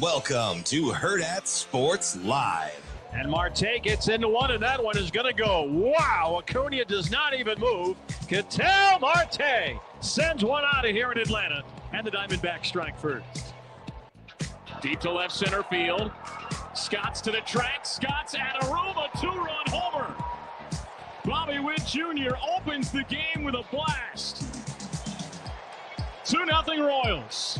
Welcome to Hurrdat Sports Live. And Marte gets into one, and that one is going to go. Wow, Acuna does not even move. Ketel Marte sends one out of here in Atlanta, and the Diamondbacks strike first. Deep to left center field. Scott's to the track. Scott's at a room, a two-run homer. Bobby Witt Jr. opens the game with a blast. 2-0 Royals.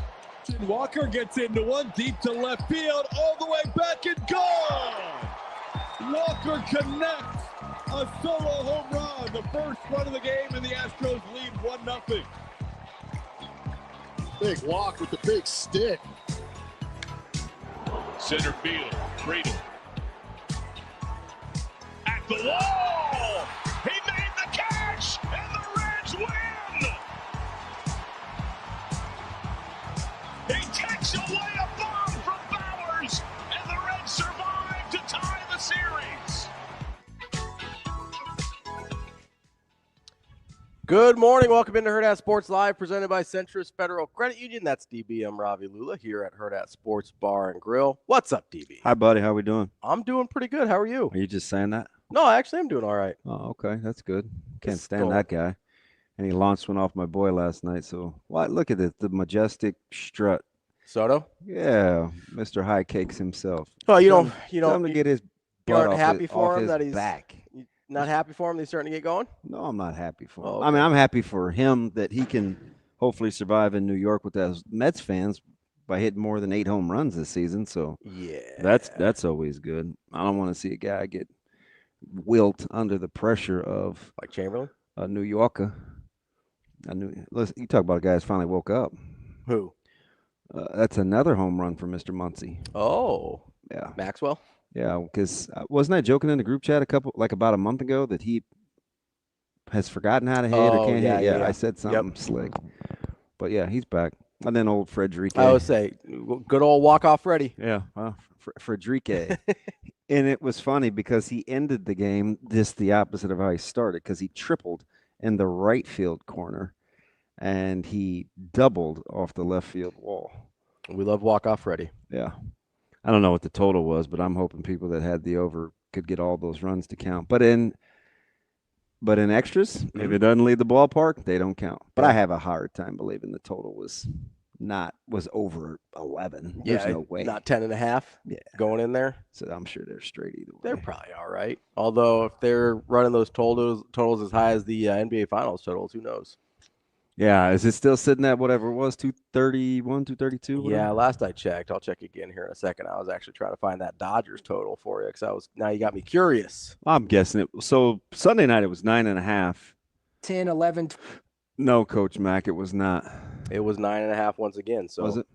Walker gets into one, deep to left field, all the way back and gone! Walker connects a solo home run, the first run of the game, and the Astros lead 1-0. Big walk with the big stick. Center field, Cradle. At the wall! He made the catch, and the Reds win! He takes away a bomb from Bowers, and the Reds survive to tie the series. Good morning. Welcome into Hurrdat Sports Live, presented by Centris Federal Credit Union. That's DB. I'm Ravi Lulla here at Hurrdat Sports Bar and Grill. What's up, DB? Hi, buddy. How we doing? I'm doing pretty good. How are you? Are you just saying that? No, I actually am doing all right. Oh, okay. That's good. Can't It's stand going. that guy. And he launched one off my boy last night. So, what? Look at it. The majestic strut. Soto? Yeah, Mr. High Cakes himself. Oh, Tell him to get his you butt aren't off happy for off him his that he's back. not happy for him that he's starting to get going? No, I'm not happy for him. Oh, I mean, I'm happy for him that he can hopefully survive in New York with those Mets fans by hitting more than 8 home runs this season. So Yeah. that's always good. I don't want to see a guy get wilt under the pressure of Like Chamberlain? a New Yorker. Listen, you talk about a guy that's finally woke up. Who? That's another home run for Mr. Muncy. Oh, Yeah, Maxwell? yeah. Because wasn't I joking in the group chat about a month ago that he has forgotten how to hit or Oh, can't yeah, hit? yeah, yeah. I said something slick. But yeah, he's back. And then old Frederique. I would say, good old walk-off ready. Yeah, well, Frederique. And it was funny because he ended the game just the opposite of how he started, because he tripled in the right field corner and he doubled off the left field wall. We love walk-off ready. Yeah. I don't know what the total was, but I'm hoping people that had the over could get all those runs to count. But in extras, if it doesn't leave the ballpark, they don't count. But I have a hard time believing the total was over 11. There's no way. Not 10.5 going in there. So I'm sure they're straight either way. They're probably all right. Although if they're running those totals as high as the NBA Finals totals, who knows? Yeah, is it still sitting at whatever it was, 231, 232? Yeah, last I checked. I'll check again here in a second. I was actually trying to find that Dodgers total for you now you got me curious. I'm guessing it. So Sunday night it was 9.5. 10, 11. No, Coach Mack, it was not. It was 9.5 once again. So Was it?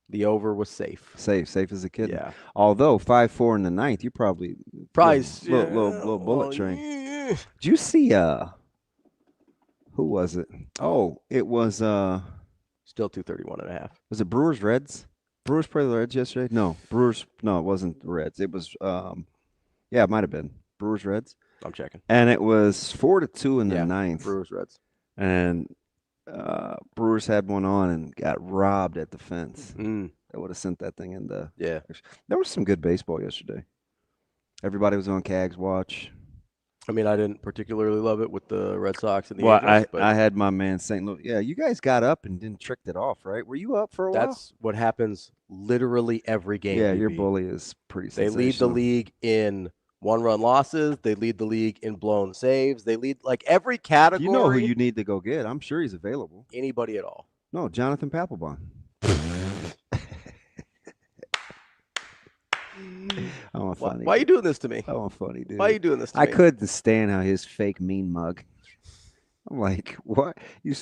The over was safe. Safe as a kid. Yeah. Although 5-4 in the ninth, you probably little bullet train. Yeah. Did you see who was it? Oh, it was Still 231.5. Was it Brewers Reds? Brewers played the Reds yesterday? No, Brewers. No, it wasn't the Reds. It was yeah, it might have been Brewers Reds. I'm checking. And it was 4-2 in the ninth. Brewers Reds. And Brewers had one on and got robbed at the fence. Mm. They would have sent that thing in the. Yeah. There was some good baseball yesterday. Everybody was on Cags watch. I mean, I didn't particularly love it with the Red Sox and the Well, Angels. But I had my man St. Louis. Yeah, you guys got up and didn't trick it off, right? Were you up for a while? that's what happens literally every game. Yeah, your BB. bully is pretty They sensational. lead the league in one-run losses. They lead the league in blown saves. They lead like every category. You know who you need to go get. I'm sure he's available. Anybody at all. No, Jonathan Papelbon. I'm a funny. Why are you doing this to me? I'm a funny dude. Why are you doing this to I me? couldn't stand how his fake mean mug. I'm like, what? You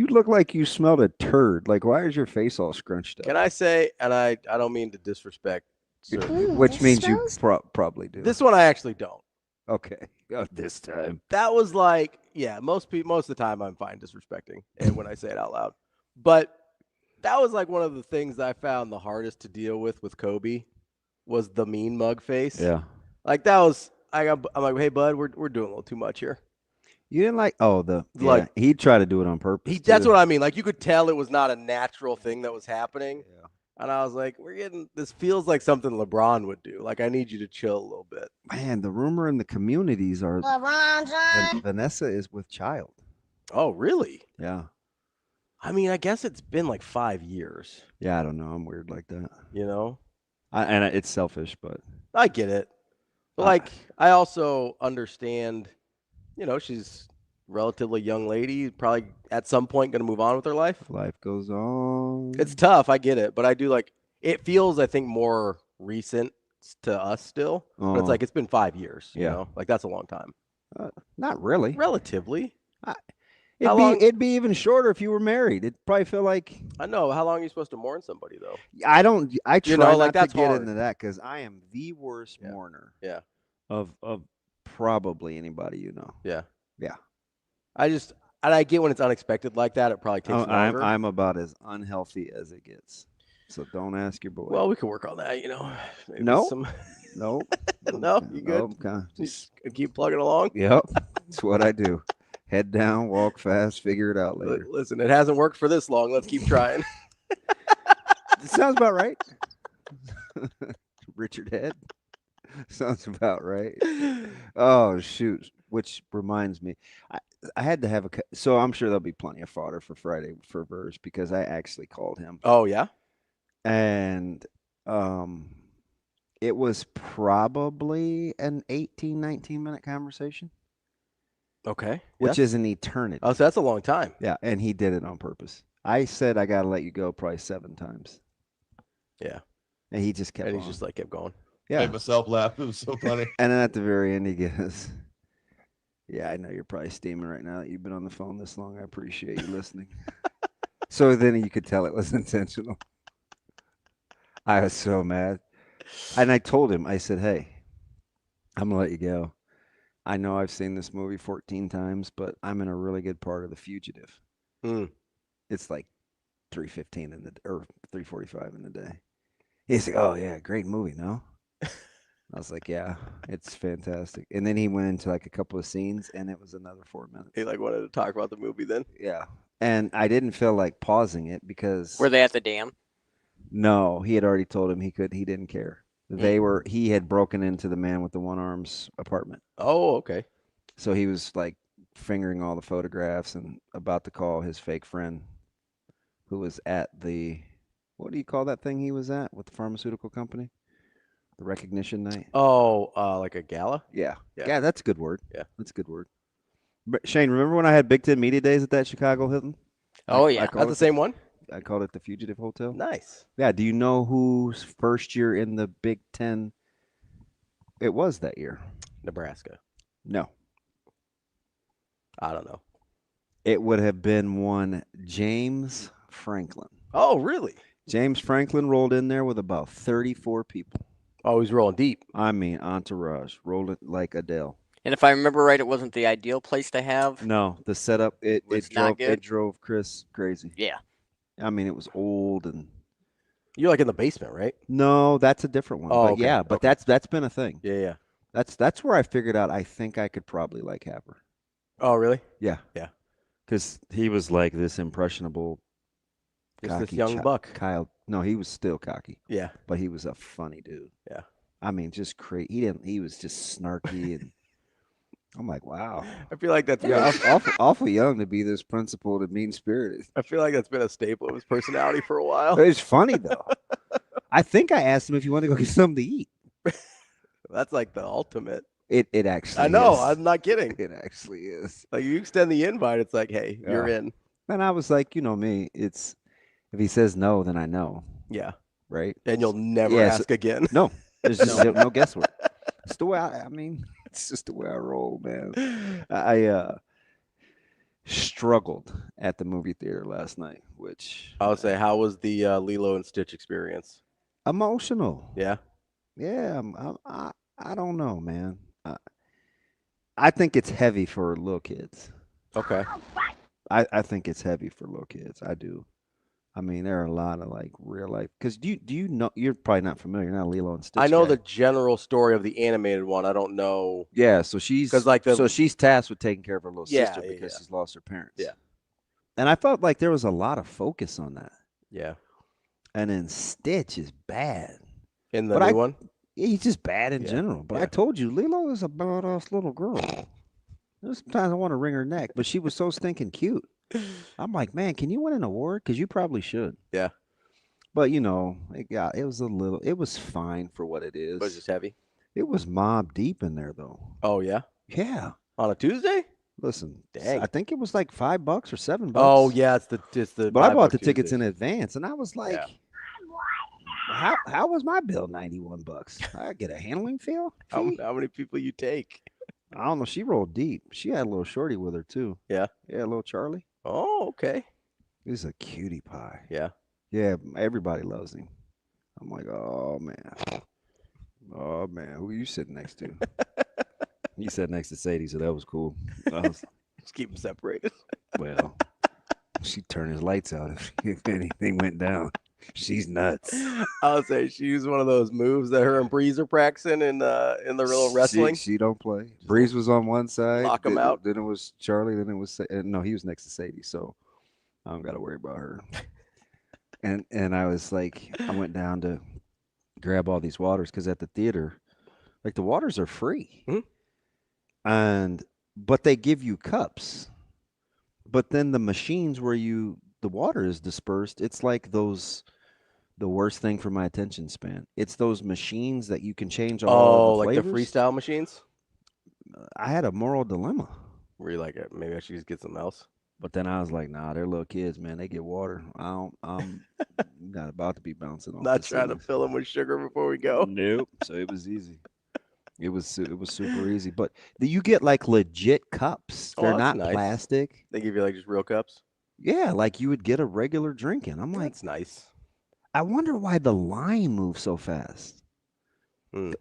look like you smelled a turd. Like, why is your face all scrunched up? Can I say, and I don't mean to disrespect, sir. Which means you probably do. This one I actually don't. Okay. This time. That was like, yeah, most of the time I'm fine disrespecting and when I say it out loud. But that was like one of the things I found the hardest to deal with Kobe was the mean mug face. Yeah. Like that was I'm like, hey bud, we're doing a little too much here. You didn't like Like- he tried to do it on purpose. That's too. what I mean. Like you could tell it was not a natural thing that was happening. Yeah. And I was like, this feels like something LeBron would do. Like, I need you to chill a little bit. Man, the rumor in the communities are that Vanessa is with child. Oh, really? Yeah. I mean, I guess it's been like 5 years. Yeah, I don't know. I'm weird like that. You know? It's selfish, but I get it. Like, I also understand, she's a relatively young lady, probably at some point going to move on with her life. Life goes on. It's tough. I get it. But I do it feels, I think, more recent to us still. But it's like, it's been 5 years. You know? Like, that's a long time. Not really. Relatively. It'd be even shorter if you were married. It'd probably feel like. I know. How long are you supposed to mourn somebody, though? I try not to get hard. into that because I am the worst mourner. Yeah. Of probably anybody you know. Yeah. Yeah. I get when it's unexpected like that. It probably takes longer. I'm about as unhealthy as it gets. So don't ask your boy. Well, we can work on that, Maybe no. No, you good? Nope, Just keep plugging along. Yep. That's what I do. Head down, walk fast, figure it out later. Listen, it hasn't worked for this long. Let's keep trying. Sounds about right. Richard Head. Sounds about right. Oh, shoot. Which reminds me, I had to have so I'm sure there'll be plenty of fodder for Friday for Verse because I actually called him. Oh, yeah? And it was probably an 18, 19-minute conversation. Okay. Which is an eternity. Oh, so that's a long time. Yeah, and he did it on purpose. I said I got to let you go probably 7 times. Yeah. And he just kept And he just kept going. Yeah. Made myself laugh. It was so funny. And then at the very end, he goes, yeah, I know you're probably steaming right now that you've been on the phone this long. I appreciate you listening. So then you could tell it was intentional. I was so mad. And I told him, I said, hey, I'm going to let you go. I know I've seen this movie 14 times, but I'm in a really good part of The Fugitive. It's like 3:15 or 3:45 in the day. He's like, oh, yeah, great movie, no? I was like, yeah, it's fantastic. And then he went into like a couple of scenes, and it was another 4 minutes. He wanted to talk about the movie then? Yeah. And I didn't feel like pausing it because. Were they at the dam? No, he had already told him he didn't care. He had broken into the man with the one arm's apartment. Oh, okay. So he was like fingering all the photographs and about to call his fake friend who was at what do you call that thing he was at with the pharmaceutical company? The recognition night? Oh, like a gala? Yeah. Yeah, that's a good word. Yeah. That's a good word. But Shane, remember when I had Big Ten Media Days at that Chicago Hilton? Oh, yeah. That's the same one? I called it the Fugitive Hotel. Nice. Yeah. Do you know whose first year in the Big Ten it was that year? Nebraska. No. I don't know. It would have been one James Franklin. Oh, really? James Franklin rolled in there with about 34 people. Oh, he's rolling deep. I mean, entourage. Rolled it like Adele. And if I remember right, it wasn't the ideal place to have. No, the setup, it drove Chris crazy. Yeah. I mean, it was old and. You're like in the basement, right? No, that's a different one. Oh, but okay. yeah, but okay. that's been a thing. Yeah. That's where I figured out I think I could probably have her. Oh, really? Yeah. Yeah. Because he was like this impressionable. Just this young buck. Kyle. No, he was still cocky. Yeah. But he was a funny dude. Yeah. I mean, just crazy. He was just snarky and. I'm like, wow. I feel like that's awful young to be this principled and mean-spirited. I feel like that's been a staple of his personality for a while. It's funny, though. I think I asked him if he wanted to go get something to eat. That's like the ultimate. It actually I know. is. I'm not kidding. It actually is. Like, you extend the invite, it's like, hey, you're in. And I was like, you know me, it's if he says no, then I know. Yeah. Right? And you'll never ask again. No. There's just no guesswork. It's the way it's just the way I roll, man. I struggled at the movie theater last night, which I would say, how was the Lilo and Stitch experience? Emotional. Yeah. Yeah. I don't know, man. I think it's heavy for little kids. Okay. I think it's heavy for little kids. I do. I mean, there are a lot of like real life. Because do you know? You're probably not familiar. You're not a Lilo and Stitch. I know guy. the general story of the animated one. I don't know. Yeah, so she's she's tasked with taking care of her little sister because she's lost her parents. Yeah, and I felt like there was a lot of focus on that. Yeah, And then Stitch is bad. In the new one? Yeah, he's just bad in general. But I told you, Lilo is a badass little girl. Sometimes I want to wring her neck, but she was so stinking cute. I'm like, man, can you win an award? Because you probably should. Yeah. But it was fine for what it is. It was just heavy. It was mob deep in there though. Oh yeah? Yeah. On a Tuesday? Listen, dang. I think it was like $5 or $7. Oh yeah, it's the. But I bought the tickets in advance, and I was like, how was my bill $91? I get a handling fee. How many people you take? I don't know. She rolled deep. She had a little shorty with her too. Yeah. Yeah, a little Charlie. Oh, okay. He's a cutie pie. Yeah. Yeah, everybody loves him. I'm like, oh man, who you sitting next to? You sat next to Sadie, so that was cool. Just keep them separated. Well, she'd turn his lights out if anything went down. She's nuts. I would say she used one of those moves that her and Breeze are practicing in the real wrestling. She don't play. Breeze was on one side. Lock him out. Then it was Charlie. Then it was no. He was next to Sadie, so I don't got to worry about her. And I was like, I went down to grab all these waters because at the theater, like the waters are free, but they give you cups. But then the machines where the water is dispersed, it's like the worst thing for my attention span. It's those machines that you can change all the flavors. The freestyle machines? I had a moral dilemma. Were you like, maybe I should just get something else? But then I was like, nah, they're little kids, man. They get water. I'm not about to be bouncing off. Not trying to fill them with sugar before we go. Nope. So it was easy. It was super easy. But you get like legit cups. They're not nice. plastic. They give you like just real cups? Yeah, like you would get a regular drink in. I'm like, that's nice. I wonder why the line moves so fast.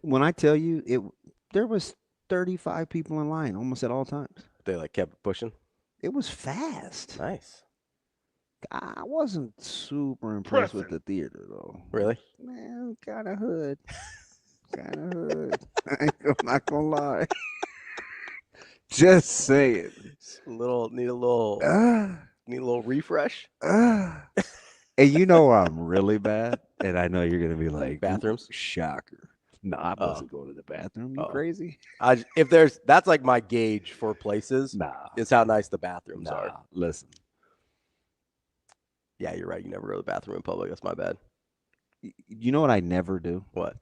When I tell you, there was 35 people in line almost at all times. They like kept pushing? It was fast. Nice. I wasn't super impressed with the theater, though. Really? Man, kind of hood. I'm not going to lie. Just say it. Need a little refresh. And you know I'm really bad, and I know you're going to be like, bathrooms? Shocker. No, I wasn't going to the bathroom. You crazy? That's like my gauge for places. Nah. It's how nice the bathrooms are. Listen. Yeah, you're right. You never go to the bathroom in public. That's my bad. You know what I never do? What?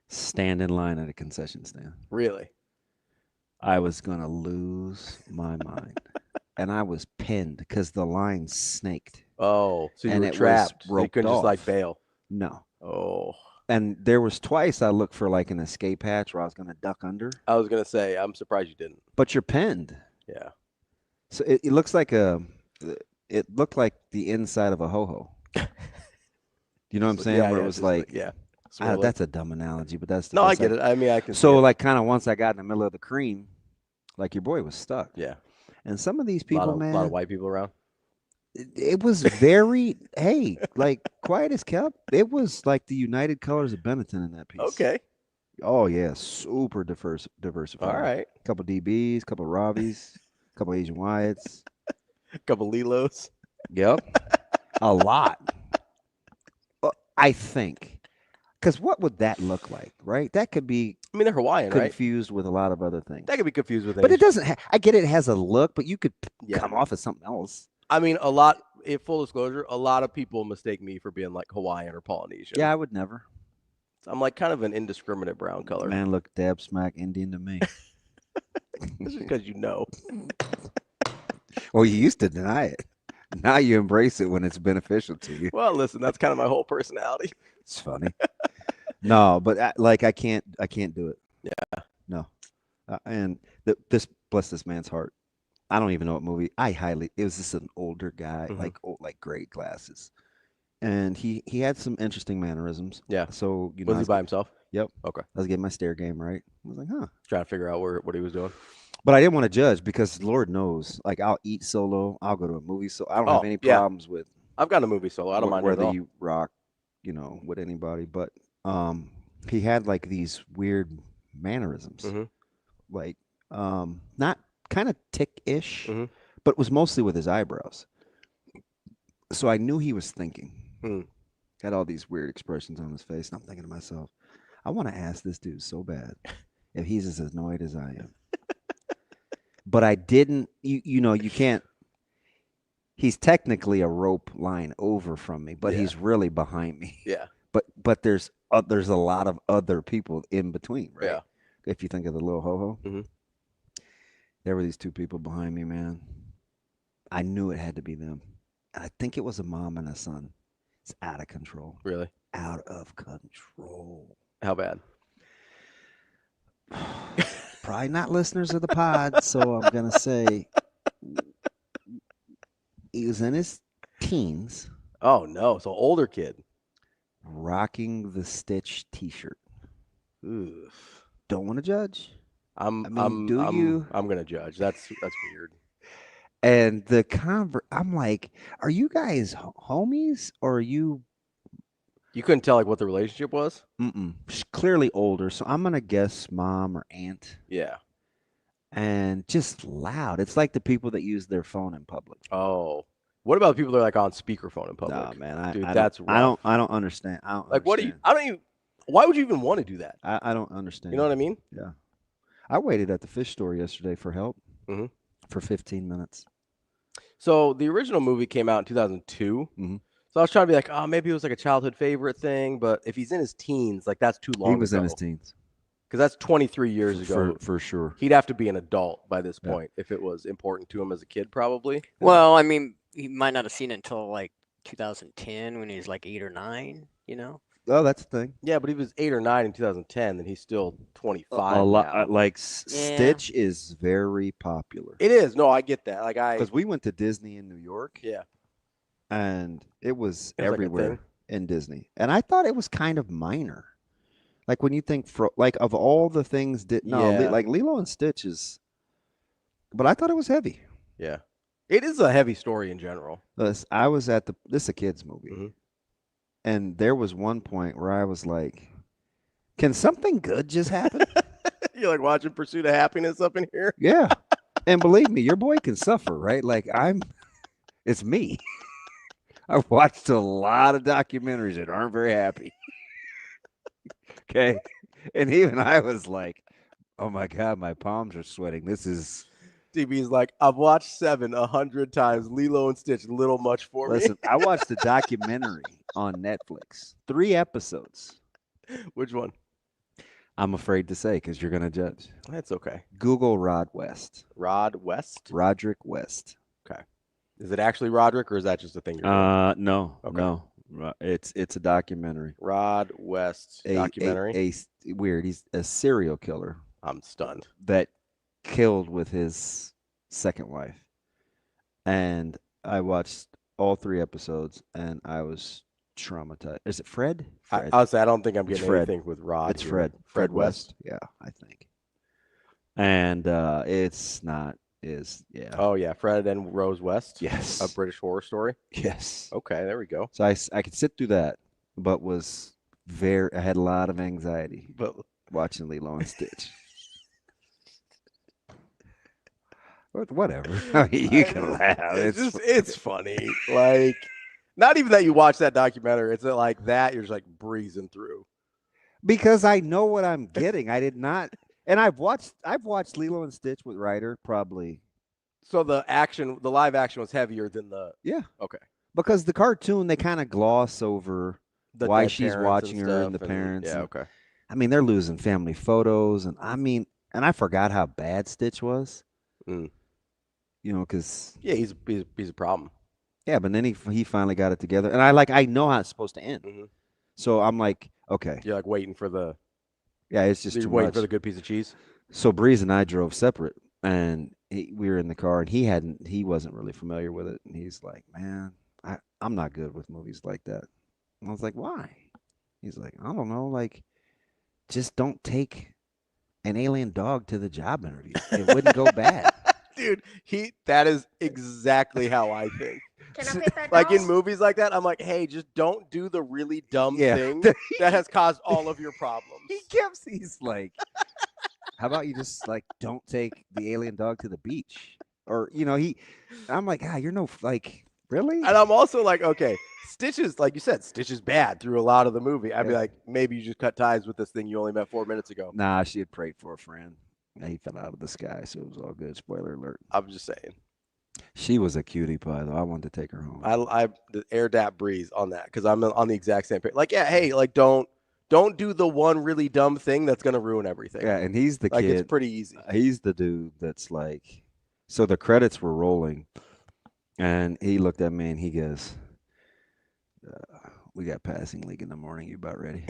Stand in line at a concession stand. Really? I was going to lose my mind. And I was pinned because the line snaked. Oh, so you were trapped. You couldn't just like bail. No. Oh. And there was twice I looked for like an escape hatch where I was going to duck under. I was going to say, I'm surprised you didn't. But you're pinned. Yeah. So it looks like it looked like the inside of a ho-ho. You know what I'm saying? Yeah, where it was like, that's a dumb analogy, but that's I get it. I mean, I can. So like kind of once I got in the middle of the cream, like your boy was stuck. Yeah. And some of these people, man, a lot of white people around. It was very, like quiet as kept. It was like the United Colors of Benetton in that piece. Okay. Oh yeah, super diversified. All right. Couple DBs, couple Ravis, couple Asian Wyatts, couple Lilos. Yep. A lot. I think. Because what would that look like, right? That could be. I mean, they're Hawaiian, confused with a lot of other things. That could be confused with. But it doesn't. I get it has a look, but you could come off as something else. I mean, full disclosure, a lot of people mistake me for being like Hawaiian or Polynesian. Yeah, I would never. I'm like kind of an indiscriminate brown color. Man, look, dab smack Indian to me. This is because you know. Well, you used to deny it. Now you embrace it when it's beneficial to you. Well, listen, that's kind of my whole personality. It's funny. No, but I can't do it. Yeah. No. And this bless this man's heart. I don't even know what movie. It was just an older guy, like gray glasses. And he had some interesting mannerisms. Yeah. So, was he by himself? Yep. Okay. I was getting my stare game right. I was like, trying to figure out what he was doing. But I didn't want to judge because Lord knows, like I'll eat solo. I'll go to a movie. So I don't have any problems with. I've got a movie solo. I don't mind whether you rock, with anybody. But he had like these weird mannerisms, like not kind of tick-ish, but it was mostly with his eyebrows. So I knew he was thinking. Had all these weird expressions on his face. And I'm thinking to myself, I want to ask this dude so bad if he's as annoyed as I am. But I didn't, you can't. He's technically a rope line over from me, but he's really behind me. Yeah. But there's a lot of other people in between, right? Yeah. If you think of the little ho-ho. Mm-hmm. There were these two people behind me, man. I knew it had to be them. And I think it was a mom and a son. It's out of control. Really? Out of control. How bad? Probably not listeners of the pod, so I'm going to say he was in his teens. Oh, no. So older kid. Rocking the Stitch t-shirt. Ooh. Don't want to judge. I'm gonna judge. That's weird. And the I'm like, are you guys homies or are you? You couldn't tell like what the relationship was. She's clearly older, so I'm gonna guess mom or aunt. Yeah. And just loud. It's like the people that use their phone in public. Oh, what about people that are like on speakerphone in public? No, man, dude, that's rough. I don't understand. I don't like. understand. What do you? I don't even. Why would you even want to do that? I don't understand. You know what I mean? Yeah. I waited at the fish store yesterday for help for 15 minutes. So the original movie came out in 2002. Mm-hmm. So I was trying to be like, oh, maybe it was like a childhood favorite thing. But if he's in his teens, like that's too long. He was in his teens. Because that's 23 years ago. For sure. He'd have to be an adult by this point if it was important to him as a kid, probably. Well, I mean, he might not have seen it until like 2010 when he was like 8 or 9, you know? Oh, that's the thing. Yeah, but he was 8 or 9 in 2010, then he's still 25 a lot, now. like Stitch is very popular. It is. No, I get that. Like because we went to Disney in New York. Yeah. And it was like a everywhere thing. in Disney. And I thought it was kind of minor. Like when you think like of all the things like Lilo and Stitch is, but I thought it was heavy. Yeah. It is a heavy story in general. I was at this is a kids movie. Mm-hmm. And there was one point where I was like, can something good just happen? You're like watching Pursuit of Happiness up in here? Yeah. And believe me, your boy can suffer, right? Like it's me. I've watched a lot of documentaries that aren't very happy. Okay. And even I was like, oh my God, my palms are sweating. This is. DB's like, I've watched 7 100 times. Lilo and Stitch, a little much for me. Listen, I watched the documentary on Netflix. 3 episodes. Which one? I'm afraid to say because you're going to judge. That's okay. Google Rod West. Rod West? Roderick West. Okay. Is it actually Roderick or is that just a thing you're doing? No. Okay. No. It's a documentary. Rod West documentary? Weird. He's a serial killer. I'm stunned. That killed with his second wife. And I watched all 3 episodes and I was traumatized. Is it Fred? I don't think I'm getting anything with Rod. It's Fred. Fred West. Yeah, I think. And it's not yeah. Oh yeah, Fred and Rose West. Yes. A British horror story. Yes. Okay, there we go. So I could sit through that, but I had a lot of anxiety watching Lilo and Stitch. Whatever. I mean, you can laugh. It's funny. Like, not even that you watch that documentary. It's like that you're just like breezing through. Because I know what I'm getting. I did not, and I've watched Lilo and Stitch with Ryder probably. So the live action was heavier than the. Yeah. Okay. Because the cartoon they kind of gloss over why she's watching her and the parents. Yeah. Okay. I mean, they're losing family photos, and I forgot how bad Stitch was. Mm. You know, because he's a problem. Yeah, but then he finally got it together, and I know how it's supposed to end. Mm-hmm. So I'm like, okay. You're like waiting for the. Yeah, it's just waiting for the good piece of cheese. So Breeze and I drove separate, and we were in the car, and he wasn't really familiar with it, and he's like, man, I'm not good with movies like that. And I was like, why? He's like, I don't know, like, just don't take an alien dog to the job interview. It wouldn't go bad. Dude, that is exactly how I think. Can I pet that Like dog? in movies like that, I'm like, hey, just don't do the really dumb thing that has caused all of your problems. He's like, how about you just like don't take the alien dog to the beach? Or, I'm like, you're no, like, Really? And I'm also like, okay, Stitch is, like you said, Stitch is bad through a lot of the movie. I'd be like, maybe you just cut ties with this thing you only met 4 minutes ago. Nah, she had prayed for a friend. And he fell out of the sky, so it was all good. Spoiler alert. I'm just saying. She was a cutie pie, though. I wanted to take her home. I the Hurrdat breeze on that because I'm on the exact same page. Like, yeah, hey, like don't do the one really dumb thing that's gonna ruin everything. Yeah, and he's the like kid. It's pretty easy. He's the dude that's like, so the credits were rolling, and he looked at me and he goes, "We got passing league in the morning. You about ready?"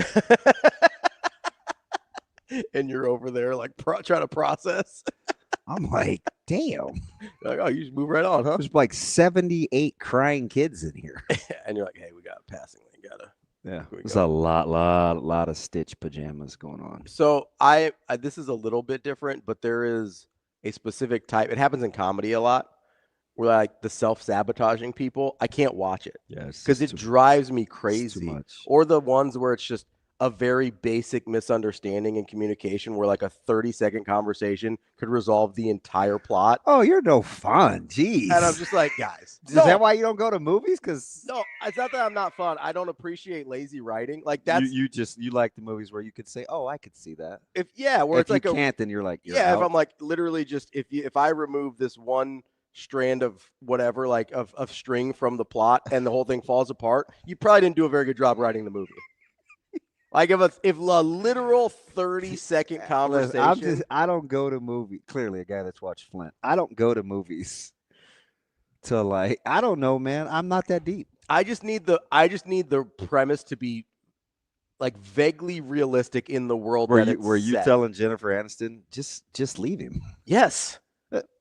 And you're over there like trying to process. I'm like, damn. Like, oh, you just move right on, huh? There's like 78 crying kids in here. And you're like, hey, we got passing lane. There's a lot of Stitch pajamas going on. So I this is a little bit different, but there is a specific type. It happens in comedy a lot, where like the self-sabotaging people, I can't watch it. Yes, because it drives me crazy. Too much. Or the ones where it's just a very basic misunderstanding in communication where like a 30-second conversation could resolve the entire plot. Oh, you're no fun. Jeez. And I'm just like, guys. Is that why you don't go to movies? Because no, it's not that I'm not fun. I don't appreciate lazy writing. Like that's you like the movies where you could say, "Oh, I could see that." Where it's like you can't, then you're like, if I'm like literally just if I remove this one strand of whatever, like of string from the plot and the whole thing falls apart, you probably didn't do a very good job writing the movie. Like if a literal 30-second conversation. I don't go to movies. Clearly, a guy that's watched Flint. I don't go to movies to like. I don't know, man. I'm not that deep. I just need the premise to be like vaguely realistic in the world. Were you telling Jennifer Aniston just leave him? Yes.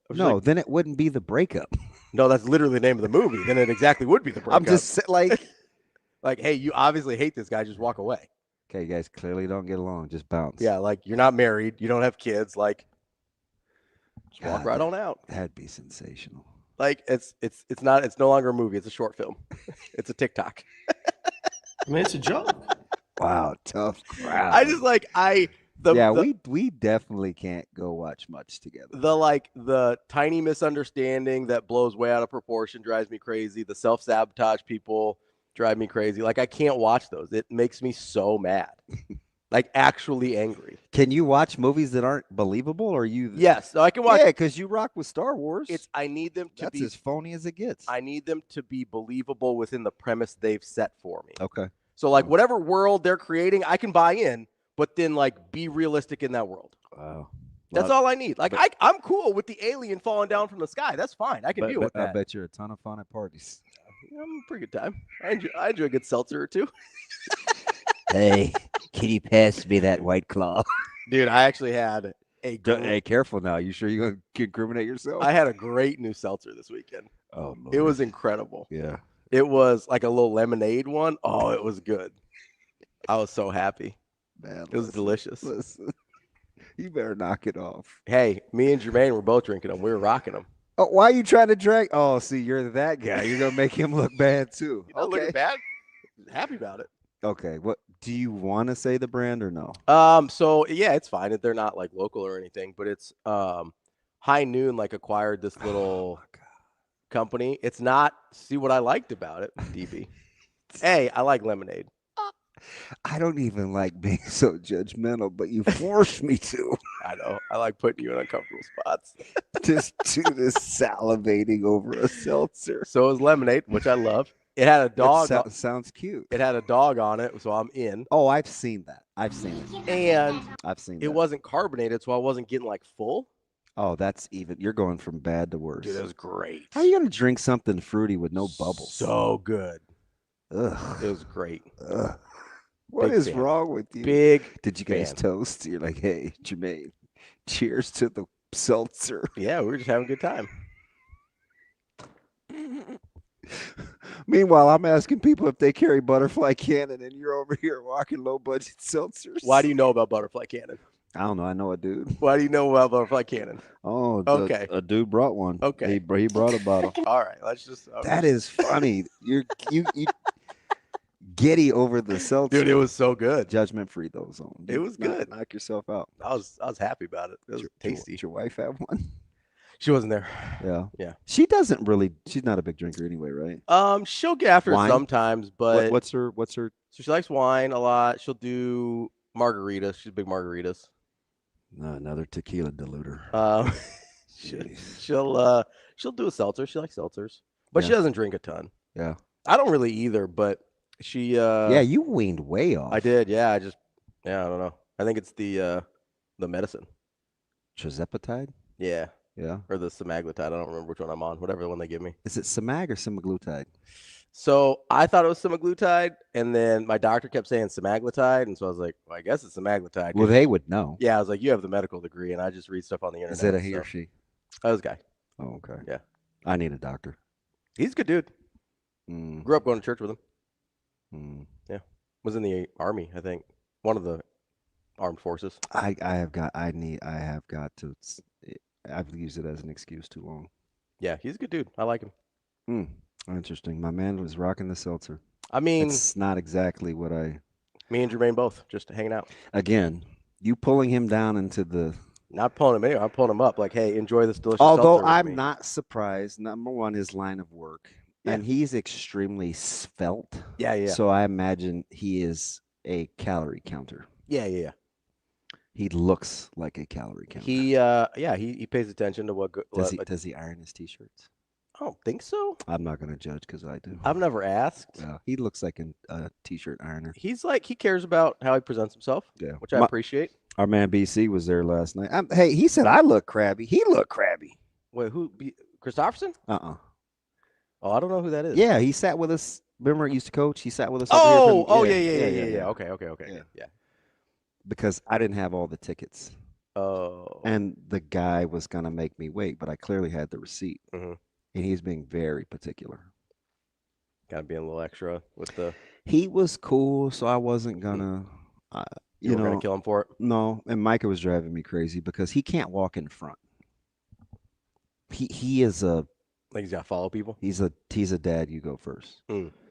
No, then it wouldn't be the breakup. No, that's literally the name of the movie. Then it exactly would be the breakup. I'm just like, like, hey, you obviously hate this guy. Just walk away. Okay, you guys clearly don't get along. Just bounce. Yeah, like you're not married. You don't have kids. Like, just walk right on out. That'd be sensational. Like it's no longer a movie. It's a short film. It's a TikTok. I mean, it's a joke. Wow, tough crowd. I just like we definitely can't go watch much together. The tiny misunderstanding that blows way out of proportion drives me crazy. The self-sabotage people drive me crazy. Like I can't watch those. It makes me so mad. Like actually angry. Can you watch movies that aren't believable, or you? Yes, I can watch. Yeah, because you rock with Star Wars. I need them to That's be as phony as it gets. I need them to be believable within the premise they've set for me. Okay. So like whatever world they're creating, I can buy in, but then like be realistic in that world. Wow. That's all I need. Like I'm cool with the alien falling down from the sky. That's fine. I can deal with that. I bet you're a ton of fun at parties. I'm a pretty good time. I enjoy a good seltzer or two. Hey, can you pass me that White Claw? Dude, I actually had Hey, careful now. You sure you're going to incriminate yourself? I had a great new seltzer this weekend. Oh, Lord. It was incredible. Yeah. It was like a little lemonade one. Oh, it was good. I was so happy. Man, it was delicious. Listen, you better knock it off. Hey, me and Jermaine were both drinking them. We were rocking them. Oh, why are you trying to drag? Oh, see, you're that guy. You're gonna make him look bad too. You don't look bad. Happy about it. Okay. What do you want to say the brand or no? So yeah, it's fine if they're not like local or anything, but it's High Noon like acquired this little company. It's not. See what I liked about it, DB. Hey, I like lemonade. I don't even like being so judgmental, but you forced me to. I know. I like putting you in uncomfortable spots. Just do this salivating over a seltzer. So it was lemonade, which I love. It had a dog. Sounds cute. It had a dog on it, so I'm in. Oh, I've seen that. And I've seen it wasn't carbonated, so I wasn't getting like full. Oh, that's even. You're going from bad to worse. Dude, it was great. How are you going to drink something fruity with no bubbles? So good. Ugh. It was great. Ugh. What is wrong with you? Did you guys toast? You're like, hey, Jermaine, cheers to the seltzer. Yeah, we were just having a good time. Meanwhile, I'm asking people if they carry Butterfly Cannon, and you're over here walking low-budget seltzers. Why do you know about Butterfly Cannon? I don't know. I know a dude. Why do you know about Butterfly Cannon? Oh, okay. A dude brought one. Okay. He brought a bottle. All right, let's just. That is funny. You giddy over the seltzer. Dude, it was so good. Judgment free though, zone. It was good. Knock yourself out. I was happy about it. It was tasty. Did your wife have one? She wasn't there. Yeah. Yeah. She's not a big drinker anyway, right? She'll get after Wine? it sometimes, but What's her so she likes wine a lot. She'll do margaritas. She's big margaritas. another tequila diluter. She'll do a seltzer. She likes seltzers, but she doesn't drink a ton. Yeah. I don't really either, but she yeah, you weaned way off. I did. Yeah, I don't know. I think it's the medicine. Trizepatide? Yeah. Yeah. Or the semaglutide. I don't remember which one I'm on. Whatever one they give me. Is it semag or semaglutide? So I thought it was semaglutide, and then my doctor kept saying semaglutide, and so I was like, well, I guess it's semaglutide. Well, they would know. Yeah, I was like, you have the medical degree, and I just read stuff on the internet. Is it a he or she? That was a guy. Oh, okay. Yeah. I need a doctor. He's a good dude. Grew up going to church with him. Yeah. Was in the Army, I think. One of the armed forces. I've used it as an excuse too long. Yeah, he's a good dude. I like him. Interesting. My man was rocking the seltzer. I mean, it's not exactly what me and Jermaine both just hanging out. Again, you pulling him down into the. Not pulling him anywhere. I'm pulling him up. Like, hey, enjoy this delicious. Although I'm not surprised. Number one, his line of work, and he's extremely svelte. Yeah. So I imagine he is a calorie counter. Yeah. He looks like a calorie counter. He pays attention to what. Does he iron his t-shirts? I don't think so. I'm not going to judge because I do. I've never asked. Yeah, he looks like a t-shirt ironer. He's like, he cares about how he presents himself. Yeah, which I appreciate. Our man BC was there last night. Hey, he said I look crabby. He looked crabby. Wait, Christopherson? Oh, I don't know who that is. Yeah, he sat with us. Remember, he used to coach. He sat with us. Yeah. Okay. Yeah. Because I didn't have all the tickets. Oh. And the guy was gonna make me wait, but I clearly had the receipt. Mm-hmm. And he's being very particular. Gotta be a little extra with the. He was cool, so I wasn't gonna. You were gonna kill him for it. No, and Micah was driving me crazy because he can't walk in front. He is a. Like he's got to follow people. He's a dad. You go first.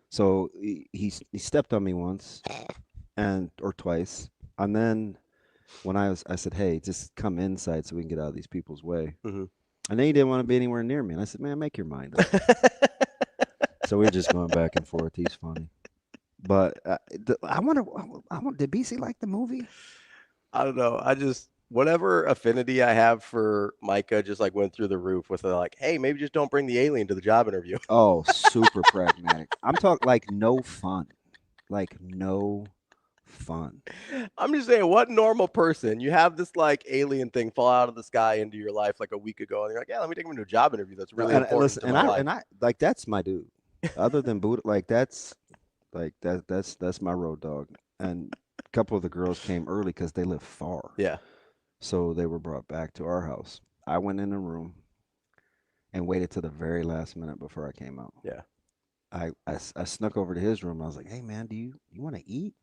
So he stepped on me once, or twice, and then when I said, hey, just come inside so we can get out of these people's way. Mm-hmm. And then he didn't want to be anywhere near me. And I said, man, make your mind up. So we're just going back and forth. He's funny. But I wonder, did BC like the movie? I don't know. Whatever affinity I have for Micah just like went through the roof with like, hey, maybe just don't bring the alien to the job interview. Oh, super pragmatic. I'm talking like no fun. Like no fun. I'm just saying, what normal person, you have this like alien thing fall out of the sky into your life like a week ago, and you're like, yeah, let me take him to a job interview. That's really important. Listen, and I like that's my dude. Other than Buddha, that's my road dog. And a couple of the girls came early because they live far. Yeah. So they were brought back to our house. I went in a room and waited till the very last minute before I came out. Yeah. I snuck over to his room. I was like, hey man, do you want to eat?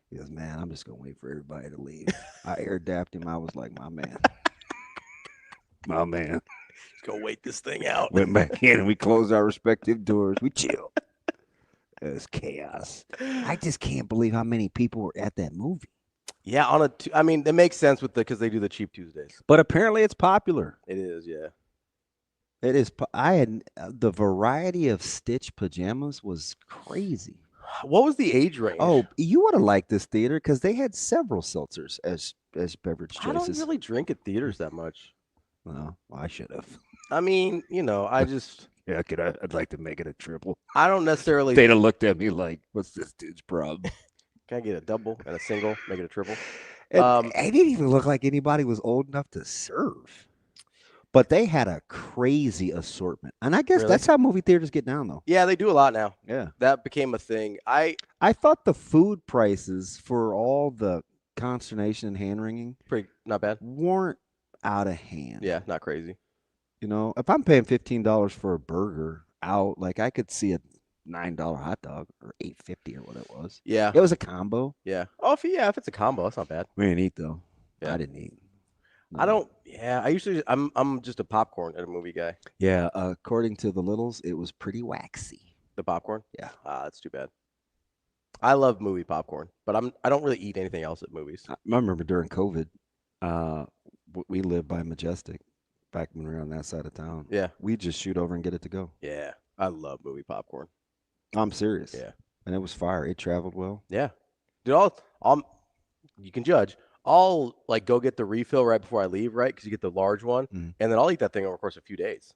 He goes, man, I'm just gonna wait for everybody to leave. I air-dapped him. I was like, my man. My man. Let's go wait this thing out. Went back in and we closed our respective doors. We chill. It was chaos. I just can't believe how many people were at that movie. Yeah, I mean, it makes sense because they do the cheap Tuesdays. But apparently it's popular. It is, yeah. It is. I had the variety of Stitch pajamas was crazy. What was the age range? Oh, you would have liked this theater because they had several seltzers as beverage choices. I don't really drink at theaters that much. Well, I should have. I mean, I just. Yeah, I'd like to make it a triple. I don't necessarily. They'd have looked at me like, "What's this dude's problem?" Can I get a double and a single? Make it a triple. It didn't even look like anybody was old enough to serve. But they had a crazy assortment. And I guess that's how movie theaters get down, though. Yeah, they do a lot now. Yeah. That became a thing. I thought the food prices for all the consternation and hand-wringing not bad. Weren't out of hand. Yeah, not crazy. If I'm paying $15 for a burger out, like I could see a $9 hot dog or $8.50 or what it was. Yeah. It was a combo. Yeah. Oh, if it's a combo, that's not bad. We didn't eat, though. Yeah. I didn't eat. I don't. Yeah, I'm just a popcorn at a movie guy. Yeah, according to the littles, it was pretty waxy. The popcorn. Yeah, that's too bad. I love movie popcorn, but I don't really eat anything else at movies. I remember during COVID, we lived by Majestic, back when we were on that side of town. Yeah. We just shoot over and get it to go. Yeah. I love movie popcorn. I'm serious. Yeah. And it was fire. It traveled well. Yeah. Dude, you can judge. I'll like go get the refill right before I leave, right? Because you get the large one, and then I'll eat that thing over the course of a few days.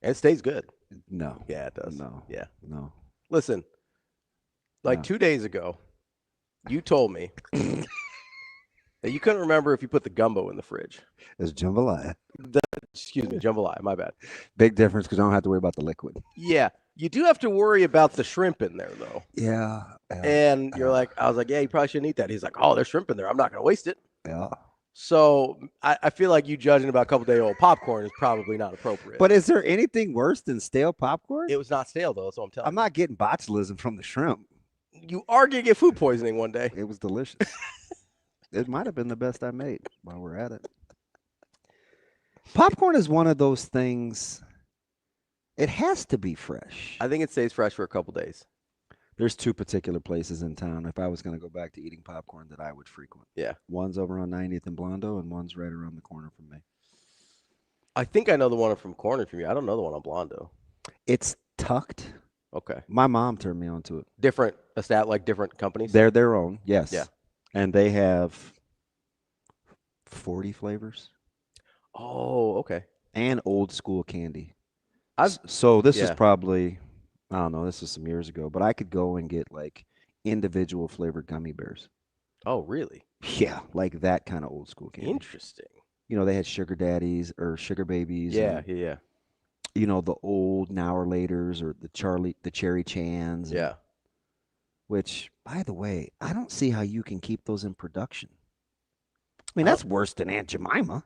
And it stays good. No. Yeah, it does. No. Yeah. No. Listen, like No. 2 days ago, you told me that you couldn't remember if you put the gumbo in the fridge. It's jambalaya. Excuse me, jambalaya. My bad. Big difference because I don't have to worry about the liquid. Yeah. You do have to worry about the shrimp in there, though. Yeah. And you're like, I was like, yeah, you probably shouldn't eat that. He's like, oh, there's shrimp in there. I'm not going to waste it. Yeah. So I feel like you judging about a couple-day-old popcorn is probably not appropriate. But is there anything worse than stale popcorn? It was not stale, though, so I'm telling I'm not getting botulism from the shrimp. you. You are going to get food poisoning one day. It was delicious. It might have been the best I made while we're at it. Popcorn is one of those things. It has to be fresh. I think it stays fresh for a couple days. There's 2 particular places in town, if I was going to go back to eating popcorn, that I would frequent. Yeah. One's over on 90th and Blondo, and one's right around the corner from me. I think I know the one from corner from you. I don't know the one on Blondo. It's tucked. Okay. My mom turned me on to it. Different companies? They're their own, yes. Yeah. And they have 40 flavors. Oh, okay. And old school candy. I've So this is yeah. probably, I don't know, this is some years ago, but I could go and get like individual flavored gummy bears. Oh, really? Yeah, like that kind of old school candy. Interesting. You know, they had sugar daddies or sugar babies. Yeah, and, yeah. you know, the old Now or Laters or the Cherry Chans. Yeah. Which, by the way, I don't see how you can keep those in production. I mean, that's worse than Aunt Jemima.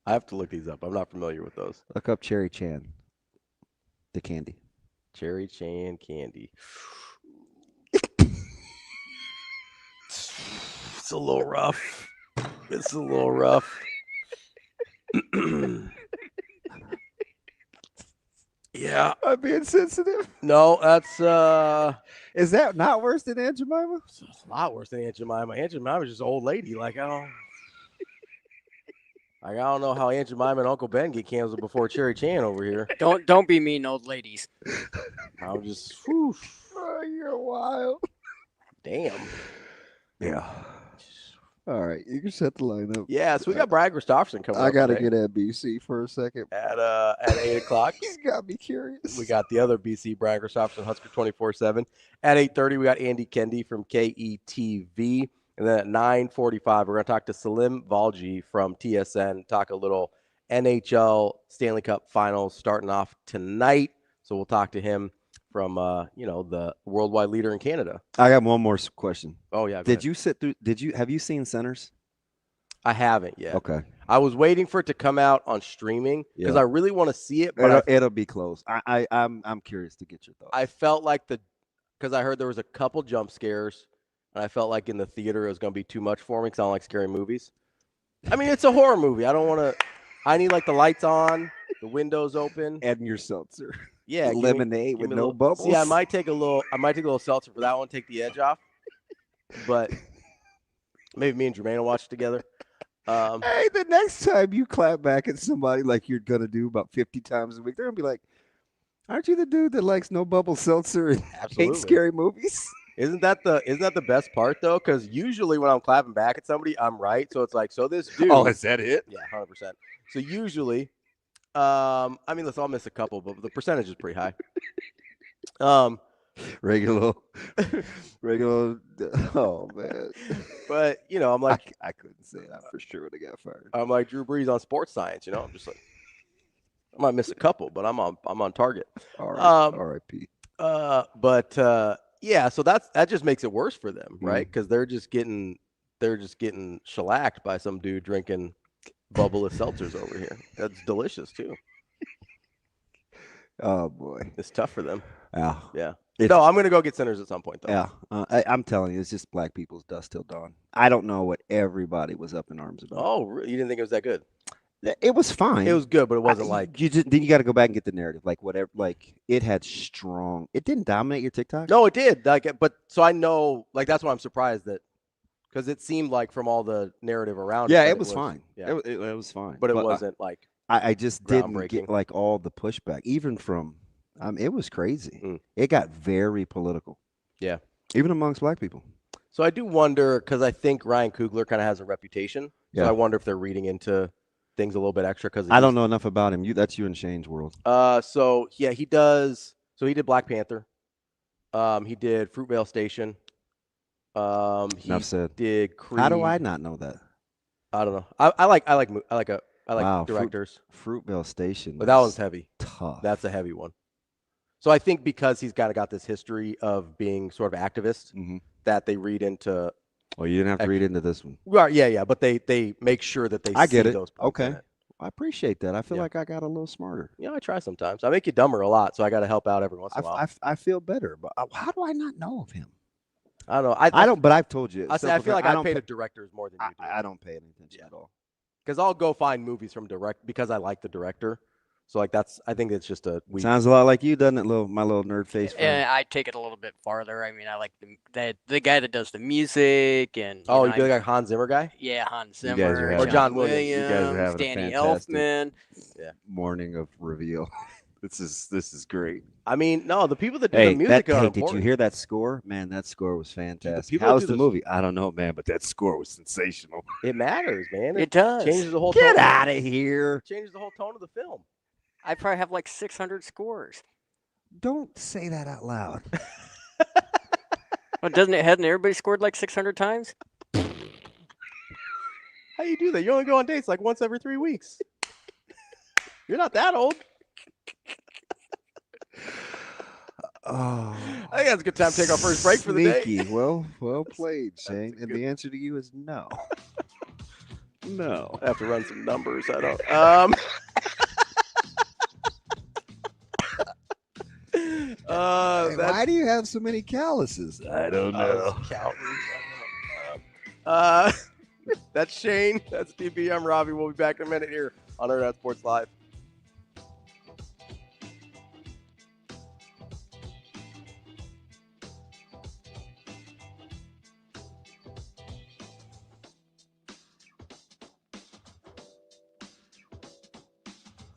I have to look these up. I'm not familiar with those. Look up Cherry Chan, the candy. Cherry Chan candy. It's a little rough. It's a little rough. Yeah. I'm being sensitive. No, that's Is that not worse than Aunt Jemima? it's a lot worse than Aunt Jemima. Aunt Jemima's just an old lady. Like I don't know how Aunt Jemima and Uncle Ben get canceled before Cherry Chan over here. Don't be mean, old ladies. I'm just whew, Oh, you're wild. damn. Yeah. All right, you can set the lineup. Yeah, so we got Brian Christopherson coming I up gotta today get at BC for a second. at 8:00. He's got me curious. We got the other BC, Brian Christopherson, Husker 24/7. At 8:30, we got Andy Kendeigh from KETV. And then at 9:45, we're going to talk to Salim Valji from TSN, talk a little NHL Stanley Cup Finals starting off tonight. So we'll talk to him from, the worldwide leader in Canada. I got one more question. Oh, yeah. Have you seen Centers? I haven't yet. Okay. I was waiting for it to come out on streaming because Yeah. I really want to see it. But It'll be close. I'm curious to get your thoughts. I felt like because I heard there was a couple jump scares. And I felt like in the theater it was going to be too much for me because I don't like scary movies. I mean, it's a horror movie. I need like the lights on, the windows open. Adding your seltzer. Yeah. Lemonade with no bubbles. See, I might take a little seltzer for that one, take the edge off. But maybe me and Jermaine will watch it together. Hey, the next time you clap back at somebody like you're going to do about 50 times a week, they're going to be like, aren't you the dude that likes no bubble seltzer and hates scary movies? Isn't that the best part though? Because usually when I'm clapping back at somebody, I'm right. So it's like, so this dude. Oh, is that it? Yeah, 100%. So usually, listen, I'll miss a couple, but the percentage is pretty high. Regular. Oh man. But I'm like, I couldn't say it. I for sure would have got fired. I'm like Drew Brees on Sports Science. I'm just like, I might miss a couple, but I'm on target. All right. R.I.P. Yeah, so that just makes it worse for them, right? Because they're just getting shellacked by some dude drinking bubbleless seltzers over here. That's delicious too. Oh boy, it's tough for them. Yeah. No, I'm gonna go get Centers at some point though. Yeah, I'm telling you, it's just black people's dust till dawn. I don't know what everybody was up in arms about. Oh, you didn't think it was that good? It was fine. It was good, but it wasn't like then you got to go back and get the narrative. Like whatever, like it had strong. It didn't dominate your TikTok. No, it did. So I know, like that's why I'm surprised that Because it seemed like from all the narrative around Yeah, that it was fine. Yeah. It was fine. But it wasn't like I just didn't groundbreaking. get like all the pushback, even from it was crazy. Mm. It got very political. Yeah. Even amongst black people. So I do wonder, because I think Ryan Coogler kind of has a reputation. So Yeah. I wonder if they're reading into things a little bit extra. Because I don't know enough about him. That's you and Shane's world. So yeah, he does. So he did Black Panther. He did Fruitvale Station. Enough said. Did Creed. How do I not know that? I don't know. I like Wow, directors. Fruitvale Station. But that one's heavy. Tough. That's a heavy one. So I think because he's kind of got this history of being sort of activist, that they read into. Well, you didn't have to read into this one. Well, yeah, but they make sure that they. I get see it. Those points in Okay. it. I appreciate that. I feel Yeah. like I got a little smarter. Yeah, I try sometimes. I make you dumber a lot, so I got to help out every once in a while. I feel better, but how do I not know of him? I don't know. I don't. But I've told you. I feel like I don't pay pay the directors more than you do. I don't pay any attention at all. Because I'll go find movies from because I like the director. So like I think it's just a weak. Sounds a lot like you, doesn't it, my little nerd face friend? And I take it a little bit farther. I mean, I like the guy that does the music and. Oh, you feel like Hans Zimmer guy? Yeah, Hans You guys are Zimmer, having- Or John Williams. You guys are having a Danny fantastic- Elfman. Morning of reveal. This is great. I mean, no, the people that do Hey, the music are did important. you hear that score? Man, that score was fantastic. people that How's do the this- movie? I don't know, man, but that score was sensational. It matters, man. It does. Changes the whole. Get tone. out of here! Changes the whole tone of the film. I probably have like 600 scores. Don't say that out loud. Well, hasn't everybody scored like 600 times? How you do that? You only go on dates like once every 3 weeks. You're not that old. Oh, I think that's a good time to take our first break for the day. sneaky. Well played, Shane. And the answer to you is no. No. I have to run some numbers. I don't. Why do you have so many calluses? I don't know. That's Shane. That's DB. I'm Ravi. We'll be back in a minute here on Hurrdat Sports Live.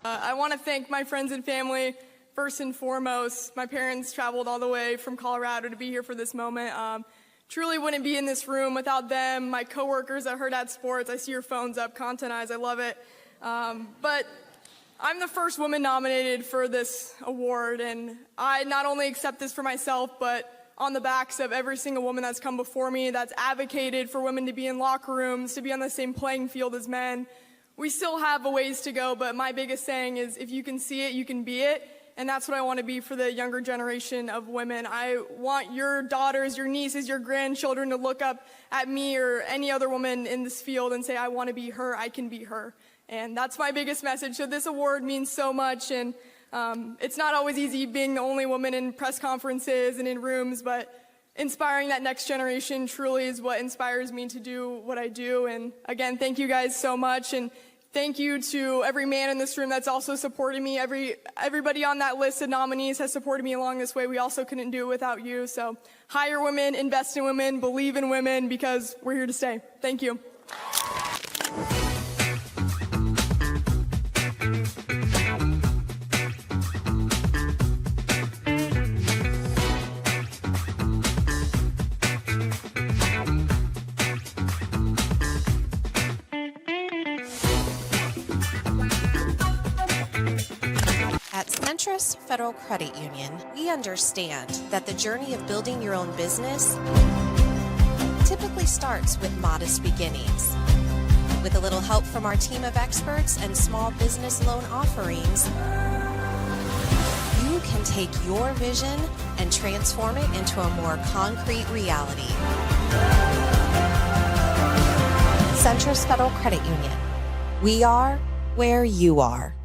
I want to thank my friends and family. First and foremost, my parents traveled all the way from Colorado to be here for this moment. Truly wouldn't be in this room without them. My coworkers at Hurrdat Sports, I see your phones up, Content Eyes, I love it. But I'm the first woman nominated for this award, and I not only accept this for myself, but on the backs of every single woman that's come before me, that's advocated for women to be in locker rooms, to be on the same playing field as men. We still have a ways to go, but my biggest saying is if you can see it, you can be it. And that's what I want to be for the younger generation of women. I want your daughters, your nieces, your grandchildren to look up at me or any other woman in this field and say, I want to be her, I can be her. And that's my biggest message. So this award means so much. And it's not always easy being the only woman in press conferences and in rooms, but inspiring that next generation truly is what inspires me to do what I do. And again, thank you guys so much. And thank you to every man in this room that's also supported me. Everybody on that list of nominees has supported me along this way. We also couldn't do it without you. So hire women, invest in women, believe in women, because we're here to stay. Thank you. At Centris Federal Credit Union, we understand that the journey of building your own business typically starts with modest beginnings. With a little help from our team of experts and small business loan offerings, you can take your vision and transform it into a more concrete reality. Centris Federal Credit Union. We are where you are.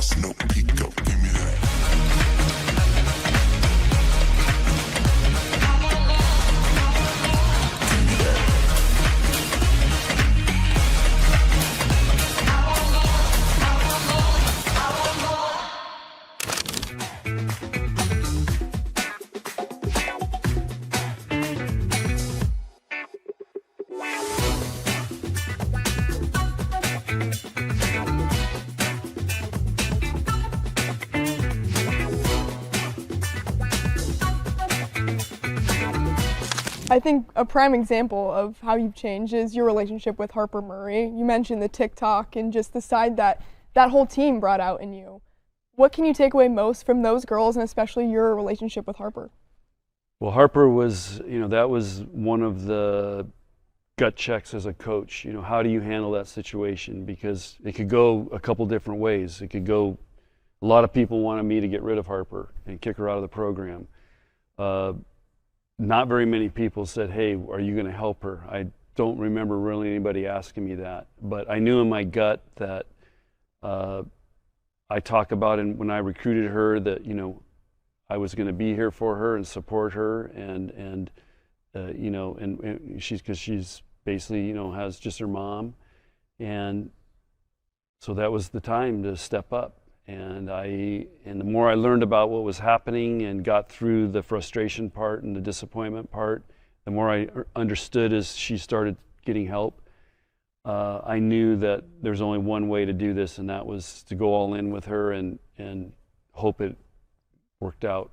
Snoop Pico, give me that. I think a prime example of how you've changed is your relationship with Harper Murray. You mentioned the TikTok and just the side that whole team brought out in you. What can you take away most from those girls, and especially your relationship with Harper? Well, Harper was, that was one of the gut checks as a coach. How do you handle that situation? Because it could go a couple different ways. It could go, a lot of people wanted me to get rid of Harper and kick her out of the program. Not very many people said, hey, are you going to help her? I don't remember really anybody asking me that. But I knew in my gut that I talk about, and when I recruited her, that, I was going to be here for her and support her, and she's, because she's basically, has just her mom. And so that was the time to step up. And the more I learned about what was happening and got through the frustration part and the disappointment part, the more I understood as she started getting help. I knew that there's only one way to do this, and that was to go all in with her and hope it worked out.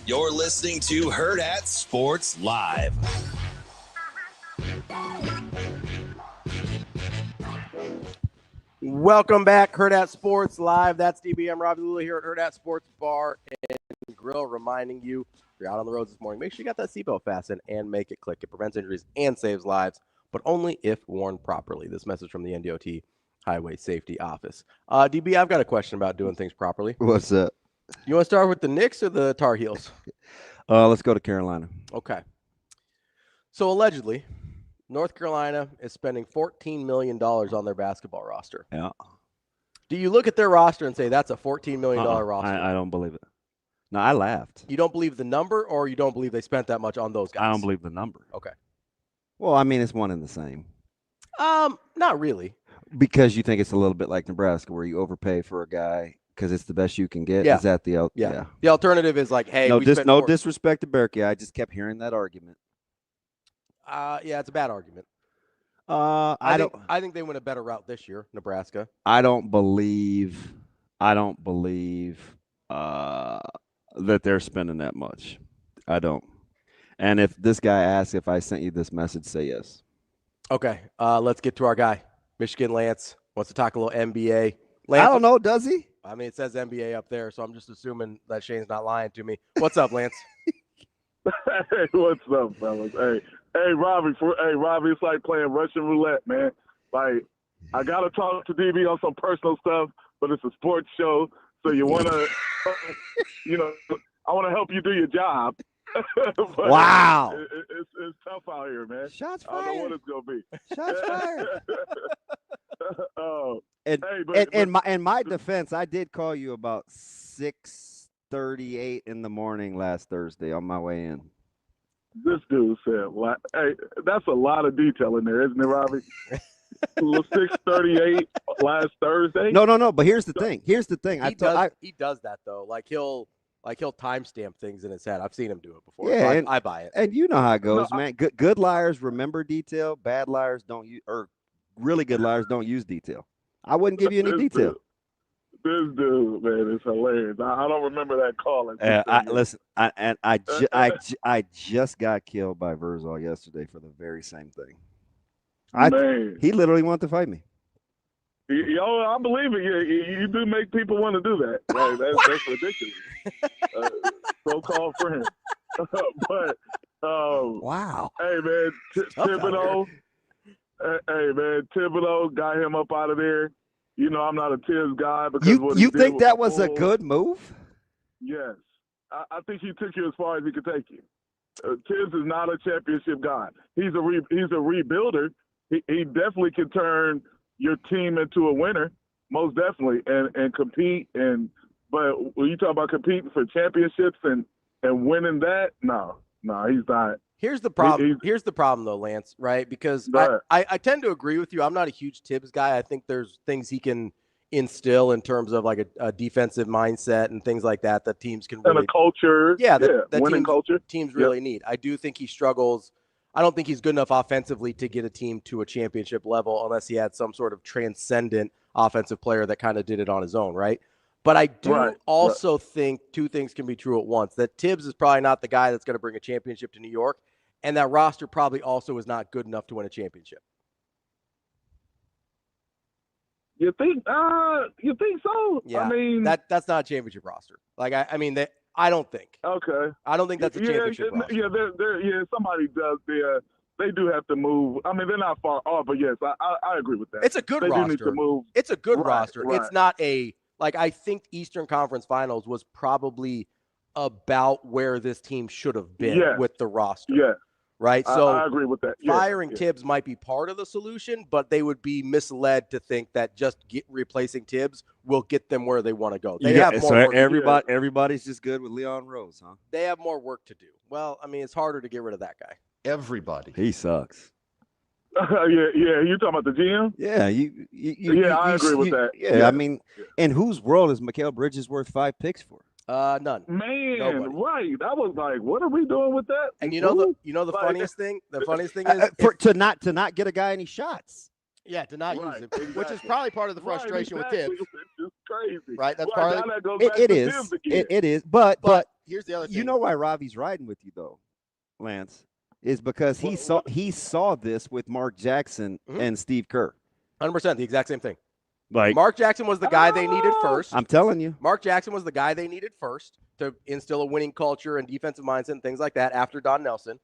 You're listening to Hurrdat Sports Live. Welcome back, Hurrdat Sports Live. That's DBM Ravi Lulla here at Hurrdat Sports Bar and Grill, reminding you, if you're out on the roads this morning, make sure you got that seatbelt fastened and make it click. It prevents injuries and saves lives, but only if worn properly. This message from the NDOT Highway Safety Office. DB, I've got a question about doing things properly. What's up? You want to start with the Knicks or the Tar Heels? Let's go to Carolina. Okay. So allegedly, North Carolina is spending $14 million on their basketball roster. Yeah. Do you look at their roster and say that's a $14 million roster? I don't believe it. No, I laughed. You don't believe the number, or you don't believe they spent that much on those guys? I don't believe the number. Okay. Well, I mean, it's one and the same. Not really. Because you think it's a little bit like Nebraska, where you overpay for a guy because it's the best you can get. Yeah. Is that the yeah? The alternative is like, hey, no disrespect to Berkey. I just kept hearing that argument. Yeah, it's a bad argument. I think they went a better route this year, Nebraska. I don't believe that they're spending that much. I don't. And if this guy asks if I sent you this message, say yes. Okay, let's get to our guy, Michigan Lance. Wants to talk a little NBA. Lance, I don't know, does he? I mean, it says NBA up there, so I'm just assuming that Shane's not lying to me. What's up, Lance? Hey, what's up, fellas? Hey, Ravi. Ravi, it's like playing Russian roulette, man. Like, I gotta talk to DB on some personal stuff, but it's a sports show, so you wanna, I wanna help you do your job. Wow. It's tough out here, man. Shots fired. I don't know what it's gonna be. Shots fired. Oh. In my defense, I did call you about 6:38 in the morning last Thursday on my way in. This dude said, "Hey, that's a lot of detail in there, isn't it, Robbie?" 6:38 last Thursday. No. But here's the thing. He does that though. Like he'll timestamp things in his head. I've seen him do it before. Yeah, so I buy it. And you know how it goes, man. Good liars remember detail. Bad liars don't use, or really good liars don't use detail. I wouldn't give you any detail. This dude, man, is hilarious. I don't remember that call. I just got killed by Verzal yesterday for the very same thing. He literally wanted to fight me. I believe it. You do make people want to do that. Right? That's ridiculous. So-called friend. But Wow. Hey, man, Thibodeau. Hey, man, Thibodeau got him up out of there. You know, I'm not a Tibbs guy because what he You did think with that the was a Bulls- good move? Yes. I think he took you as far as he could take you. Tibbs is not a championship guy. He's a rebuilder. He definitely can turn your team into a winner, most definitely, and compete. But when you talk about competing for championships and winning that, no, he's not. Here's the problem. Here's the problem, though, Lance. Right? Because I tend to agree with you. I'm not a huge Tibbs guy. I think there's things he can instill in terms of like a defensive mindset and things like that teams can really, and a culture. that winning culture. Teams really need. I do think he struggles. I don't think he's good enough offensively to get a team to a championship level unless he had some sort of transcendent offensive player that kind of did it on his own, right? But I do also think two things can be true at once. That Tibbs is probably not the guy that's going to bring a championship to New York, and that roster probably also is not good enough to win a championship. You think so? Yeah, I mean, that's not a championship roster. Like I don't think. Okay. I don't think that's a championship roster. Yeah, somebody does. They do have to move. I mean, they're not far off, but yes, I agree with that. It's a good roster. They do need to move. It's a good roster. Right. It's not I think Eastern Conference Finals was probably about where this team should have been with the roster. Yeah. Right? So I agree with that. Firing Tibbs might be part of the solution, but they would be misled to think that just replacing Tibbs will get them where they want to go. They have more work everybody's just good with Leon Rose, huh? They have more work to do. Well, I mean, it's harder to get rid of that guy. Everybody. He sucks. Yeah. You talking about the GM? Yeah, I agree with that. Yeah, I mean, in whose world is Mikal Bridges worth 5 picks for? None. Man, Nobody. right. I was like, what are we doing with that? And the funniest thing? The funniest thing is to not get a guy any shots. Yeah, to not use him, exactly. Which is probably part of the frustration with Tibbs. It's crazy. Right? That's part of it. It is. But here's the other thing. You know why Ravi's riding with you though, Lance? Is because he saw this with Mark Jackson and Steve Kerr. 100%, the exact same thing. Like Mark Jackson was the guy they needed first. I'm telling you. Mark Jackson was the guy they needed first to instill a winning culture and defensive mindset and things like that after Don Nelson.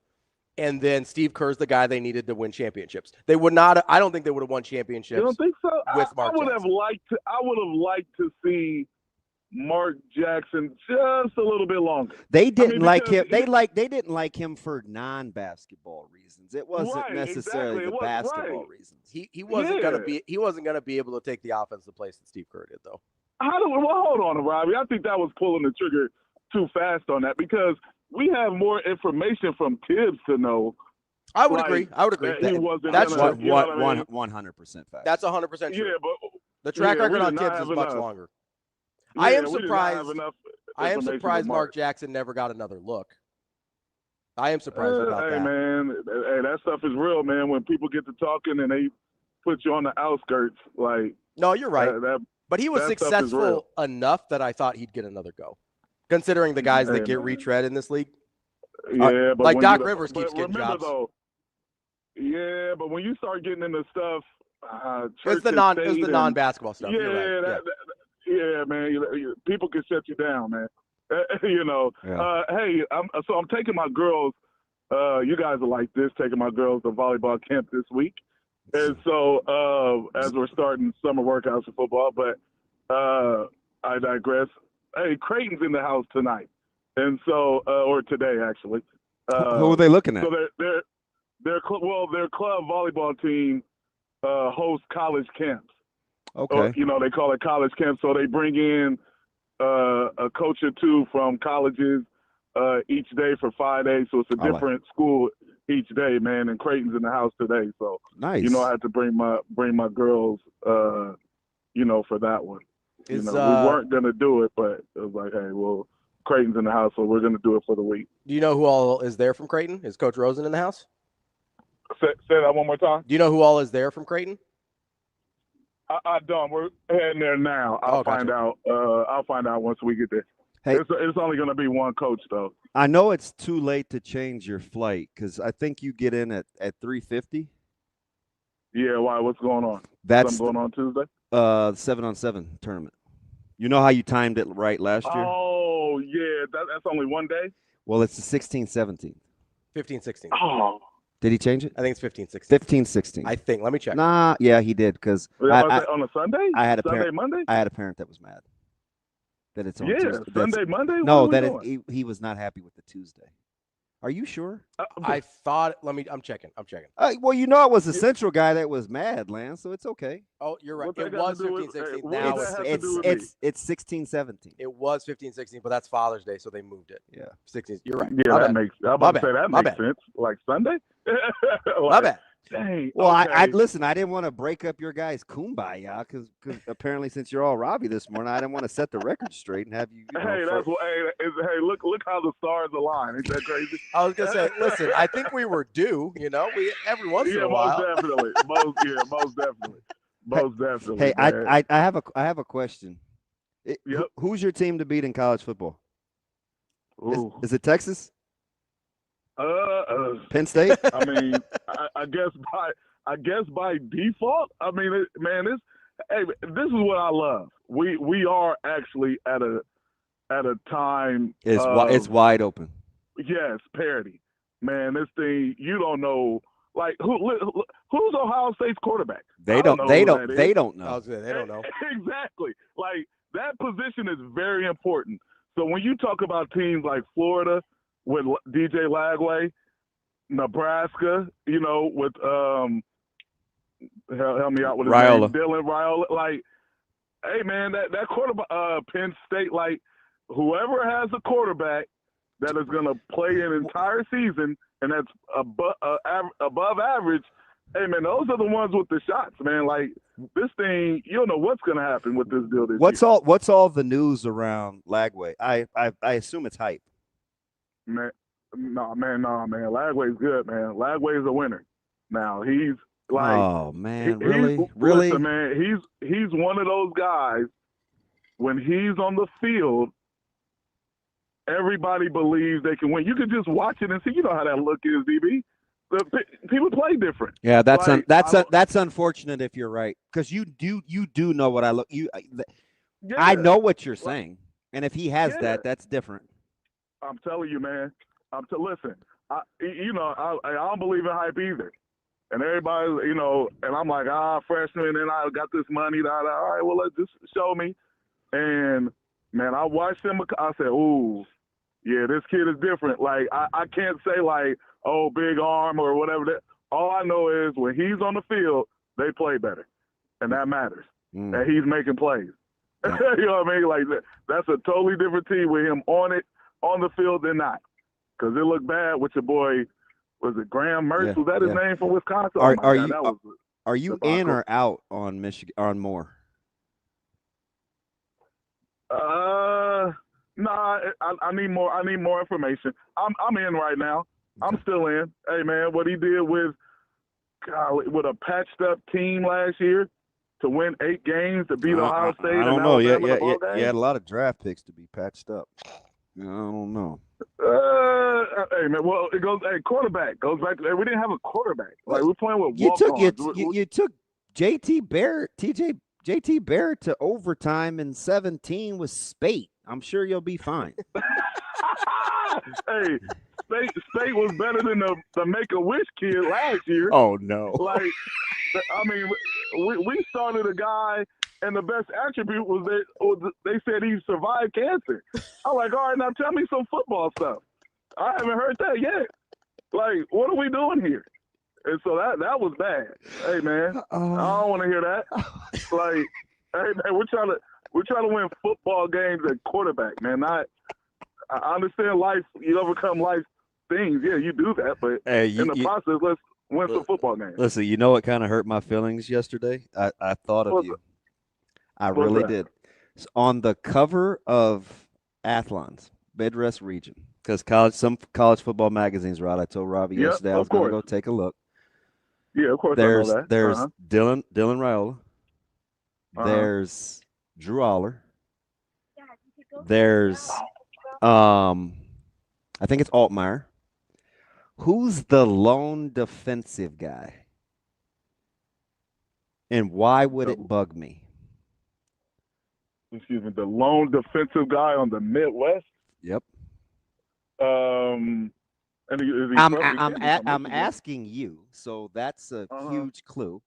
And then Steve Kerr's the guy they needed to win championships. They would not. I don't think they would have won championships. You don't think so? With Mark I would Jackson. I would have liked to see Mark Jackson just a little bit longer. They didn't like him. They didn't like him for non-basketball reasons. It wasn't necessarily the basketball reasons. He wasn't gonna be able to take the offense the place that Steve Kerr did, though. Hold on, Ravi. I think that was pulling the trigger too fast on that because we have more information from Tibbs to know. I would agree. That's 100% fact. That's 100% true. Yeah, but the track record on Tibbs is much longer. Yeah, I am surprised Mark Jackson never got another look. I am surprised about that. Man, that stuff is real, man. When people get to talking and they put you on the outskirts, like. No, you're right. But he was successful enough that I thought he'd get another go, considering the guys that get retread in this league. Yeah, but like Doc Rivers keeps getting jobs. Though, yeah, but when you start getting into stuff, it's the non-basketball stuff. Yeah, yeah, man. People can shut you down, man. Hey, I'm taking my girls. You guys are like this, taking my girls to volleyball camp this week, and so as we're starting summer workouts for football. But I digress. Hey, Creighton's in the house tonight, and so or today actually. Who are they looking at? So their club volleyball team hosts college camps. Okay. Or, they call it college camp. So they bring in a coach or two from colleges each day for 5 days. So it's a different school each day, man. And Creighton's in the house today. So nice. I had to bring my girls, for that one. We weren't gonna do it, but it was like, hey, well, Creighton's in the house, so we're gonna do it for the week. Do you know who all is there from Creighton? Is Coach Rosen in the house? Say that one more time. Do you know who all is there from Creighton? I don't. We're heading there now. I'll find out. I'll find out once we get there. Hey, it's only going to be one coach, though. I know it's too late to change your flight because I think you get in at 3:50. Yeah, why? What's going on? That's going on Tuesday. 7-on-7 tournament. You know how you timed it right last year? Oh yeah, that's only one day. Well, it's the 16th, 17th. 15-16. Oh, Did he change it? I think it's 15-16. 15-16. I think. Let me check. Nah, yeah, he did because on a Sunday? I had a Sunday, parent. Monday? I had a parent that was mad that it's on Yeah, Tuesday. Sunday, Monday? No, What are we doing? he was not happy with the Tuesday. Are you sure? I thought. I'm checking. Well, you know, it was the Central guy that was mad, Lance. So it's okay. Oh, you're right. What that It got was to do with- 15-16. what Now does that have to do with me? It's 16-17. it was 15-16, but that's Father's Day, so they moved it. Yeah. 16. You're right. Yeah, My that bad. makes. I'm My about to say bad. that My makes bad. sense. Like Sunday. My bad. Dang. Well, okay. I listen. I didn't want to break up your guys' kumbaya because apparently since you're all Ravi this morning, I didn't want to set the record straight and have you. Hey, that's what. Hey, look how the stars align. Ain't that crazy? I was gonna say, listen. I think we were due. You know, we every once in a while. Most definitely. Most definitely. Hey, man. I have a question. Yep. Who's your team to beat in college football? Ooh. Is it Texas? Penn State? I mean, I guess by default. I mean, this is what I love. We are actually at a time. It's wide open. Yes, parity. Man, this thing you don't know. Like who's Ohio State's quarterback? They don't know. I know. was gonna say, they don't know. Exactly. Like that position is very important. So when you talk about teams like Florida with DJ Lagway, Nebraska, you know, with help me out with his Raiola. name, Dylan Raiola. Like, hey man, that quarterback, Penn State, like whoever has a quarterback that is going to play an entire season and that's above average. Hey man, those are the ones with the shots, man. Like this thing, you don't know what's going to happen with this deal this year. What's all the news around Lagway? I assume it's hype. Man, no, man. Lagway's good, man. Lagway's a winner. Now he's like, oh man, really? Really? Listen, man, he's one of those guys. When he's on the field, everybody believes they can win. You can just watch it and see. You know how that look is, DB. People play different. Yeah, that's Like, that's unfortunate if you're right, because you do know what I look. Yeah. I know what you're saying, and if he has Yeah. that's different. I'm telling you, man. Listen. I don't believe in hype either. And everybody, you know, and I'm like, freshman, and I got this money. All right, well, let's just show me. And man, I watched him. I said, ooh, yeah, this kid is different. Like I can't say like, oh, big arm or whatever. All I know is when he's on the field, they play better, and that matters. And he's making plays. You know what I mean? Like that's a totally different team with him on the field than not. Because it looked bad with your boy. Was it Graham Mertz? Yeah, Was that his name from Wisconsin? Are you in or out on Michigan on Moore? Nah, I need more. I need more information. I'm in right now. I'm still in. Hey man, what he did with a patched up team last year to win 8 games to beat Ohio State. I don't and know. Alabama Yeah. You had a lot of draft picks to be patched up. I don't know. Hey man, well it goes. Hey, quarterback goes back. We didn't have a quarterback. Like we're playing with walk-ons. You took JT Barrett to overtime in 17 with Spate. I'm sure you'll be fine. Hey, State was better than the Make-A-Wish kid last year. Oh no! Like, I mean, we started a guy, and the best attribute was that they said he survived cancer. I'm like, all right, now tell me some football stuff. I haven't heard that yet. Like, what are we doing here? And so that was bad. Hey man, I don't want to hear that. Like, hey man, we're trying to win football games at quarterback, man. I understand life. You overcome life things. Yeah, you do that, but in the process, let's win some football games. Listen, you know what kind of hurt my feelings yesterday? I thought of you. I really did. It's on the cover of Athlon's Midwest Region, because some college football magazines were out. I told Ravi yesterday I was going to go take a look. Yeah, of course. There's I know that. Dylan Raiola. There's Drew Aller. There's I think it's Altmaier. Who's the lone defensive guy? And why would it bug me? Excuse me, the lone defensive guy on the Midwest? Yep. And is he I'm from- he can't be from I'm Michigan. asking you, so that's a huge clue.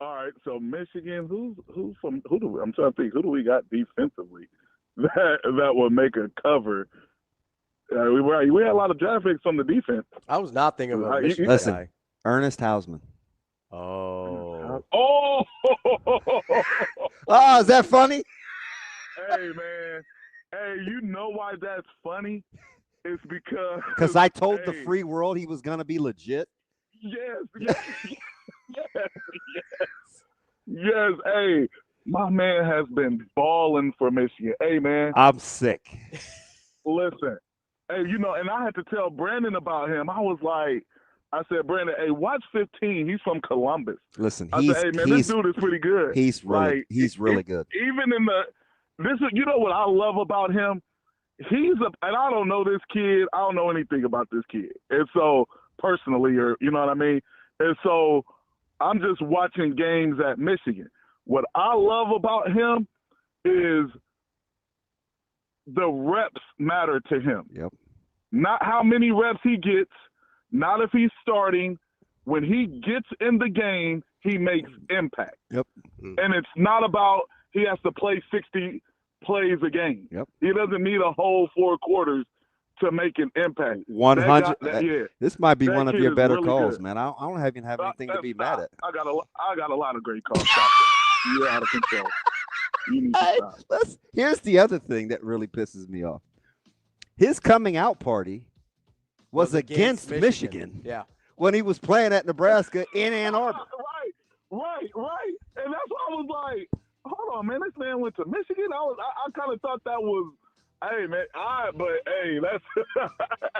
All right, so Michigan, who's from? I'm trying to think. Who do we got defensively that will make a cover? We had a lot of draft picks from the defense. I was not thinking about Michigan Listen, guy. Ernest Hausmann. Oh. Oh. Oh, is that funny? Hey man, hey, you know why that's funny? It's because I told the hey, free world he was gonna be legit. Yes. Yes. Hey, my man has been balling for Michigan. Hey man, I'm sick. listen. Hey, and I had to tell Brandon about him. I was like, I said, Brandon, hey, watch 15. He's from Columbus. Listen, I said, hey man, this dude is pretty good. He's really good. Even in you know what I love about him? And I don't know this kid. I don't know anything about this kid. And so personally, or you know what I mean? And so I'm just watching games at Michigan. What I love about him is the reps matter to him. Yep. Not how many reps he gets, not if he's starting. When he gets in the game, he makes impact. Yep. And it's not about he has to play 60 plays a game. Yep. He doesn't need a whole 4 quarters to make an impact. 100. This might be one of your better really calls, good. man. I don't even have anything to be mad at. I got a lot of great calls. Stop that. You're out of control. You need to stop. Here's the other thing that really pisses me off. His coming out party was against Michigan. Yeah. When he was playing at Nebraska in Ann Arbor. Right. And that's why I was like, hold on, man. This man went to Michigan. I kind of thought that was, hey, man. But hey, that's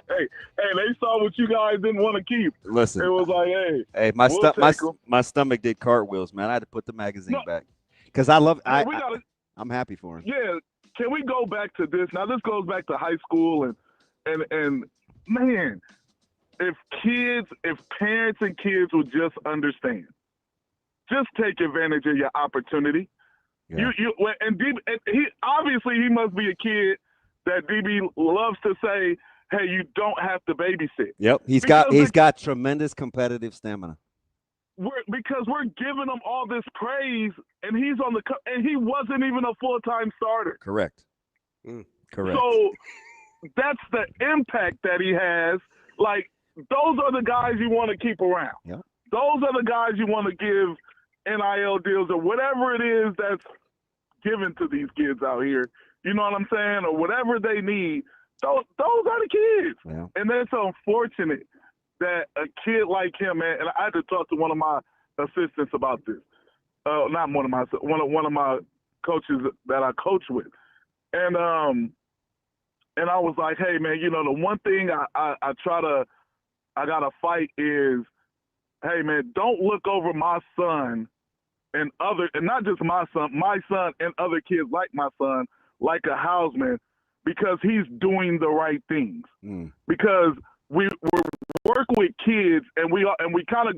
hey, they saw what you guys didn't want to keep. Listen, it was like, hey, my stomach did cartwheels, man. I had to put the magazine back because I'm happy for him. Yeah, can we go back to this? Now this goes back to high school and man, if parents and kids would just understand, just take advantage of your opportunity. Yeah. He must be a kid that DB loves to say, hey, you don't have to babysit. Yep, he's got tremendous competitive stamina. Because we're giving him all this praise, and he's and he wasn't even a full-time starter. Correct. Correct. So that's the impact that he has. Like, those are the guys you want to keep around. Yep. Those are the guys you want to give NIL deals or whatever it is that's given to these kids out here. You know what I'm saying? Or whatever they need. Those are the kids. Yeah. And that's unfortunate that a kid like him, man, and I had to talk to one of my assistants about this. Not one of my coaches that I coach with. And I was like, hey man, the one thing I gotta fight is, hey man, don't look over my son and not just my son and other kids like my son, like a Hausmann, because he's doing the right things. Because we work with kids and we kind of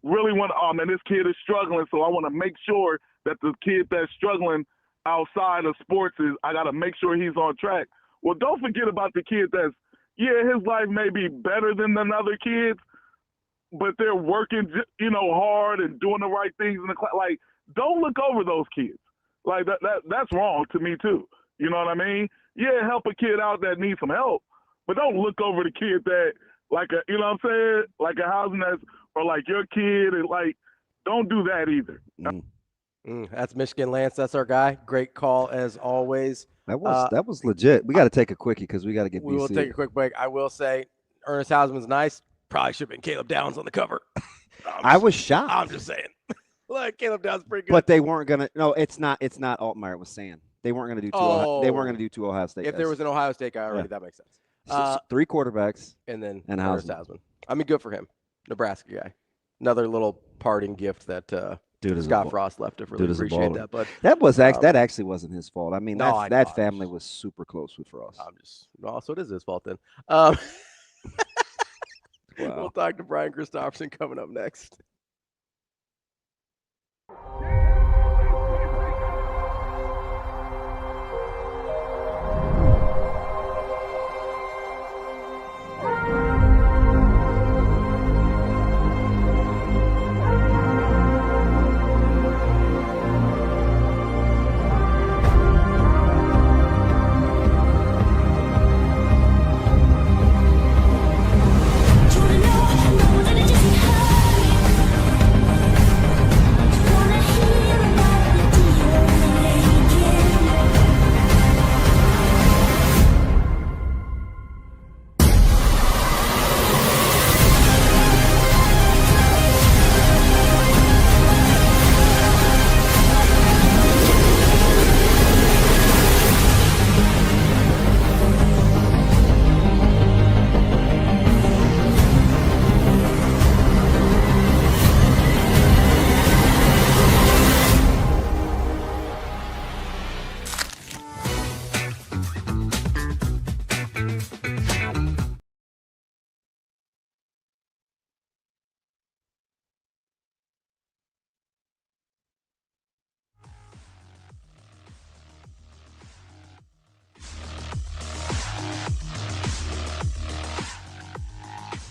really want, oh man, this kid is struggling, so I want to make sure that the kid that's struggling outside of sports I got to make sure he's on track. Well, don't forget about the kid that's, his life may be better than other kids, but they're working, hard and doing the right things in the class. Like, don't look over those kids. Like that's wrong to me too. You know what I mean? Yeah, help a kid out that needs some help, but don't look over the kid that, like a, you know what I'm saying, like a housing or like your kid, and like, don't do that either. That's Michigan Lance. That's our guy. Great call as always. That was legit. We got to take a quickie because we got to get. We will take a quick break. I will say, Ernest Hausmann's nice. Probably should have been Caleb Downs on the cover. I was shocked. I'm just saying. Look, Caleb Downs pretty good. But they weren't gonna. No, it's not. It's not Altmaier. It was Sand. They weren't gonna do two. They weren't gonna do 2 Ohio State. If there was an Ohio State guy already, that makes sense. So 3 quarterbacks and then Ernest Hausmann. I mean, good for him. Nebraska guy. Another little parting gift that Scott Frost left. I really appreciate that. But that actually wasn't his fault. I mean, that family was super close with Frost. So it is his fault then. We'll talk to Brian Christopherson coming up next.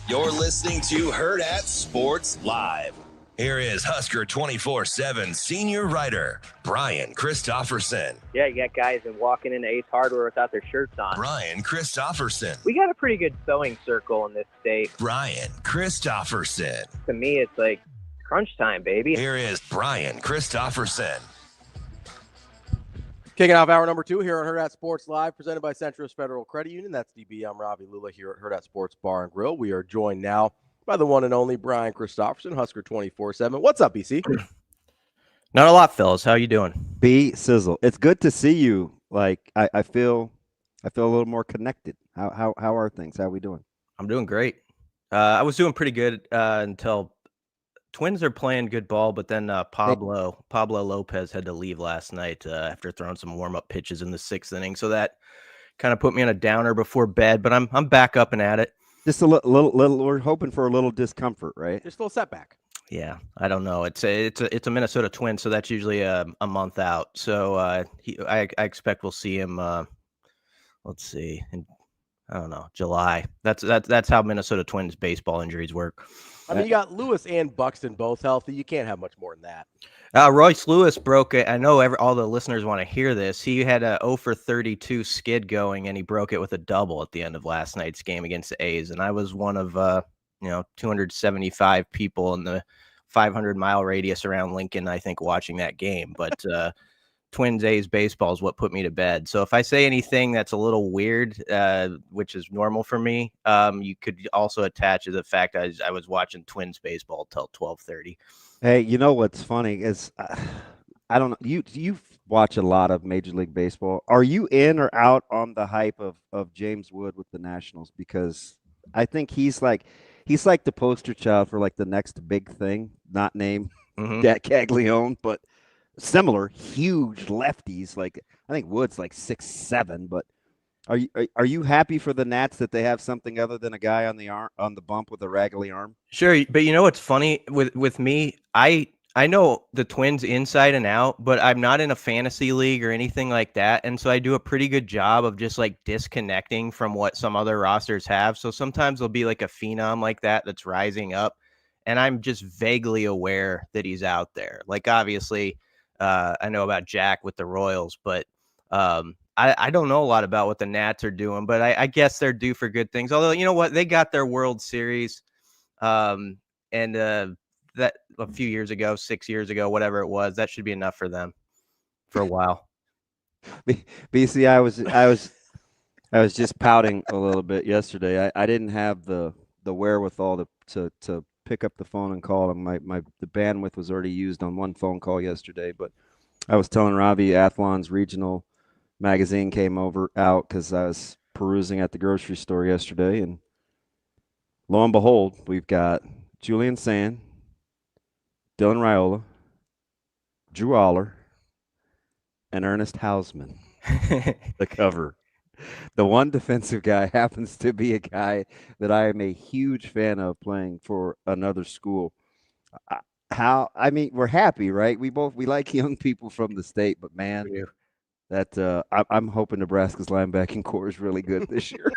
You're listening to Hurrdat Sports Live. Here is Husker 24/7 senior writer, Brian Christopherson. Yeah, you got guys that walking into Ace Hardware without their shirts on. Brian Christopherson. We got a pretty good sewing circle in this state. Brian Christopherson. To me, it's like crunch time, baby. Here is Brian Christopherson. Kicking off hour number 2 here on Hurrdat Sports Live, presented by Centris Federal Credit Union. That's DB. I'm Ravi Lulla here at Hurrdat Sports Bar and Grill. We are joined now by the one and only Brian Christopherson, Husker 24/7. What's up, BC? Not a lot, fellas. How you doing? B Sizzle. It's good to see you. Like I feel a little more connected. How are things? How are we doing? I'm doing great. I was doing pretty good until Twins are playing good ball, but then Pablo Lopez had to leave last night after throwing some warm-up pitches in the 6th inning. So that kind of put me on a downer before bed, but I'm back up and at it. Just a little. We're hoping for a little discomfort, right? Just a little setback. Yeah, I don't know. It's a Minnesota Twin, so that's usually a month out. So I expect we'll see him. Let's see, I don't know, July. That's how Minnesota Twins baseball injuries work. I mean, you got Lewis and Buxton both healthy. You can't have much more than that. Royce Lewis broke it. I know all the listeners want to hear this. He had a 0 for 32 skid going, and he broke it with a double at the end of last night's game against the A's. And I was one of 275 people in the 500-mile radius around Lincoln, I think, watching that game. But Twins A's baseball is what put me to bed. So if I say anything that's a little weird, which is normal for me, you could also attach to the fact I was watching Twins baseball till 12:30. Hey, you know what's funny is I don't know. You watch a lot of Major League Baseball. Are you in or out on the hype of James Wood with the Nationals? Because I think he's like the poster child for like the next big thing, not named Dat Caglione, but similar, huge lefties. Like I think Wood's like 6'7", but are you happy for the Nats that they have something other than a guy on the bump with a raggedy arm? Sure, but you know what's funny with me? I know the Twins inside and out, but I'm not in a fantasy league or anything like that, and so I do a pretty good job of just like disconnecting from what some other rosters have. So sometimes there'll be like a phenom like that's rising up, and I'm just vaguely aware that he's out there. Like obviously, I know about Jack with the Royals, but I don't know a lot about what the Nats are doing, but I guess they're due for good things. Although, you know what? They got their World Series that a few years ago, 6 years ago, whatever it was. That should be enough for them for a while. BC, I was just pouting a little bit yesterday. I didn't have the wherewithal to pick up the phone and call him. The bandwidth was already used on one phone call yesterday, but I was telling Ravi Athlon's regional magazine came out because I was perusing at the grocery store yesterday, and lo and behold, we've got Julian Sand, Dylan Raiola, Drew Aller, and Ernest Hausmann. The cover. The one defensive guy happens to be a guy that I am a huge fan of playing for another school. We're happy, right? We like young people from the state, but man, I'm hoping Nebraska's linebacking core is really good this year.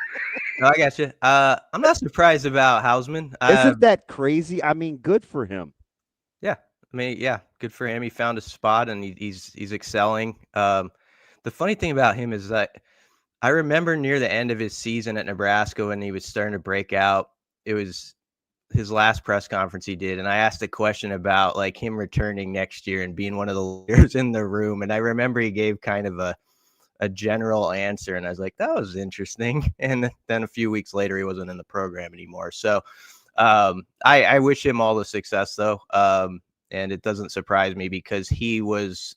No, I got you. I'm not surprised about Hausmann. Isn't that crazy? I mean, good for him. Yeah. Good for him. He found a spot and he's excelling. The funny thing about him is that I remember near the end of his season at Nebraska when he was starting to break out. It was his last press conference he did, and I asked a question about like him returning next year and being one of the leaders in the room. And I remember he gave kind of a general answer, and I was like, that was interesting. And then a few weeks later, he wasn't in the program anymore. So I wish him all the success, though. And it doesn't surprise me because he was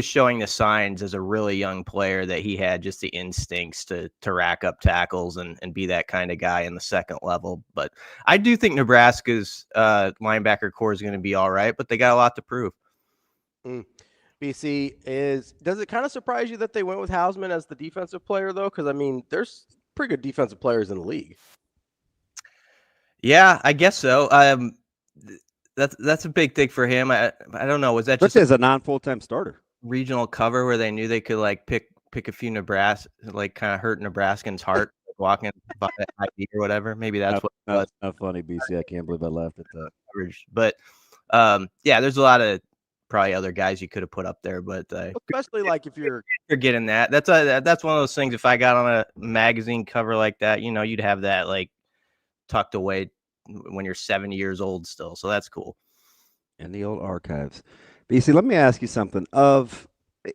showing the signs as a really young player that he had just the instincts to rack up tackles and be that kind of guy in the second level. But I do think Nebraska's linebacker core is going to be all right, but they got a lot to prove. BC, does it kind of surprise you that they went with Hausmann as the defensive player, though? Because, I mean, there's pretty good defensive players in the league. Yeah, I guess so. That's a big thing for him. I don't know. Was that just as a non-full-time starter? Regional cover where they knew they could like pick a few Nebraska, like kind of hurt Nebraskans' heart walking by that ID or whatever. Maybe that's what it was. That's not funny, BC. I can't believe I laughed at that. But yeah, there's a lot of probably other guys you could have put up there, but especially like if you're getting that. That's one of those things. If I got on a magazine cover like that, you'd have that like tucked away when you're 70 years old still. So that's cool. In the old archives. BC, let me ask you something.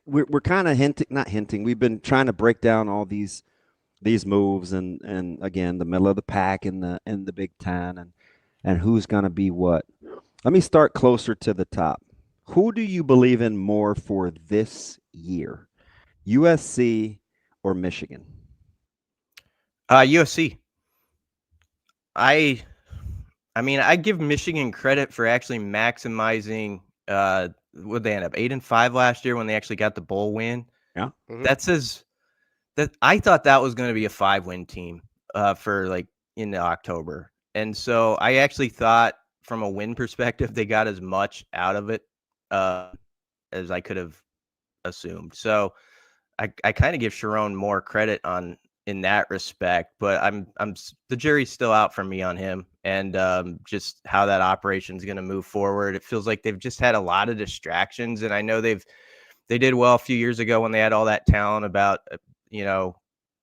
We're kind of not hinting. We've been trying to break down all these moves and again the middle of the pack in the Big Ten and who's going to be what. Let me start closer to the top. Who do you believe in more for this year, USC or Michigan? USC. I mean, I give Michigan credit for actually maximizing. Would they end up 8-5 last year when they actually got the bowl win? Yeah, that I thought that was going to be a 5-win team for like in October, and so I actually thought from a win perspective they got as much out of it as I could have assumed. So I kind of give Sharon more credit in that respect, but I'm the jury's still out for me on him and just how that operation is going to move forward. It feels like they've just had a lot of distractions, and I know they did well a few years ago when they had all that talent about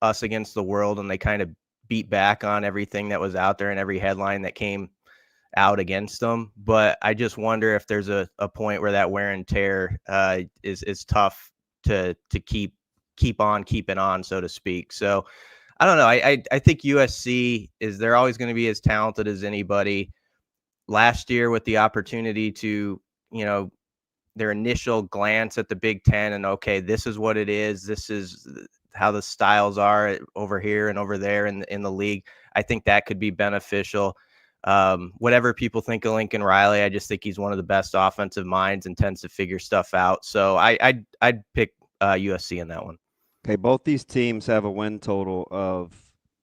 us against the world, and they kind of beat back on everything that was out there and every headline that came out against them. But I just wonder if there's a point where that wear and tear is tough to keep on keeping on, so to speak. So I don't know. I think USC they're always going to be as talented as anybody. Last year with the opportunity to, their initial glance at the Big Ten and, okay, this is what it is. This is how the styles are over here and over there in the league. I think that could be beneficial. Whatever people think of Lincoln Riley, I just think he's one of the best offensive minds and tends to figure stuff out. So I'd pick USC in that one. Okay, both these teams have a win total of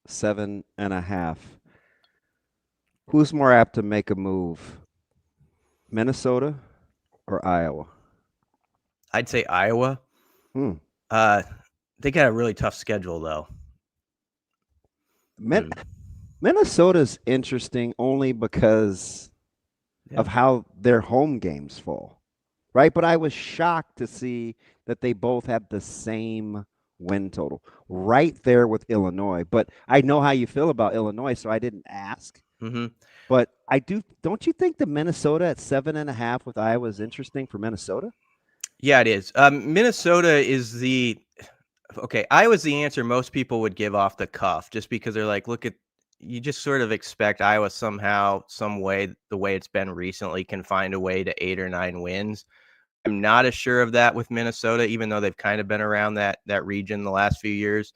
7.5. Who's more apt to make a move, Minnesota or Iowa? I'd say Iowa. They got a really tough schedule, though. Minnesota's interesting only because of how their home games fall, right? But I was shocked to see that they both have the same win total right there with Illinois. But I know how you feel about Illinois, so I didn't ask. Mm-hmm. But I do. Don't you think the Minnesota at 7.5 with Iowa is interesting for Minnesota? Yeah, it is. Minnesota is Iowa's the answer most people would give off the cuff, just because they're like, you just sort of expect Iowa somehow, some way, the way it's been recently, can find a way to 8 or 9 wins. I'm not as sure of that with Minnesota, even though they've kind of been around that region the last few years.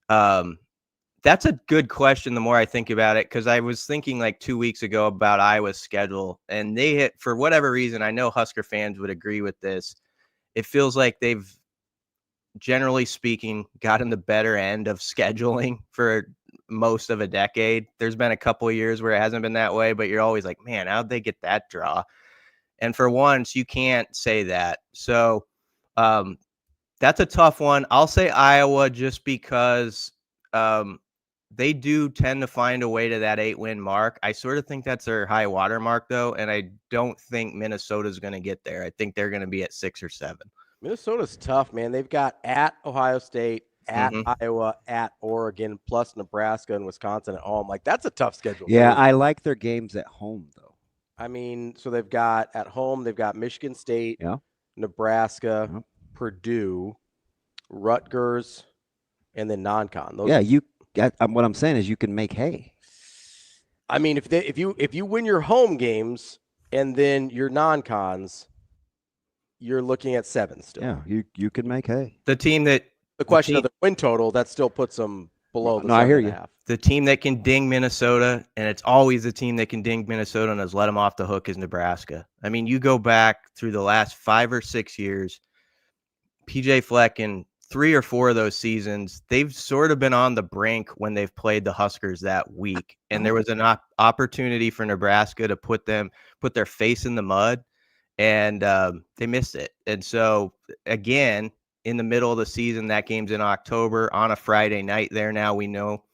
That's a good question the more I think about it, because I was thinking like 2 weeks ago about Iowa's schedule, and they hit, for whatever reason, I know Husker fans would agree with this, it feels like they've, generally speaking, gotten the better end of scheduling for most of a decade. There's been a couple of years where it hasn't been that way, but you're always like, man, how'd they get that draw? And for once, you can't say that. So that's a tough one. I'll say Iowa just because they do tend to find a way to that 8-win mark. I sort of think that's their high water mark, though, and I don't think Minnesota's going to get there. I think they're going to be at 6 or 7. Minnesota's tough, man. They've got at Ohio State, at Iowa, at Oregon, plus Nebraska and Wisconsin at home. Like, that's a tough schedule. Yeah, I like their games at home, though. I mean, so they've got at home, they've got Michigan State, Nebraska, Purdue, Rutgers, and then non-con. What I'm saying is you can make hay. I mean, if you win your home games and then your non-cons, you're looking at 7 still. Yeah, you can make hay. The question of the win total, that still puts them below the 7.5. I hear you. The team that can ding Minnesota, and it's always the team that can ding Minnesota and has let them off the hook, is Nebraska. I mean, you go back through the last 5 or 6 years, PJ Fleck in 3 or 4 of those seasons, they've sort of been on the brink when they've played the Huskers that week. And there was an opportunity for Nebraska to put their face in the mud, and they missed it. And so, again, in the middle of the season, that game's in October on a Friday night there now, we know.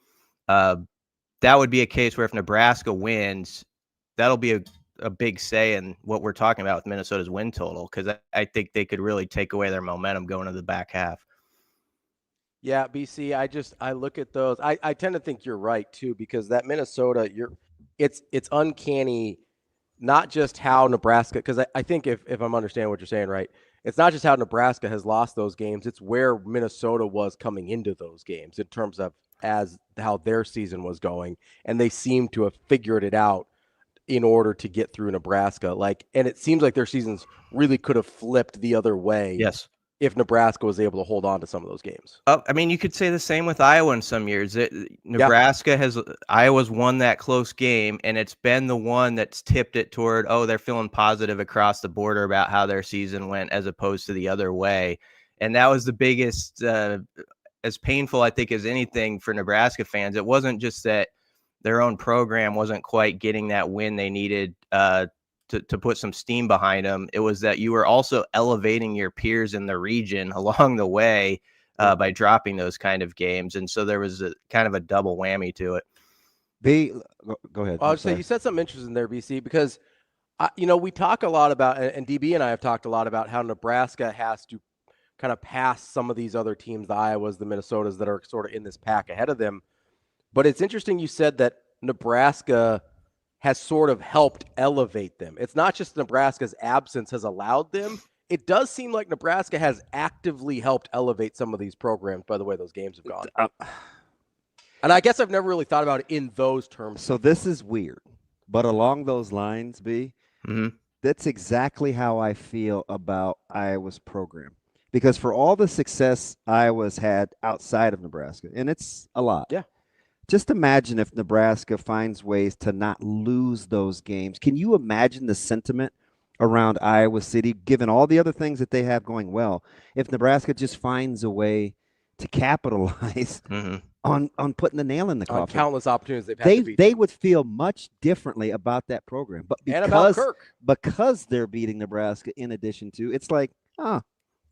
that would be a case where if Nebraska wins, that'll be a big say in what we're talking about with Minnesota's win total, because I think they could really take away their momentum going to the back half. Yeah, BC, I look at those. I tend to think you're right too, because that Minnesota, it's uncanny, not just how Nebraska, because I think if I'm understanding what you're saying right, it's not just how Nebraska has lost those games, it's where Minnesota was coming into those games in terms of as how their season was going, and they seem to have figured it out in order to get through Nebraska. And it seems like their seasons really could have flipped the other way. Yes. If Nebraska was able to hold on to some of those games. I mean, you could say the same with Iowa in some years. Iowa's won that close game, and it's been the one that's tipped it toward, they're feeling positive across the border about how their season went, as opposed to the other way. And that was the biggest, as painful, I think, as anything for Nebraska fans. It wasn't just that their own program wasn't quite getting that win they needed to put some steam behind them. It was that you were also elevating your peers in the region along the way by dropping those kind of games. And so there was a kind of a double whammy to it. Go ahead. I would say you said something interesting there, BC, because, we talk a lot about, and DB and I have talked a lot about how Nebraska has to kind of pass some of these other teams, the Iowas, the Minnesotas that are sort of in this pack ahead of them. But it's interesting you said that Nebraska has sort of helped elevate them. It's not just Nebraska's absence has allowed them. It does seem like Nebraska has actively helped elevate some of these programs by the way those games have gone. And I guess I've never really thought about it in those terms. So this is weird, but along those lines, that's exactly how I feel about Iowa's program. Because for all the success Iowa's had outside of Nebraska, and it's a lot. Yeah. Just imagine if Nebraska finds ways to not lose those games. Can you imagine the sentiment around Iowa City, given all the other things that they have going well, if Nebraska just finds a way to capitalize on putting the nail in the coffin? On countless opportunities they've had to beat. They would feel much differently about that program. But because they're beating Nebraska in addition to, it's like,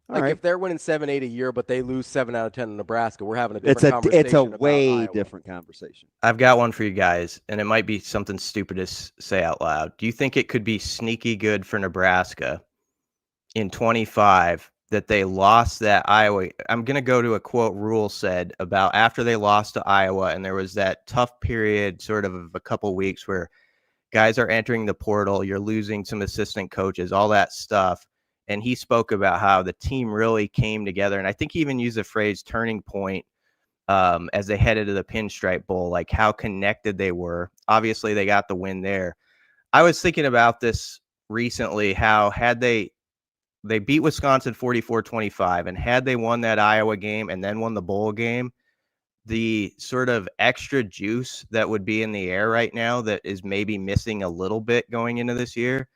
if they're winning 7-8 a year, but they lose 7 out of 10 in Nebraska, we're having a different conversation. It's a way different conversation. I've got one for you guys, and it might be something stupid to say out loud. Do you think it could be sneaky good for Nebraska in 25 that they lost that Iowa? I'm going to go to a quote Rule said about after they lost to Iowa, and there was that tough period sort of a couple weeks where guys are entering the portal, you're losing some assistant coaches, all that stuff. And he spoke about how the team really came together. And I think he even used the phrase turning point as they headed to the Pinstripe Bowl, like how connected they were. Obviously, they got the win there. I was thinking about this recently, how had they beat Wisconsin 44-25, and had they won that Iowa game and then won the bowl game, the sort of extra juice that would be in the air right now that is maybe missing a little bit going into this year.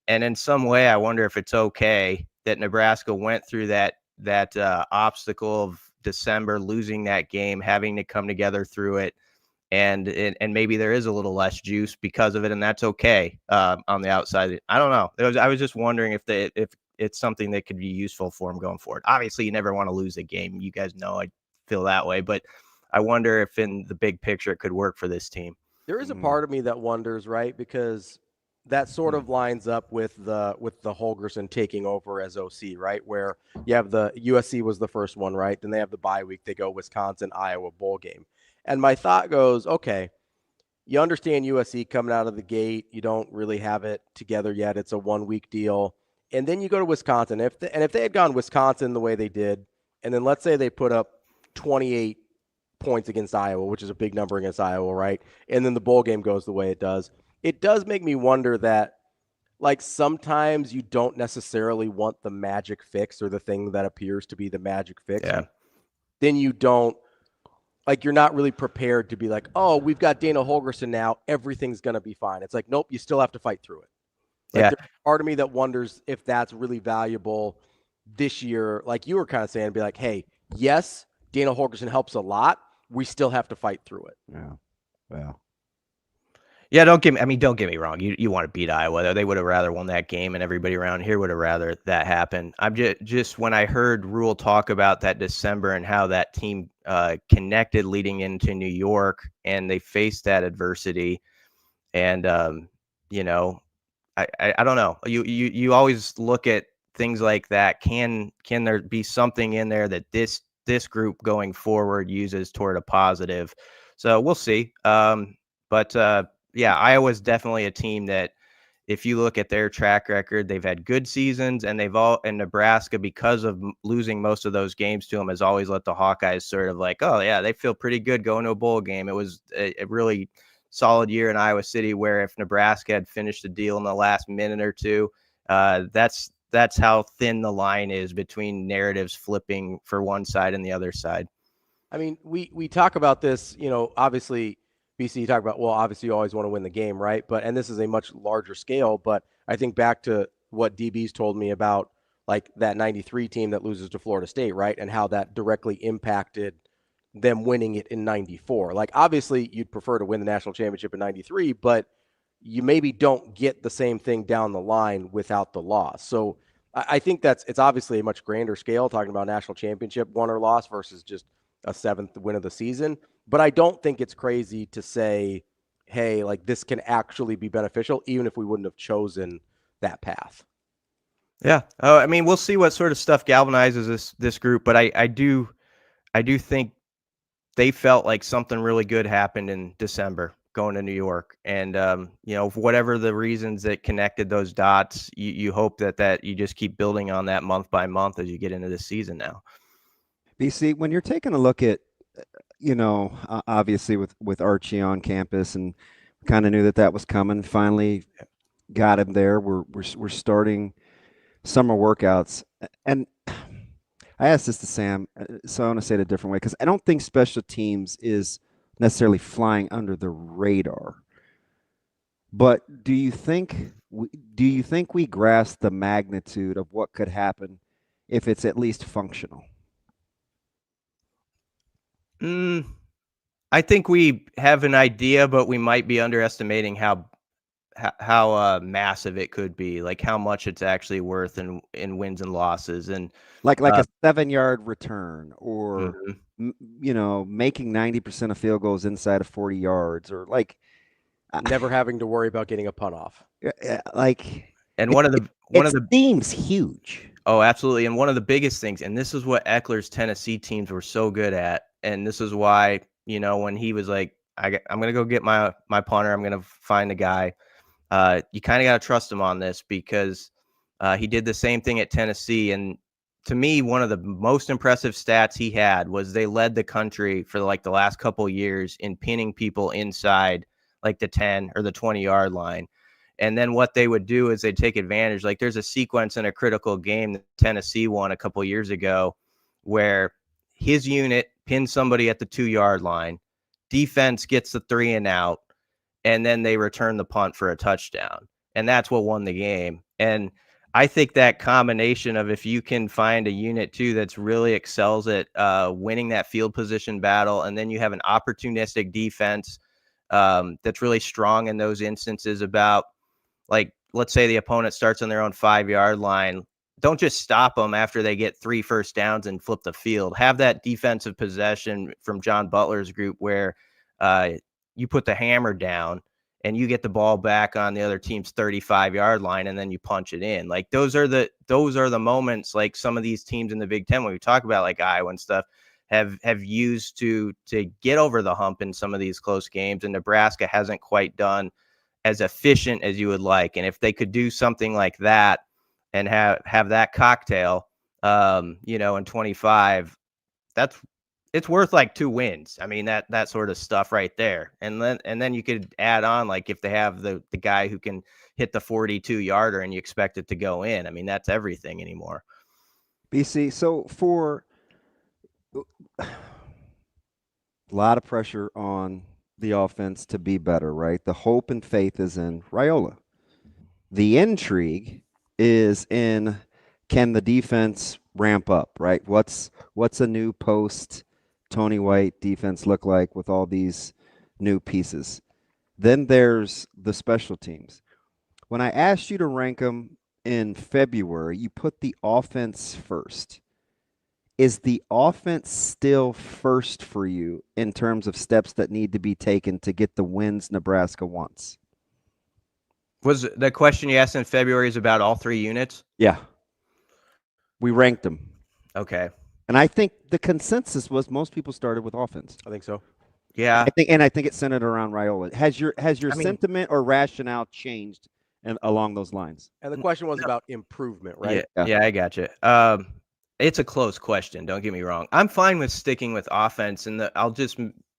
And in some way, I wonder if it's okay that Nebraska went through that obstacle of December, losing that game, having to come together through it, and maybe there is a little less juice because of it, and that's okay on the outside. I don't know. I was just wondering if it's something that could be useful for them going forward. Obviously, you never want to lose a game. You guys know I feel that way, but I wonder if in the big picture it could work for this team. There is a part of me that wonders, right? Because that sort of lines up with the Holgorsen taking over as OC, right? Where you have the USC was the first one, right? Then they have the bye week. They go Wisconsin, Iowa bowl game. And my thought goes, okay, you understand USC coming out of the gate. You don't really have it together yet. It's a 1 week deal. And then you go to Wisconsin. If they had gone Wisconsin the way they did, and then let's say they put up 28 points against Iowa, which is a big number against Iowa, right? And then the bowl game goes the way it does. It does make me wonder that, like, sometimes you don't necessarily want the magic fix or the thing that appears to be the magic fix. Yeah. Then you don't, like, you're not really prepared to be like, oh, we've got Dana Holgorsen now, everything's going to be fine. It's like, nope, you still have to fight through it. Like, there's part of me that wonders if that's really valuable this year. Like you were kind of saying, be like, hey, yes, Dana Holgorsen helps a lot. We still have to fight through it. Yeah. Well. Yeah, don't get me wrong. You want to beat Iowa. They would have rather won that game, and everybody around here would have rather that happen. I'm just when I heard Rule talk about that December and how that team connected leading into New York, and they faced that adversity, and you know, I don't know. You always look at things like that. Can there be something in there that this group going forward uses toward a positive? So we'll see. But yeah, Iowa's definitely a team that, if you look at their track record, they've had good seasons, and and Nebraska, because of losing most of those games to them, has always let the Hawkeyes sort of like, oh yeah, they feel pretty good going to a bowl game. It was a really solid year in Iowa City, where if Nebraska had finished the deal in the last minute or two, that's how thin the line is between narratives flipping for one side and the other side. I mean, we talk about this, obviously, BC, you talk about, well, obviously you always want to win the game, right? And this is a much larger scale, but I think back to what DB's told me about, like, that 93 team that loses to Florida State, right? And how that directly impacted them winning it in 94. Like, obviously you'd prefer to win the national championship in 93, but you maybe don't get the same thing down the line without the loss. So I think it's obviously a much grander scale, talking about national championship won or loss versus just a 7th win of the season. But I don't think it's crazy to say, hey, like, this can actually be beneficial, even if we wouldn't have chosen that path. Yeah. I mean, we'll see what sort of stuff galvanizes this group, but I do think they felt like something really good happened in December going to New York. And, for whatever the reasons that connected those dots, you hope that you just keep building on that month by month as you get into this season now. BC, when you're taking a look at, obviously with Archie on campus, and kind of knew that was coming, finally got him there. We're starting summer workouts. And I asked this to Sam, so I want to say it a different way, because I don't think special teams is necessarily flying under the radar. But do you think we grasp the magnitude of what could happen if it's at least functional? I think we have an idea, but we might be underestimating how massive it could be, like how much it's actually worth in wins and losses, and like a 7-yard return, or making 90% of field goals inside of 40 yards, or like never having to worry about getting a punt off. And one of the themes huge. Oh, absolutely. And one of the biggest things, and this is what Eckler's Tennessee teams were so good at, and this is why, when he was like, I'm going to go get my punter, I'm going to find a guy. You kind of got to trust him on this, because he did the same thing at Tennessee. And to me, one of the most impressive stats he had was they led the country for like the last couple of years in pinning people inside like the 10 or the 20-yard line. And then what they would do is they'd take advantage. Like, there's a sequence in a critical game that Tennessee won a couple years ago where his unit pins somebody at the 2-yard line, defense gets the 3 and out, and then they return the punt for a touchdown. And that's what won the game. And I think that combination of, if you can find a unit too that's really excels at winning that field position battle, and then you have an opportunistic defense that's really strong in those instances about, like, let's say the opponent starts on their own 5-yard line. Don't just stop them after they get 3 first downs and flip the field. Have that defensive possession from John Butler's group where you put the hammer down and you get the ball back on the other team's 35-yard line, and then you punch it in. Like, those are the moments, like some of these teams in the Big Ten, when we talk about like Iowa and stuff, have used to get over the hump in some of these close games, and Nebraska hasn't quite done as efficient as you would like. And if they could do something like that and have that cocktail, in 25, it's worth like 2 wins. I mean, that sort of stuff right there. And then you could add on, like, if they have the guy who can hit the 42-yarder and you expect it to go in. I mean, that's everything anymore. BC, so for a lot of pressure on the offense to be better, right? The hope and faith is in Raiola. The intrigue is in, can the defense ramp up, right? What's a new post Tony White defense look like with all these new pieces? Then there's the special teams. When I asked you to rank them in February, you put the offense first. Is the offense still first for you in terms of steps that need to be taken to get the wins Nebraska wants? Was the question you asked in February is about all 3 units? Yeah. We ranked them. Okay. And I think the consensus was most people started with offense. I think so. Yeah. I think it centered around Raiola. Has your sentiment or rationale changed along those lines? And the question was about improvement, right? Yeah, I got you. It's a close question. Don't get me wrong. I'm fine with sticking with offense, and I'll just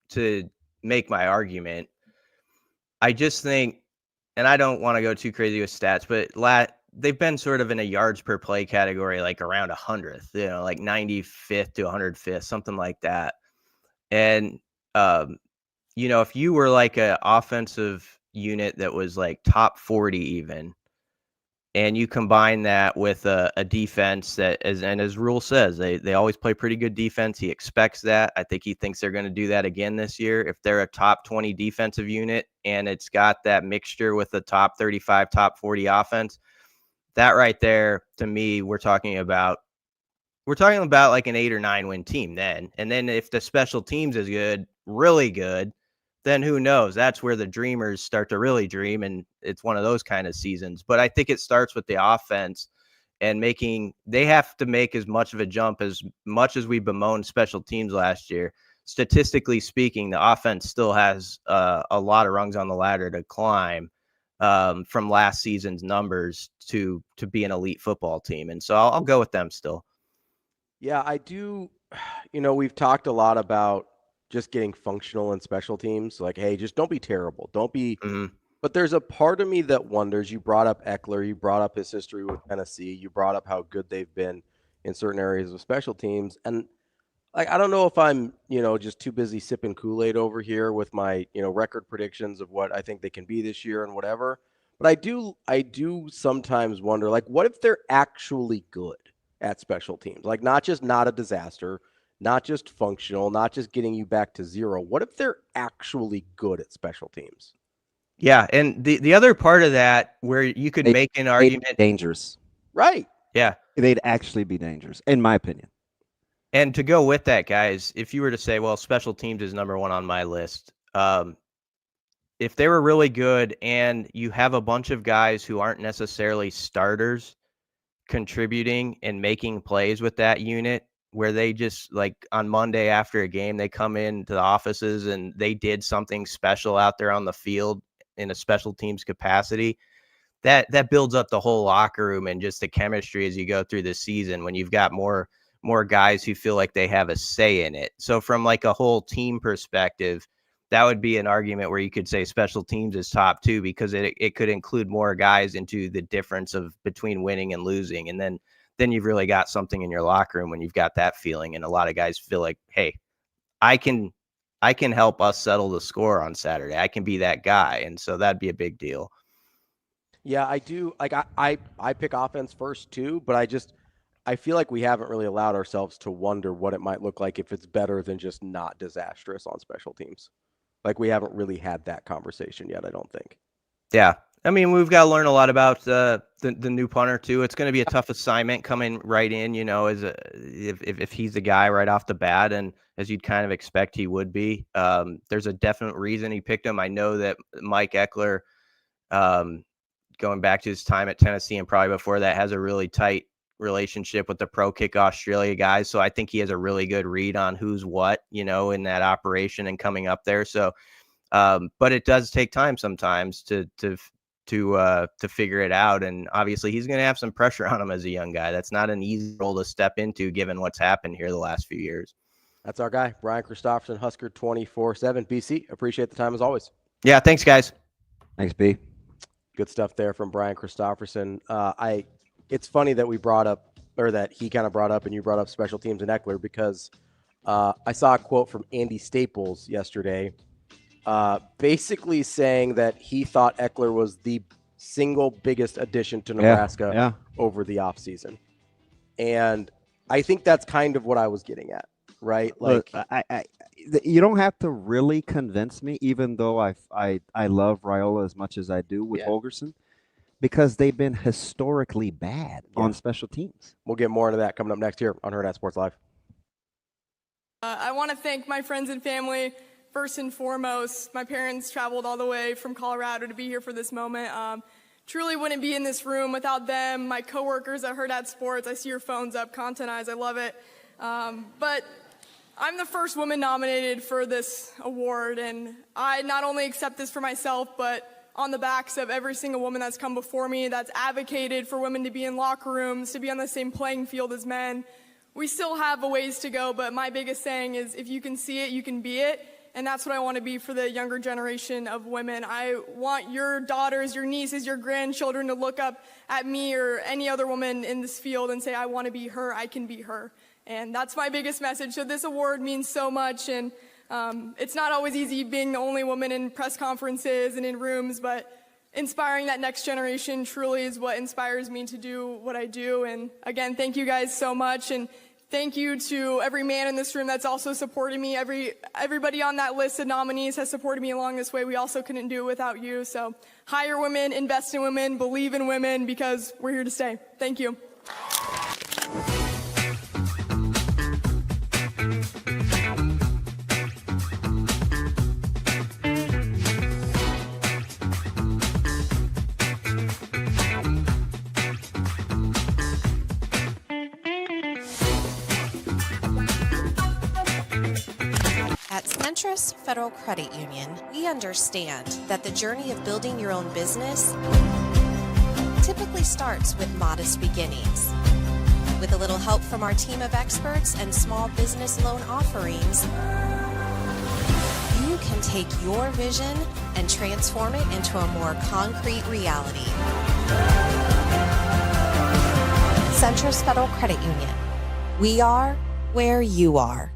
to make my argument. I just think, and I don't want to go too crazy with stats, but they've been sort of in a yards per play category, like around 100th, like 95th to 105th, something like that. And if you were like an offensive unit that was like top 40 even, and you combine that with a defense that, as Rule says, they always play pretty good defense. He expects that. I think he thinks they're going to do that again this year. If they're a top 20 defensive unit and it's got that mixture with the top 35, top 40 offense, that right there, to me, we're talking about like an 8 or 9 win team then. And then if the special teams is good, really good, then who knows? That's where the dreamers start to really dream, and it's one of those kind of seasons. But I think it starts with the offense and they have to make as much of a jump as much as we bemoaned special teams last year. Statistically speaking, the offense still has a lot of rungs on the ladder to climb from last season's numbers to be an elite football team. And so I'll go with them still. Yeah, I do. We've talked a lot about just getting functional in special teams. Like, hey, just don't be terrible. Don't be. But there's a part of me that wonders. You brought up Eckler. You brought up his history with Tennessee. You brought up how good they've been in certain areas of special teams. And I don't know if I'm, just too busy sipping Kool-Aid over here with my, record predictions of what I think they can be this year and whatever. But I do sometimes wonder, like, what if they're actually good at special teams? Like, not just not a disaster, not just functional, not just getting you back to zero. What if they're actually good at special teams? Yeah, and the other part of that where you could make an argument, dangerous. Right. Yeah. They'd actually be dangerous, in my opinion. And to go with that, guys, if you were to say, well, special teams is number 1 on my list, if they were really good and you have a bunch of guys who aren't necessarily starters contributing and making plays with that unit, where they just, like, on Monday after a game, they come into the offices and they did something special out there on the field in a special teams capacity, that builds up the whole locker room and just the chemistry as you go through the season when you've got more guys who feel like they have a say in it. So from like a whole team perspective, that would be an argument where you could say special teams is top 2 because it could include more guys into the difference of between winning and losing. And then you've really got something in your locker room when you've got that feeling. And a lot of guys feel like, hey, I can help us settle the score on Saturday. I can be that guy. And so that'd be a big deal. Yeah, I do. Like, I pick offense first too, but I feel like we haven't really allowed ourselves to wonder what it might look like if it's better than just not disastrous on special teams. Like, we haven't really had that conversation yet, I don't think. Yeah. I mean, we've got to learn a lot about the new punter too. It's going to be a tough assignment coming right in, if he's the guy right off the bat, and as you'd kind of expect he would be. There's a definite reason he picked him. I know that Mike Eckler, going back to his time at Tennessee and probably before that, has a really tight relationship with the Pro Kick Australia guys. So I think he has a really good read on who's what, in that operation and coming up there. So, but it does take time sometimes to figure it out. And obviously he's going to have some pressure on him as a young guy. That's not an easy role to step into given what's happened here the last few years. That's our guy, Brian Christopherson, Husker 24/7. BC, appreciate the time as always. Yeah, thanks, guys. Thanks, B. Good stuff there from Brian Christopherson. It's funny that we brought up, or that he kind of brought up, and you brought up special teams and Eckler, because I saw a quote from Andy Staples yesterday, basically saying that he thought Eckler was the single biggest addition to Nebraska over the offseason. And I think that's kind of what I was getting at. right? Look, Like, you don't have to really convince me, even though I love Raiola as much as I do with Holgerson, because they've been historically bad on special teams. We'll get more into that coming up next here on Hurrdat Sports Live. I want to thank my friends and family. First and foremost, my parents traveled all the way from Colorado to be here for this moment. Truly wouldn't be in this room without them. My coworkers at Hurrdat Sports, I see your phones up, Content Eyes, I love it. But I'm the first woman nominated for this award, and I not only accept this for myself, but on the backs of every single woman that's come before me, that's advocated for women to be in locker rooms, to be on the same playing field as men. We still have a ways to go, but my biggest saying is if you can see it, you can be it. And that's what I want to be for the younger generation of women. I want your daughters, your nieces, your grandchildren to look up at me or any other woman in this field and say, I want to be her, I can be her. And that's my biggest message. So this award means so much, and it's not always easy being the only woman in press conferences and in rooms, but inspiring that next generation truly is what inspires me to do what I do. And again, thank you guys so much. And thank you to every man in this room that's also supported me. Everybody on that list of nominees has supported me along this way. We also couldn't do it without you. So hire women, invest in women, believe in women, because we're here to stay. Thank you. At Centris Federal Credit Union, we understand that the journey of building your own business typically starts with modest beginnings. With a little help from our team of experts and small business loan offerings, you can take your vision and transform it into a more concrete reality. Centris Federal Credit Union. We are where you are.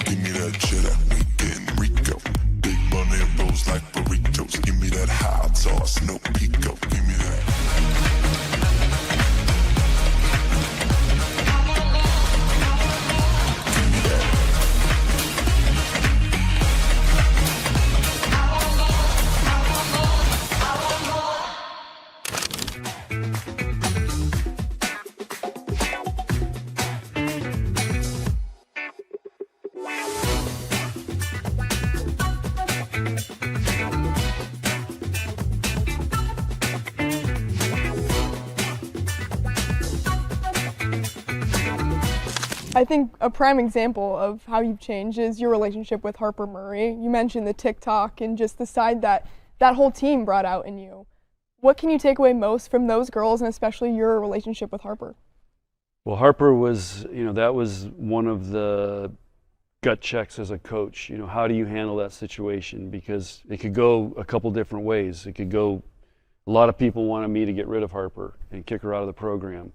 Give me that cheddar, we getting Rico. Big money rolls like burritos. Give me that hot sauce, no pico. Give me that. I think a prime example of how you've changed is your relationship with Harper Murray. You mentioned the TikTok and just the side that that whole team brought out in you. What can you take away most from those girls, and especially your relationship with Harper? Well, Harper was, that was one of the gut checks as a coach. How do you handle that situation? Because it could go a couple different ways. It could go, a lot of people wanted me to get rid of Harper and kick her out of the program.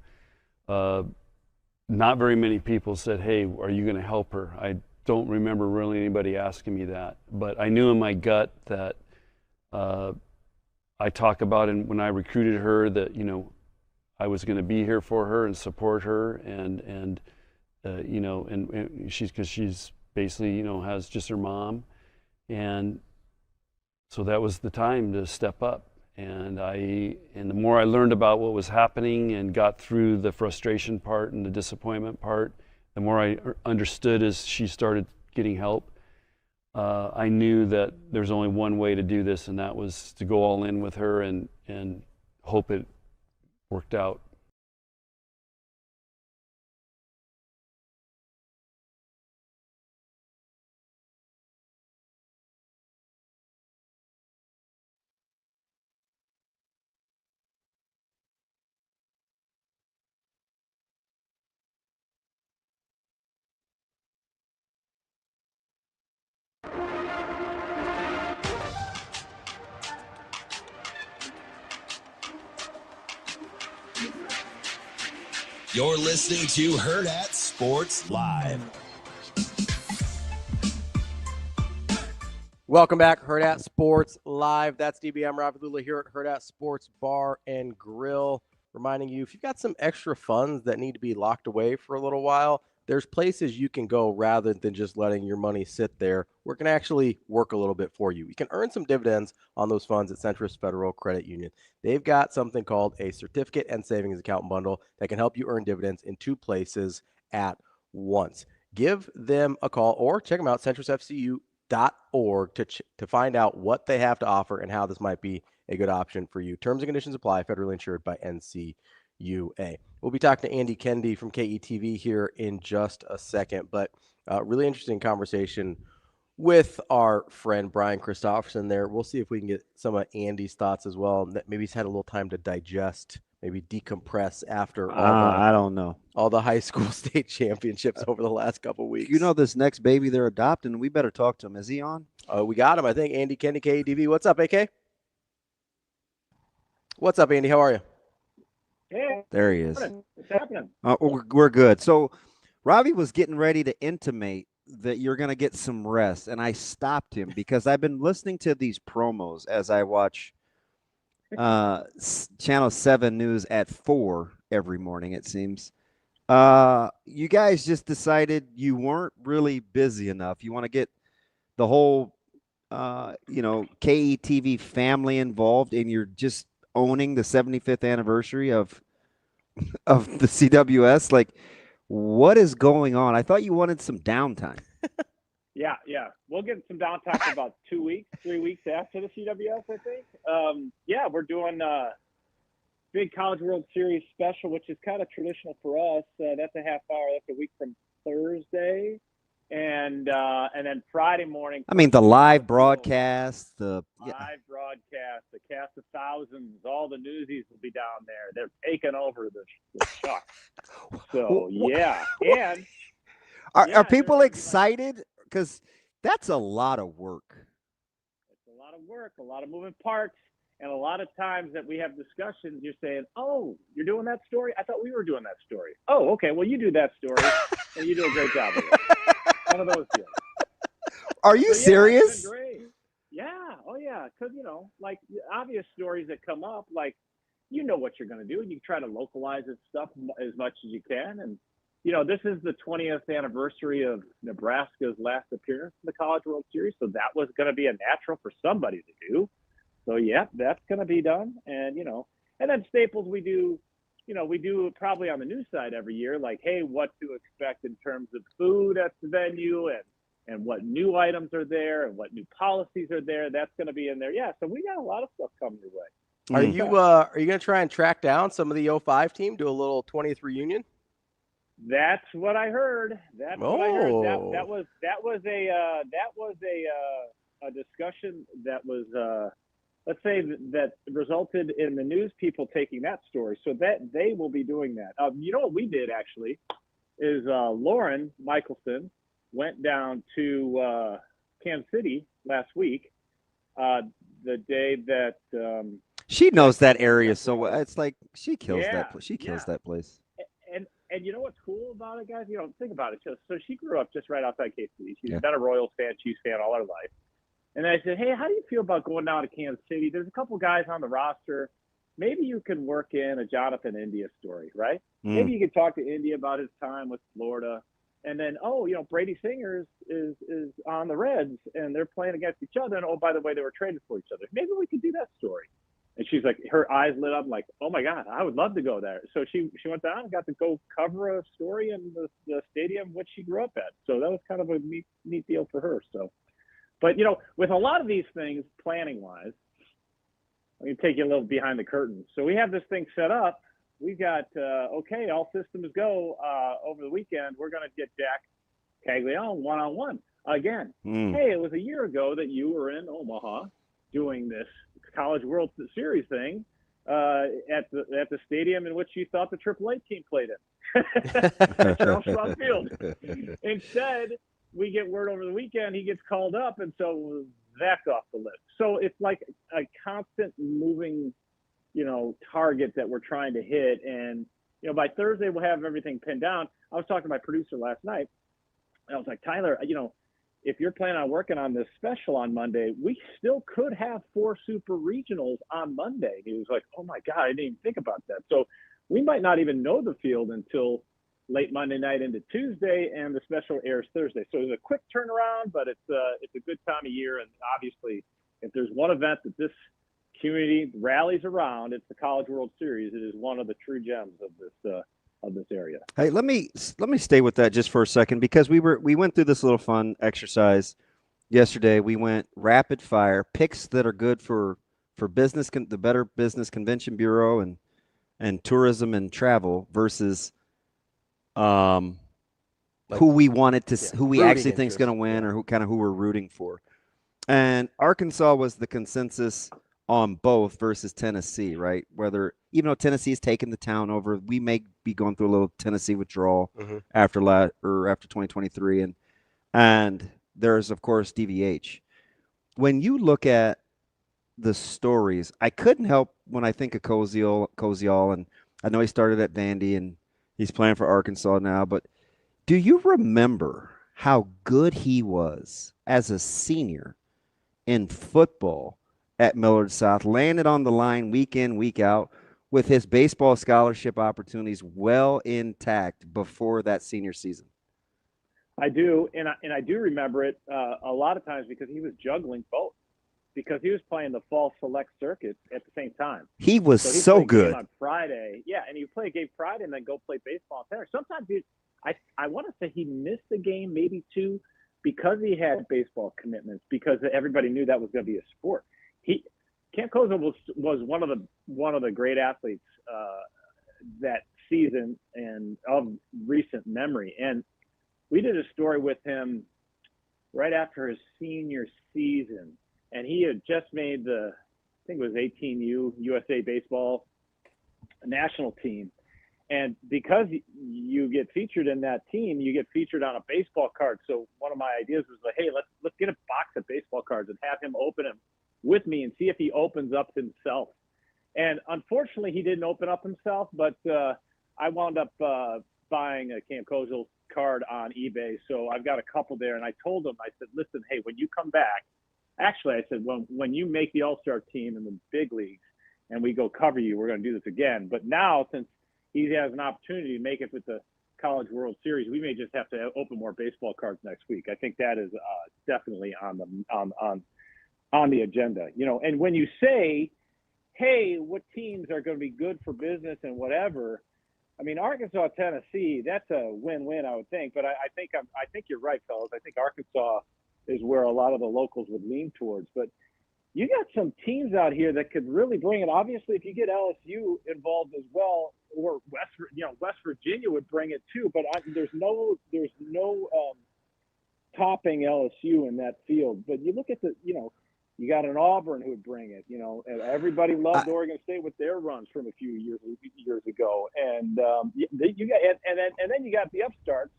Not very many people said, hey, are you going to help her? I don't remember really anybody asking me that. But I knew in my gut that I talk about when I recruited her that, I was going to be here for her and support her. And she's, because she's basically, has just her mom. And so that was the time to step up. And the more I learned about what was happening and got through the frustration part and the disappointment part, the more I understood as she started getting help. I knew that there's only one way to do this, and that was to go all in with her and hope it worked out. You're listening to Hurrdat Sports Live. Welcome back, Hurrdat Sports Live. That's DB. I'm Ravi Lulla here at Hurrdat Sports Bar and Grill. Reminding you, if you've got some extra funds that need to be locked away for a little while, there's places you can go rather than just letting your money sit there. We're going to actually work a little bit for you. You can earn some dividends on those funds at Centris Federal Credit Union. They've got something called a certificate and savings account bundle that can help you earn dividends in 2 places at once. Give them a call or check them out, centrisfcu.org, to find out what they have to offer and how this might be a good option for you. Terms and conditions apply, federally insured by NCUA. We'll be talking to Andy Kendeigh from KETV here in just a second, but really interesting conversation with our friend Brian Christopherson there. We'll see if we can get some of Andy's thoughts as well. Maybe he's had a little time to digest, maybe decompress after I don't know. All the high school state championships over the last couple of weeks. You know, this next baby they're adopting, we better talk to him. Is he on? We got him, I think. Andy Kendeigh, KETV. What's up, AK? What's up, Andy? How are you? Hey, there he is. What's happening? We're good. So Ravi was getting ready to intimate that you're going to get some rest, and I stopped him because I've been listening to these promos as I watch Channel 7 News at 4 every morning, it seems. You guys just decided you weren't really busy enough. You want to get the whole, KETV family involved, and you're just owning the 75th anniversary of the CWS. Like, what is going on? I thought you wanted some downtime. Yeah. We'll get some downtime for about 2 weeks, 3 weeks after the CWS, I think. We're doing a big College World Series special, which is kind of traditional for us. That's a half hour. That's a week from Thursday. And then Friday morning. I mean, the live broadcast, the cast of thousands, all the newsies will be down there. They're taking over the chuck. So, yeah. And are people excited? Because that's a lot of work. It's a lot of work, a lot of moving parts. And a lot of times that we have discussions, you're saying, oh, you're doing that story? I thought we were doing that story. Oh, okay. Well, you do that story, and you do a great job of it. One of those deals. Are you serious? It's been great. Yeah. Oh, yeah. Because, like obvious stories that come up, like, what you're going to do, and you try to localize this stuff as much as you can. And, this is the 20th anniversary of Nebraska's last appearance in the College World Series. So that was going to be a natural for somebody to do. So, yeah, that's going to be done. And, and then Staples, we do probably on the news side every year, like, hey, what to expect in terms of food at the venue and what new items are there and what new policies are there. That's going to be in there. Yeah, so we got a lot of stuff coming your way. Are you going to try and track down some of the 05 team, do a little 20th reunion? That's what I heard. That's what I heard. That was a discussion that was let's say that resulted in the news people taking that story. So that they will be doing that. What we did actually is Lauren Michelson went down to Kansas City last week, the day that she knows that area so well. It's like she kills that. She kills that place. And you know what's cool about it, guys? Think about it. So she grew up just right outside K-City. She's been a Royals fan, Chiefs fan all her life. And then I said, hey, how do you feel about going down to Kansas City? There's a couple guys on the roster. Maybe you can work in a Jonathan India story, right? Maybe you could talk to India about his time with Florida. And then, Brady Singers is on the Reds, and they're playing against each other. And, oh, by the way, they were traded for each other. Maybe we could do that story. And she's like, her eyes lit up like, oh, my God, I would love to go there. So she went down and got to go cover a story in the stadium which she grew up at. So that was kind of a neat deal for her. So. But, with a lot of these things, planning-wise, let me take you a little behind the curtain. So we have this thing set up. We've got, all systems go over the weekend. We're going to get Jack Caglione one-on-one again. Hey, it was a year ago that you were in Omaha doing this College World Series thing at the stadium in which you thought the AAA team played in, Charles Schwab Field. Instead, we get word over the weekend he gets called up, and so that's off the list. So it's like a constant moving, target that we're trying to hit. And by Thursday we'll have everything pinned down. I was talking to my producer last night, and I was like, Tyler, if you're planning on working on this special on Monday, we still could have 4 super regionals on Monday. He was like, oh my God, I didn't even think about that. So we might not even know the field until late Monday night into Tuesday, and the special airs Thursday. So it's a quick turnaround, but it's a good time of year. And obviously, if there's one event that this community rallies around, it's the College World Series. It is one of the true gems of this area. Hey, let me stay with that just for a second, because we went through this little fun exercise yesterday. We went rapid fire picks that are good for business, the Better Business Convention Bureau and tourism and travel versus who we wanted to who we actually think is going to win, or who we're rooting for. And Arkansas was the consensus on both versus Tennessee, right? Even though Tennessee's taken the town over, we may be going through a little Tennessee withdrawal after 2023, and there's of course DVH. When you look at the stories, I couldn't help when I think of Koziol, and I know he started at Vandy and he's playing for Arkansas now, but do you remember how good he was as a senior in football at Millard South, landed on the line week in, week out, with his baseball scholarship opportunities well intact before that senior season? I do, and I do remember it a lot of times because he was juggling both, because he was playing the fall select circuit at the same time. He was so good on Friday, and he would play a game Friday and then go play baseball on Saturday. Sometimes I want to say he missed a game, maybe 2, because he had baseball commitments, because everybody knew that was going to be a sport. Camp Koziol was one of the great athletes that season and of recent memory. And we did a story with him right after his senior season, and he had just made I think it was 18U USA baseball national team. And because you get featured in that team, you get featured on a baseball card. So one of my ideas was like, hey, let's get a box of baseball cards and have him open them with me and see if he opens up himself. And unfortunately, he didn't open up himself, but I wound up buying a Camp Koziol card on eBay. So I've got a couple there. And I told him, I said, listen, hey, when you come back, actually, I said, when you make the All-Star team in the big leagues and we go cover you, we're going to do this again. But now, since he has an opportunity to make it with the College World Series, we may just have to open more baseball cards next week. I think that is definitely on the agenda, And when you say, hey, what teams are going to be good for business and whatever, I mean, Arkansas, Tennessee, that's a win-win, I would think. But I think you're right, fellas. I think Arkansas is where a lot of the locals would lean towards. But you got some teams out here that could really bring it. Obviously, if you get LSU involved as well, or West Virginia would bring it too. But there's no topping LSU in that field. But you look at you got an Auburn who would bring it. And everybody loved Oregon State with their runs from a few years ago. And then you got the upstarts.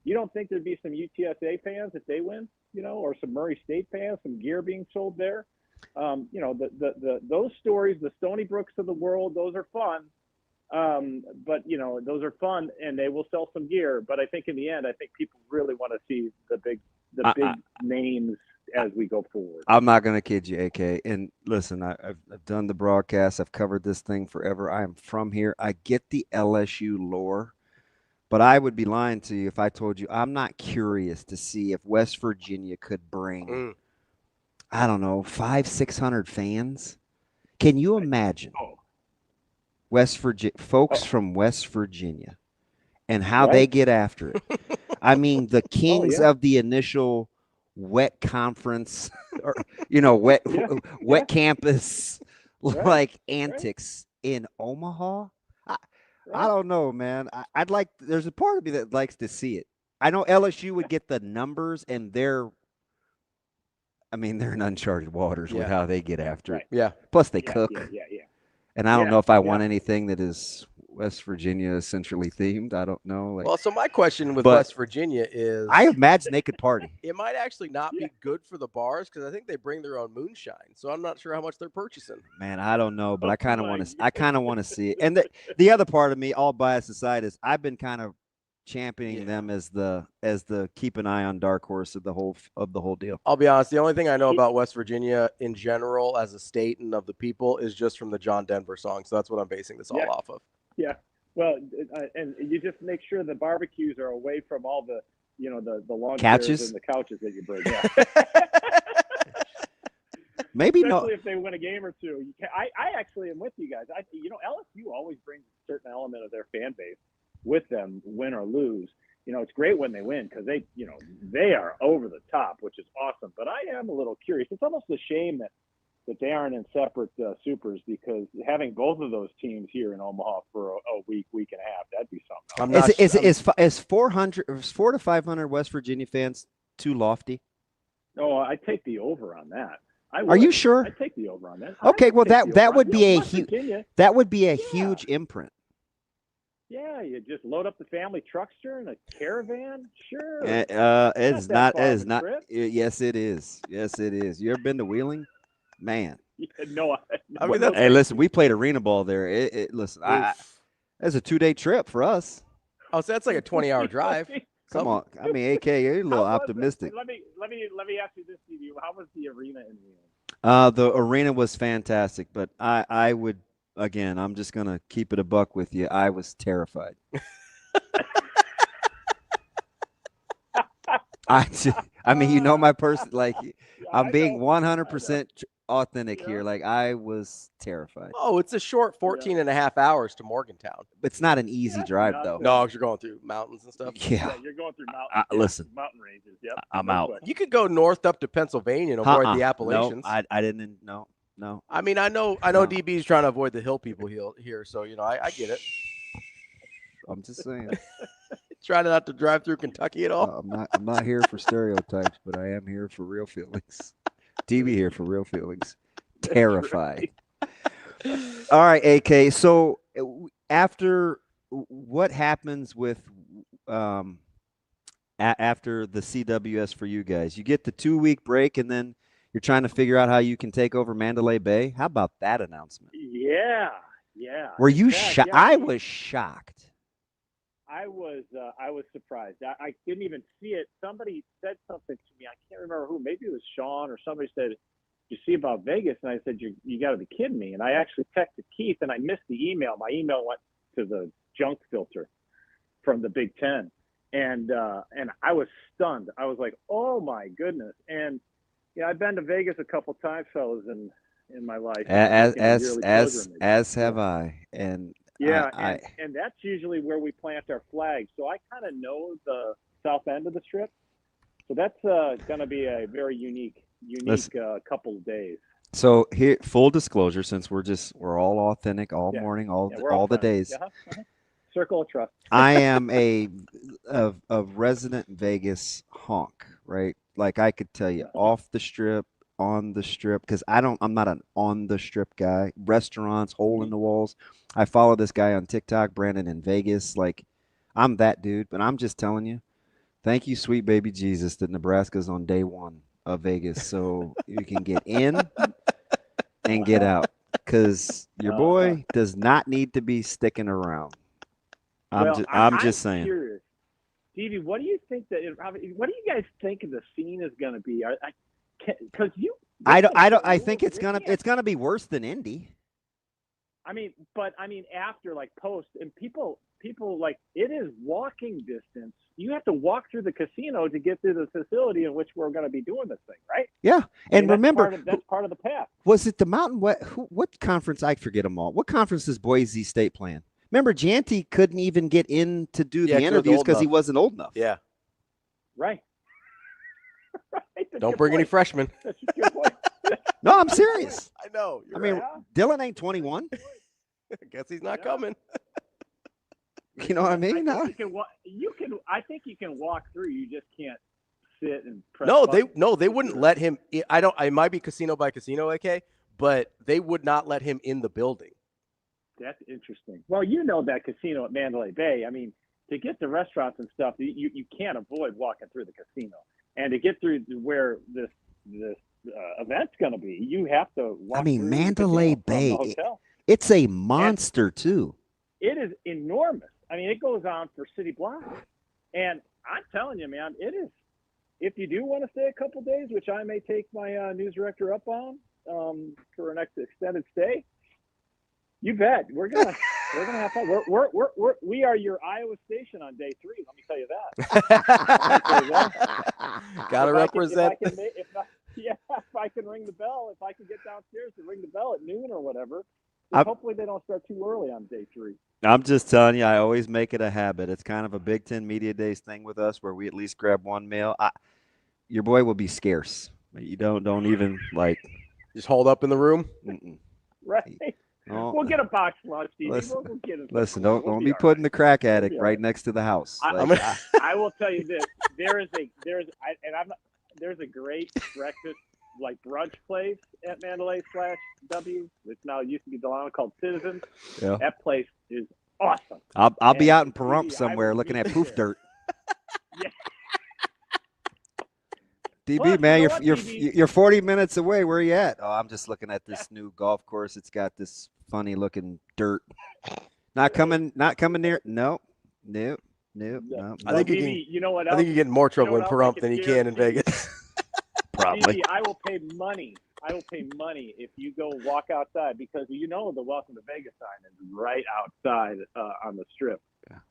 You don't think there'd be some UTSA fans if they win, or some Murray State fans, some gear being sold there. Those stories, the Stony Brooks of the world, those are fun. But those are fun and they will sell some gear. But I think in the end, people really want to see the big names as we go forward. I'm not going to kid you, AK. And listen, I've done the broadcast. I've covered this thing forever. I am from here. I get the LSU lore, but I would be lying to you if I told you I'm not curious to see if West Virginia could bring, I don't know, 500-600 fans. Can you imagine folks from West Virginia and how they get after it? I mean, the kings of the initial wet conference, or wet campus antics in Omaha. I don't know, man. I'd like. There's a part of me that likes to see it. I know LSU would get the numbers, and they're in uncharted waters with how they get after it. Yeah. Plus, they cook. Yeah. And I don't know if I want anything that is West Virginia is centrally themed. I don't know. Like, Well, so my question with but West Virginia is, I imagine they could party. it might actually not be good for the bars because I think they bring their own moonshine. So I'm not sure how much they're purchasing. Man, I don't know, but I kind of want to. I kind of want to see it. And the other part of me, all bias aside, is I've been kind of championing them as the keep an eye on dark horse of the whole deal. I'll be honest. The only thing I know about West Virginia in general as a state and of the people is just from the John Denver song. So that's what I'm basing this all off of. Yeah. Well, and you just make sure the barbecues are away from all the, the lawn chairs and the couches that you bring. Yeah. Maybe especially if they win a game or two. I actually am with you guys. LSU always brings a certain element of their fan base with them, win or lose. It's great when they win because they are over the top, which is awesome. But I am a little curious. It's almost a shame that they aren't in separate supers, because having both of those teams here in Omaha for a week and a half, that'd be something. Is 4 to 500 West Virginia fans too lofty? No, I take the over on that. Are you sure? I take the over on that. Okay, well that would be a huge imprint. Yeah, you just load up the family truckster and a caravan. Sure. It is not. Yes, it is. Yes, it is. You ever been to Wheeling? Man. No. Hey, listen, we played arena ball there. Listen, that's a 2-day trip for us. Oh, so that's like a 20-hour drive. Come on. I mean, AK, you're a little optimistic. Let me ask you this, Stevie. How was the arena in Wheeling? The arena was fantastic, but I would, again, I'm just gonna keep it a buck with you. I was terrified. I mean, my person. Like, I'm being 100% authentic here. Like, I was terrified. Oh, it's a short 14 and a half hours to Morgantown. It's not an easy drive, though. No, because you're going through mountains and stuff. Yeah, you're going through mountains. Listen, mountain ranges. Yep. I'm out. You could go north up to Pennsylvania and avoid the Appalachians. No, I didn't. No. I mean, I know DB's trying to avoid the hill people here, so I get it. I'm just saying. Trying not to drive through Kentucky at all. I'm not here for stereotypes, but I am here for real feelings. DB here for real feelings. Terrified. All right, AK. So after what happens with after the CWS for you guys? You get the 2-week break, and then you're trying to figure out how you can take over Mandalay Bay. How about that announcement? Yeah. Were you shocked? Yeah. I was shocked. I was surprised. I didn't even see it. Somebody said something to me. I can't remember who. Maybe it was Sean or somebody said, "You see about Vegas?" And I said, "You got to be kidding me!" And I actually texted Keith, and I missed the email. My email went to the junk filter from the Big Ten, and I was stunned. I was like, "Oh my goodness!" And I've been to Vegas a couple times, fellas, in my life. As have I. And yeah, and that's usually where we plant our flags. So I kind of know the south end of the strip. So that's going to be a very unique couple of days. So here, full disclosure, since we're all authentic all morning, all the days. Circle of trust. I am a resident Vegas honk, right? Like, I could tell you off the strip, on the strip, because I'm not an on the strip guy. Restaurants, hole in the walls. I follow this guy on TikTok, Brandon in Vegas. Like, I'm that dude, but I'm just telling you, thank you, sweet baby Jesus, that Nebraska's on day 1 of Vegas, so you can get in and get out, because your boy does not need to be sticking around. I'm just saying. Curious. Stevie, what do you think what do you guys think the scene is going to be? Because I think it's gonna be worse than Indy. After, like, post, and people like, it is walking distance. You have to walk through the casino to get to the facility in which we're going to be doing this thing, right? Yeah, and remember, that's part of the path. Was it the Mountain West? What conference? I forget them all. What conference is Boise State playing? Remember, Janty couldn't even get in to do the interviews because he wasn't old enough. Yeah. Right. Don't bring any freshmen. That's a good point. No, I'm serious. I know. Dylan ain't 21. I guess he's not coming. You know what I mean? I think you can walk through. You just can't sit and press. They wouldn't let him. I might be casino by casino, AK, but they would not let him in the building. That's interesting. Well, you know that casino at Mandalay Bay. I mean, to get to restaurants and stuff, you can't avoid walking through the casino. And to get through where this event's going to be, you have to walk through Mandalay the Bay, from the hotel. it's a monster too. It is enormous. I mean, it goes on for city blocks. And I'm telling you, man, it is. If you do want to stay a couple days, which I may take my news director up on for our next extended stay, you bet we're gonna have fun. We are your Iowa station on day 3. Let me tell you that. Gotta represent. If I can ring the bell, if I can get downstairs to ring the bell at noon or whatever, then hopefully they don't start too early on day 3. I'm just telling you, I always make it a habit. It's kind of a Big Ten Media Days thing with us, where we at least grab one meal. Your boy will be scarce. You don't even like just hold up in the room. Right. Oh, we'll get a box lunch, Steve. Listen, don't be putting the crack addict right next to the house. I will tell you this: there's a great breakfast, like brunch place at Mandalay/W, which now used to be Delano, called Citizens. Yeah. That place is awesome. I'll be out in Pahrump somewhere looking at poof dirt. Yeah. DB, Well, man, you know what, you're 40 minutes away. Where are you at? Oh, I'm just looking at this new golf course. It's got this funny looking dirt. Not coming near. No. I think you know what else? I think you get in more trouble in else Pahrump than you can in Vegas. Probably. DB, I will pay money. If you go walk outside, because the Welcome to Vegas sign is right outside on the strip,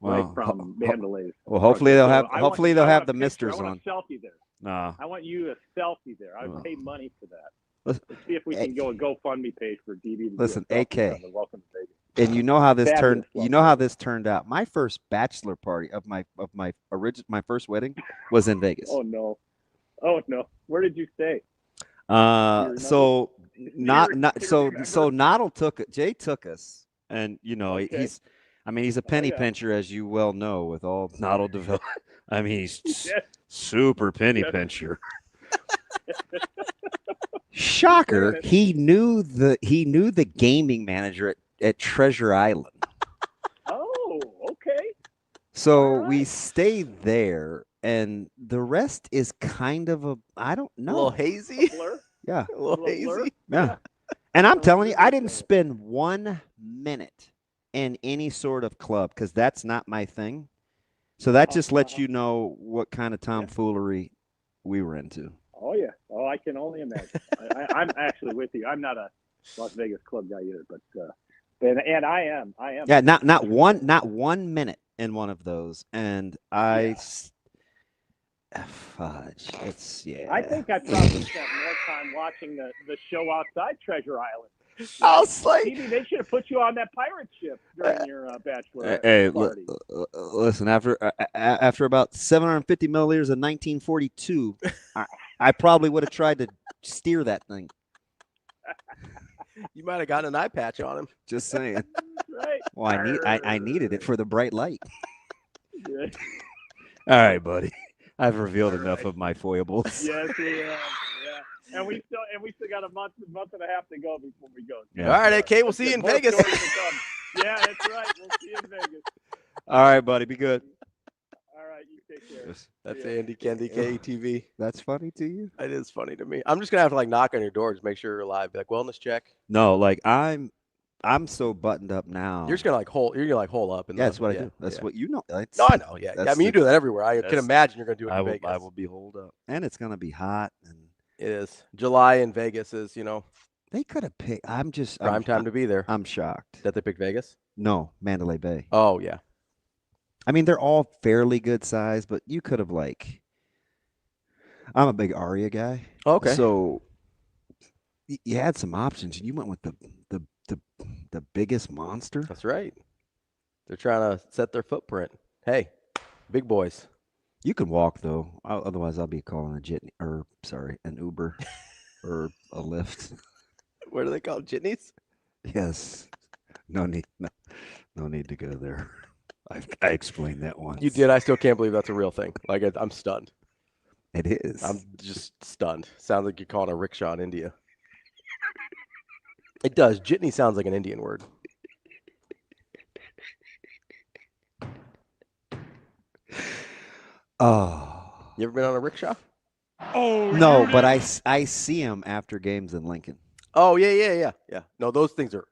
right from Mandalay. Well, hopefully they'll have the misters on. on. I want a selfie there. Nah. I want you a selfie there. I would pay money for that. Let's see if we can go a GoFundMe page for DB. Listen, AK. On the Welcome to Vegas. And you know how this Fabulous. turned out. My first bachelor party of my first wedding was in Vegas. Oh no. Where did you stay? So Noddle took it. Jay took us, and he's a penny pincher, as you well know, with all Noddle develop. I mean, he's super penny pincher. Shocker! He knew the gaming manager at Treasure Island. Oh, okay. So we stayed there, and the rest is kind of I don't know. A little hazy. Yeah. A little hazy. Yeah. And I'm telling you, I didn't spend 1 minute in any sort of club because that's not my thing. So that just lets you know what kind of tomfoolery we were into. Oh yeah. Oh, I can only imagine. I'm actually with you. I'm not a Las Vegas club guy either, but and I am. Yeah, not 1 minute in one of those, and fudge. I think I probably spent more time watching the show outside Treasure Island. I was like, Stevie, they should have put you on that pirate ship during your bachelor party. Listen, after about 750 milliliters of 1942, I probably would have tried to steer that thing. You might have gotten an eye patch on him. Just saying. Right. Well, I needed it for the bright light. Good. All right, buddy. I've revealed enough of my foibles. Yes, we have. Yeah. And we still got a month and a half to go before we go. Yeah. All right, AK, we'll see you in Vegas. Yeah, that's right. We'll see you in Vegas. All right, buddy. Be good. All right, you take care. That's Andy Kendeigh, KETV. That's funny to you? It is funny to me. I'm just gonna have to knock on your door to make sure you're alive. Be like, wellness check. No, I'm so buttoned up now. You're just gonna hole up. Yeah, that's what I do. That's what you know. No, I know. Yeah, I mean, you do that everywhere. I can imagine you're gonna do it in Vegas. I will be holed up, and it's gonna be hot. And it is. July in Vegas is, they could have picked. Prime time to be there. I'm shocked that they picked Vegas. No, Mandalay Bay. Oh yeah. I mean, they're all fairly good size, but you could have I'm a big Aria guy. Okay. So you had some options, and you went with the biggest monster. That's right. They're trying to set their footprint. Hey, big boys. You can walk though. Otherwise, I'll be calling an Uber or a Lyft. What are they called? Jitneys? Yes. No need to go there. I explained that once. You did. I still can't believe that's a real thing. I'm stunned. It is. I'm just stunned. Sounds like you're calling a rickshaw in India. It does. Jitney sounds like an Indian word. Oh. You ever been on a rickshaw? Oh, No, but I see him after games in Lincoln. Oh, yeah. No, those things are.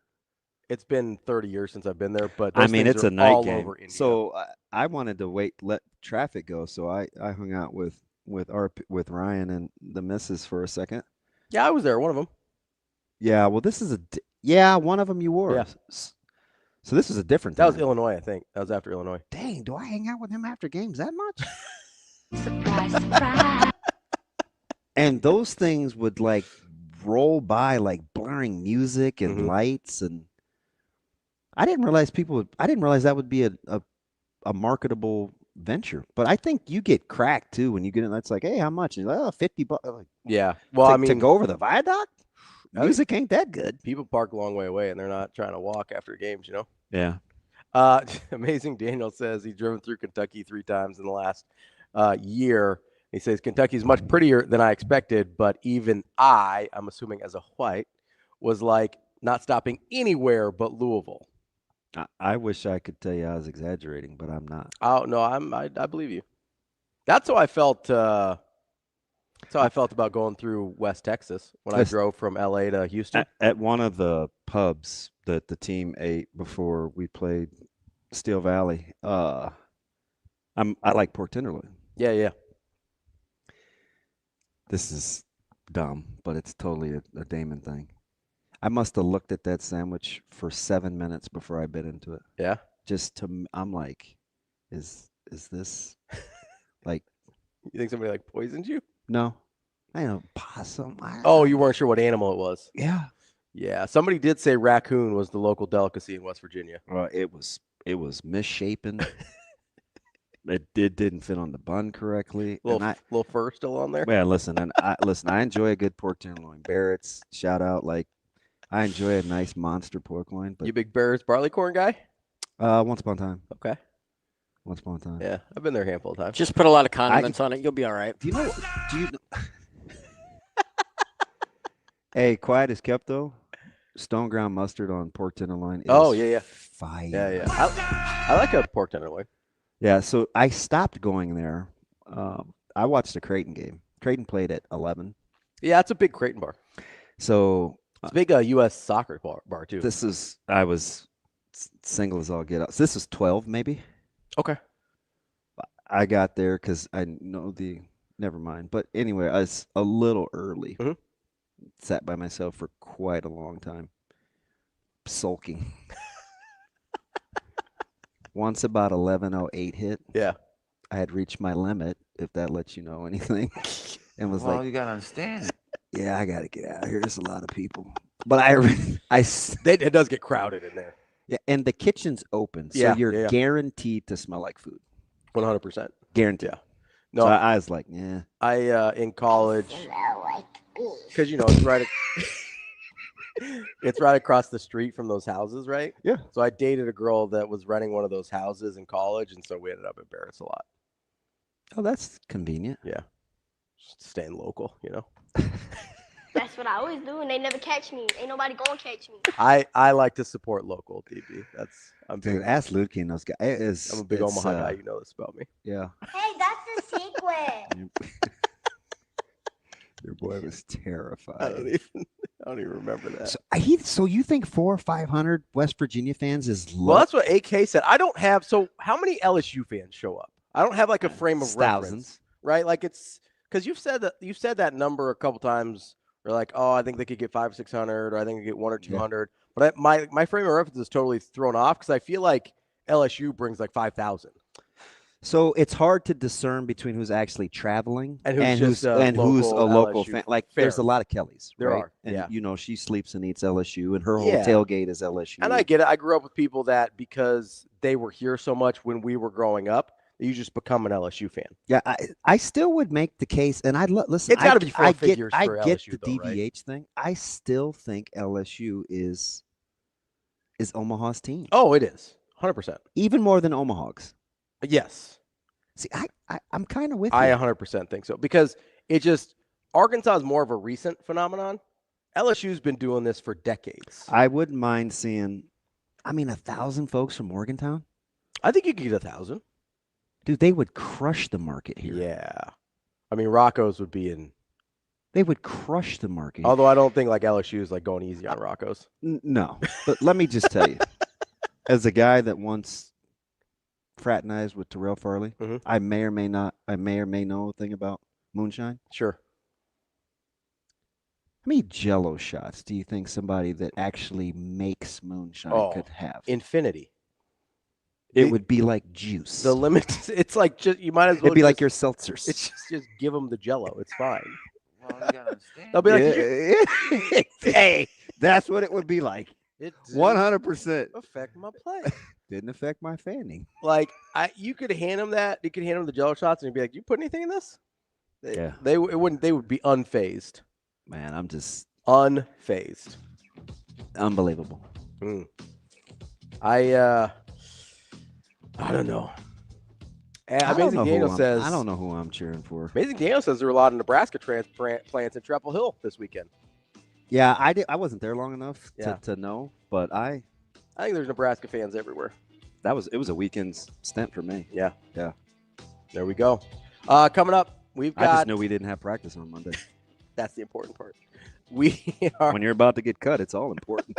It's been 30 years since I've been there, but those I mean, things it's are a night all game. over India. So I wanted to let traffic go, so I hung out with Ryan and the missus for a second. Yeah, I was there. One of them. Yeah, well, this is one of them you wore. Yeah. So this was a different That time. was Illinois, I think. That was after Illinois. Dang, do I hang out with him after games that much? Surprise, surprise. And those things would like roll by like blaring music and lights, and I didn't realize that would be a marketable venture. But I think you get cracked too when you get in. That's like, hey, how much? And you're like, $50. Like, Yeah. Well, to go over the viaduct, music ain't that good. People park a long way away, and they're not trying to walk after games, you know? Yeah. Amazing Daniel says he's driven through Kentucky 3 times in the last year. He says Kentucky's much prettier than I expected, but even I'm assuming as a white, was like not stopping anywhere but Louisville. I wish I could tell you I was exaggerating, but I'm not. Oh no, I believe you. That's how I felt. That's how I felt about going through West Texas when I drove from LA to Houston. At one of the pubs that the team ate before we played Steel Valley, I like pork tenderloin. Yeah. This is dumb, but it's totally a Damon thing. I must have looked at that sandwich for 7 minutes before I bit into it. Yeah. I'm like, is this like? You think somebody like poisoned you? No, I know possum. Oh, you weren't sure what animal it was. Yeah. Yeah. Somebody did say raccoon was the local delicacy in West Virginia. Well, it was misshapen. It didn't fit on the bun correctly. Little fur still on there. Well, listen, I enjoy a good pork tenderloin. Barrett's, shout out. Like, I enjoy a nice monster pork loin. But you big Barrett's barley corn guy? Once upon a time. Okay. Once upon a time. Yeah, I've been there a handful of times. Just put a lot of condiments on it. You'll be all right. Do you know? Hey, quiet as kept though. Stone ground mustard on pork tenderloin. Yeah. Fire. Yeah. I like a pork tenderloin. Yeah, so I stopped going there. I watched the Creighton game. Creighton played at 11. Yeah, it's a big Creighton bar. So it's a big U.S. soccer bar too. I was single as all get out. So this is 12 maybe. Okay. I got there because I know never mind. But anyway, I was a little early. Mm-hmm. Sat by myself for quite a long time. Sulking. Once about 11:08 hit, yeah, I had reached my limit, if that lets you know anything, and was like, you gotta understand. Yeah, I gotta get out of here. There's a lot of people, but it does get crowded in there. Yeah, and the kitchen's open, so you're guaranteed to smell like food. 100%, guaranteed. Yeah, no, so I was like, yeah. I in college, because it's right. It's right across the street from those houses, right? Yeah. So I dated a girl that was renting one of those houses in college, and so we ended up at Barrett's a lot. Oh, that's convenient. Yeah. Just staying local, you know? That's what I always do, and they never catch me. Ain't nobody gonna catch me. I like to support local, DB. Dude, ask Luke and those guys. I'm a big Omaha guy. You know this about me. Yeah. Hey, that's the secret. Your boy was terrified. I don't even remember that. So you think 400 or 500 West Virginia fans is low? Well, that's what AK said. I don't have. So how many LSU fans show up? I don't have like a frame of reference, thousands, right? Like it's because you've said that number a couple times. Or like, oh, I think they could get 500 or 600, or I think they get 100 or 200. Yeah. But my frame of reference is totally thrown off because I feel like LSU brings like 5,000. So it's hard to discern between who's actually traveling and who's a local fan. Like there's a lot of Kellys. There right? are. And you know, she sleeps and eats LSU, and her whole tailgate is LSU. And I get it. I grew up with people that because they were here so much when we were growing up, you just become an LSU fan. Yeah, I still would make the case, and listen. It's got to be four figures for LSU. I get the though, DVH right? thing. I still think LSU is Omaha's team. Oh, it is 100%. Even more than Omaha's. Yes. See, I'm kind of with you. I 100% think so because Arkansas is more of a recent phenomenon. LSU's been doing this for decades. I wouldn't mind seeing, 1,000 folks from Morgantown. I think you could get 1,000. Dude, they would crush the market here. Yeah. I mean, Rocco's would be in. They would crush the market. Although I don't think like LSU is like going easy on Rocco's. No, but let me just tell you, as a guy that once fraternized with Terrell Farley, I may or may know a thing about moonshine. Sure. How many Jello shots do you think somebody that actually makes moonshine could have? Infinity. It would be like juice. The limit. It's like just you might as well. It'd be like your seltzers. It's just give them the Jello. It's fine. Well, you gotta understand. They'll be like, hey, that's what it would be like. It 100% affect my play. Didn't affect my fanning. Like you could hand them that. You could hand them the Jello shots, and you'd be like, "You put anything in this?" Yeah. They wouldn't. They would be unfazed. Man, I'm just unfazed. Unbelievable. I don't know. Amazing Daniel says I don't know who I'm cheering for. Amazing Daniel says there were a lot of Nebraska transplants in Chapel Hill this weekend. Yeah, I wasn't there long enough to know, but I think there's Nebraska fans everywhere. It was a weekend's stint for me. Yeah. Yeah. There we go. Coming up, we've got. I just know we didn't have practice on Monday. That's the important part. We are. When you're about to get cut, it's all important.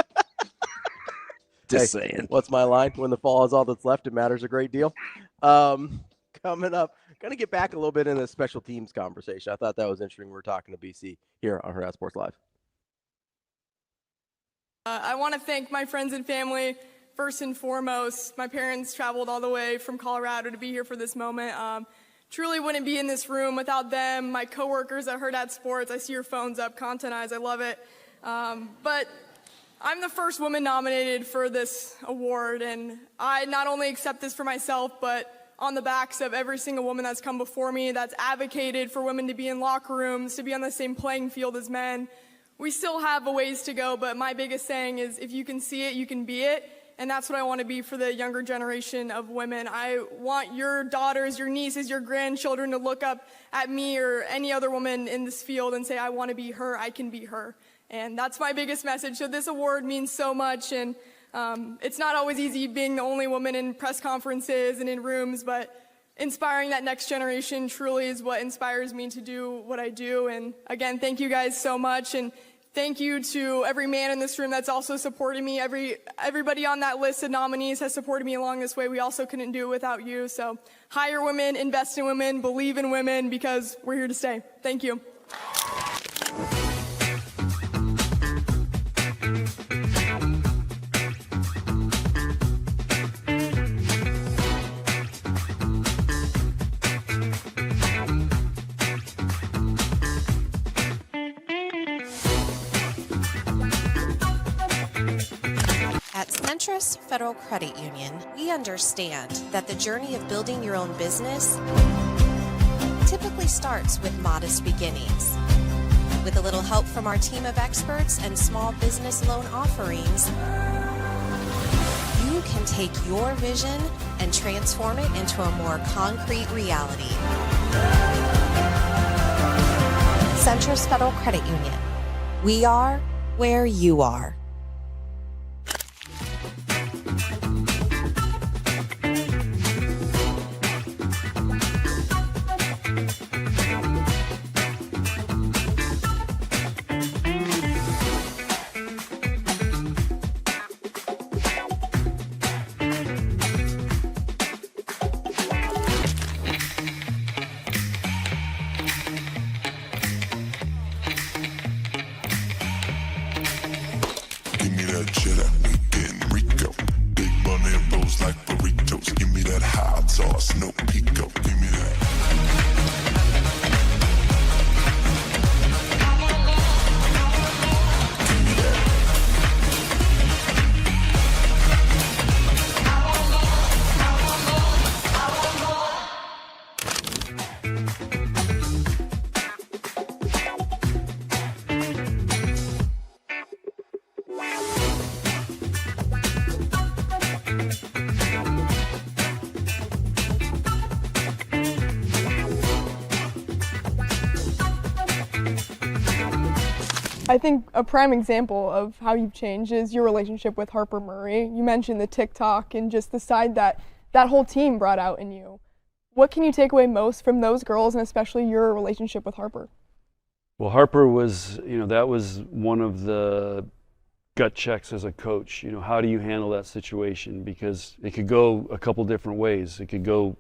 Just saying. What's my line? When the fall is all that's left, it matters a great deal. Coming up, going to get back a little bit in the special teams conversation. I thought that was interesting. We're talking to BC here on Hurrdat Sports Live. I want to thank my friends and family. First and foremost, my parents traveled all the way from Colorado to be here for this moment. Truly wouldn't be in this room without them. My coworkers at Hurrdat Sports, I see your phones up, Content Eyes, I love it. But I'm the first woman nominated for this award, and I not only accept this for myself, but on the backs of every single woman that's come before me, that's advocated for women to be in locker rooms, to be on the same playing field as men. We still have a ways to go, but my biggest saying is if you can see it, you can be it. And that's what I want to be for the younger generation of women. I want your daughters, your nieces, your grandchildren to look up at me or any other woman in this field and say, I want to be her, I can be her. And that's my biggest message. So this award means so much, and it's not always easy being the only woman in press conferences and in rooms, but inspiring that next generation truly is what inspires me to do what I do. And again, thank you guys so much. And thank you to every man in this room that's also supported me. Everybody on that list of nominees has supported me along this way. We also couldn't do it without you. So hire women, invest in women, believe in women, because we're here to stay. Thank you. At Centris Federal Credit Union, we understand that the journey of building your own business typically starts with modest beginnings. With a little help from our team of experts and small business loan offerings, you can take your vision and transform it into a more concrete reality. Centris Federal Credit Union. We are where you are. I think a prime example of how you've changed is your relationship with Harper Murray. You mentioned the TikTok and just the side that whole team brought out in you. What can you take away most from those girls and especially your relationship with Harper? Well, Harper was, that was one of the gut checks as a coach. How do you handle that situation? Because it could go a couple different ways. It could go,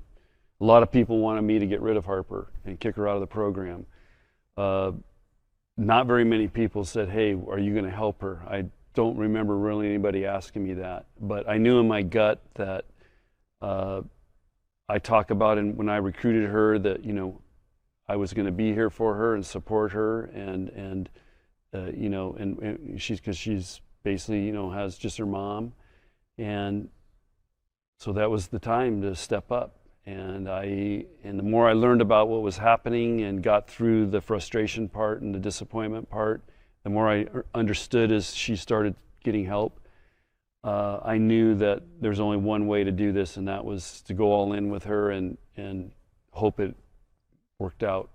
a lot of people wanted me to get rid of Harper and kick her out of the program. Not very many people said, hey, are you going to help her? I don't remember really anybody asking me that. But I knew in my gut that I talk about when I recruited her that, I was going to be here for her and support her, and she's, because she's basically, has just her mom, and so that was the time to step up. And the more I learned about what was happening and got through the frustration part and the disappointment part, the more I understood as she started getting help. I knew that there's only one way to do this, and that was to go all in with her and hope it worked out.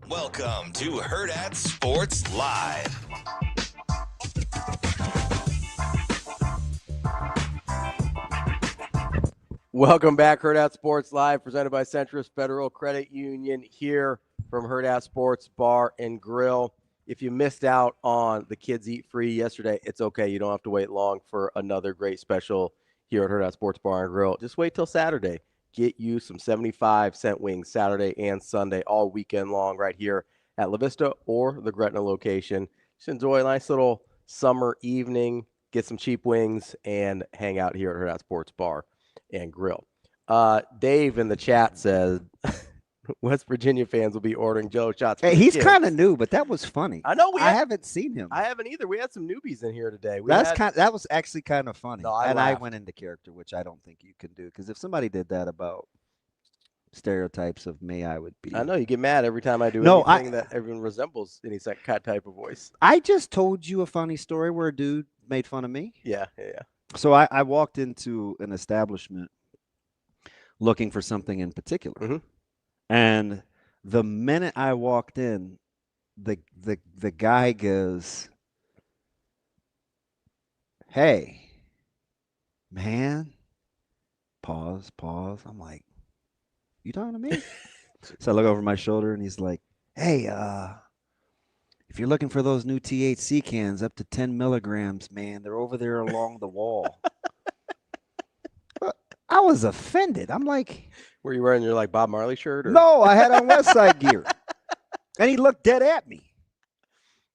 Welcome to Hurrdat Sports Live. Welcome back, Hurrdat Sports Live, presented by Centris Federal Credit Union here from Hurrdat Sports Bar and Grill. If you missed out on the Kids Eat Free yesterday, it's okay. You don't have to wait long for another great special here at Hurrdat Sports Bar and Grill. Just wait till Saturday. Get you some 75-cent wings Saturday and Sunday all weekend long right here at La Vista or the Gretna location. Just enjoy a nice little summer evening, get some cheap wings, and hang out here at Hurrdat Sports Bar and Grill. Dave in the chat says West Virginia fans will be ordering Jello shots. Hey, he's kind of new, but that was funny. I know. I haven't seen him. I haven't either. We had some newbies in here today. That was actually kind of funny. No, I went into character, which I don't think you can do, because if somebody did that about stereotypes of me, I would be. I know you get mad every time I do anything that everyone resembles any type of voice. I just told you a funny story where a dude made fun of me. Yeah. So I walked into an establishment looking for something in particular. Mm-hmm. And the minute I walked in, the guy goes, "Hey, man," pause. I'm like, "You talking to me?" So I look over my shoulder and he's like, "Hey, if you're looking for those new THC cans up to 10 milligrams, man, they're over there along the wall." I was offended. I'm like, were you wearing your Bob Marley shirt? Or? No, I had on West Side gear. And he looked dead at me.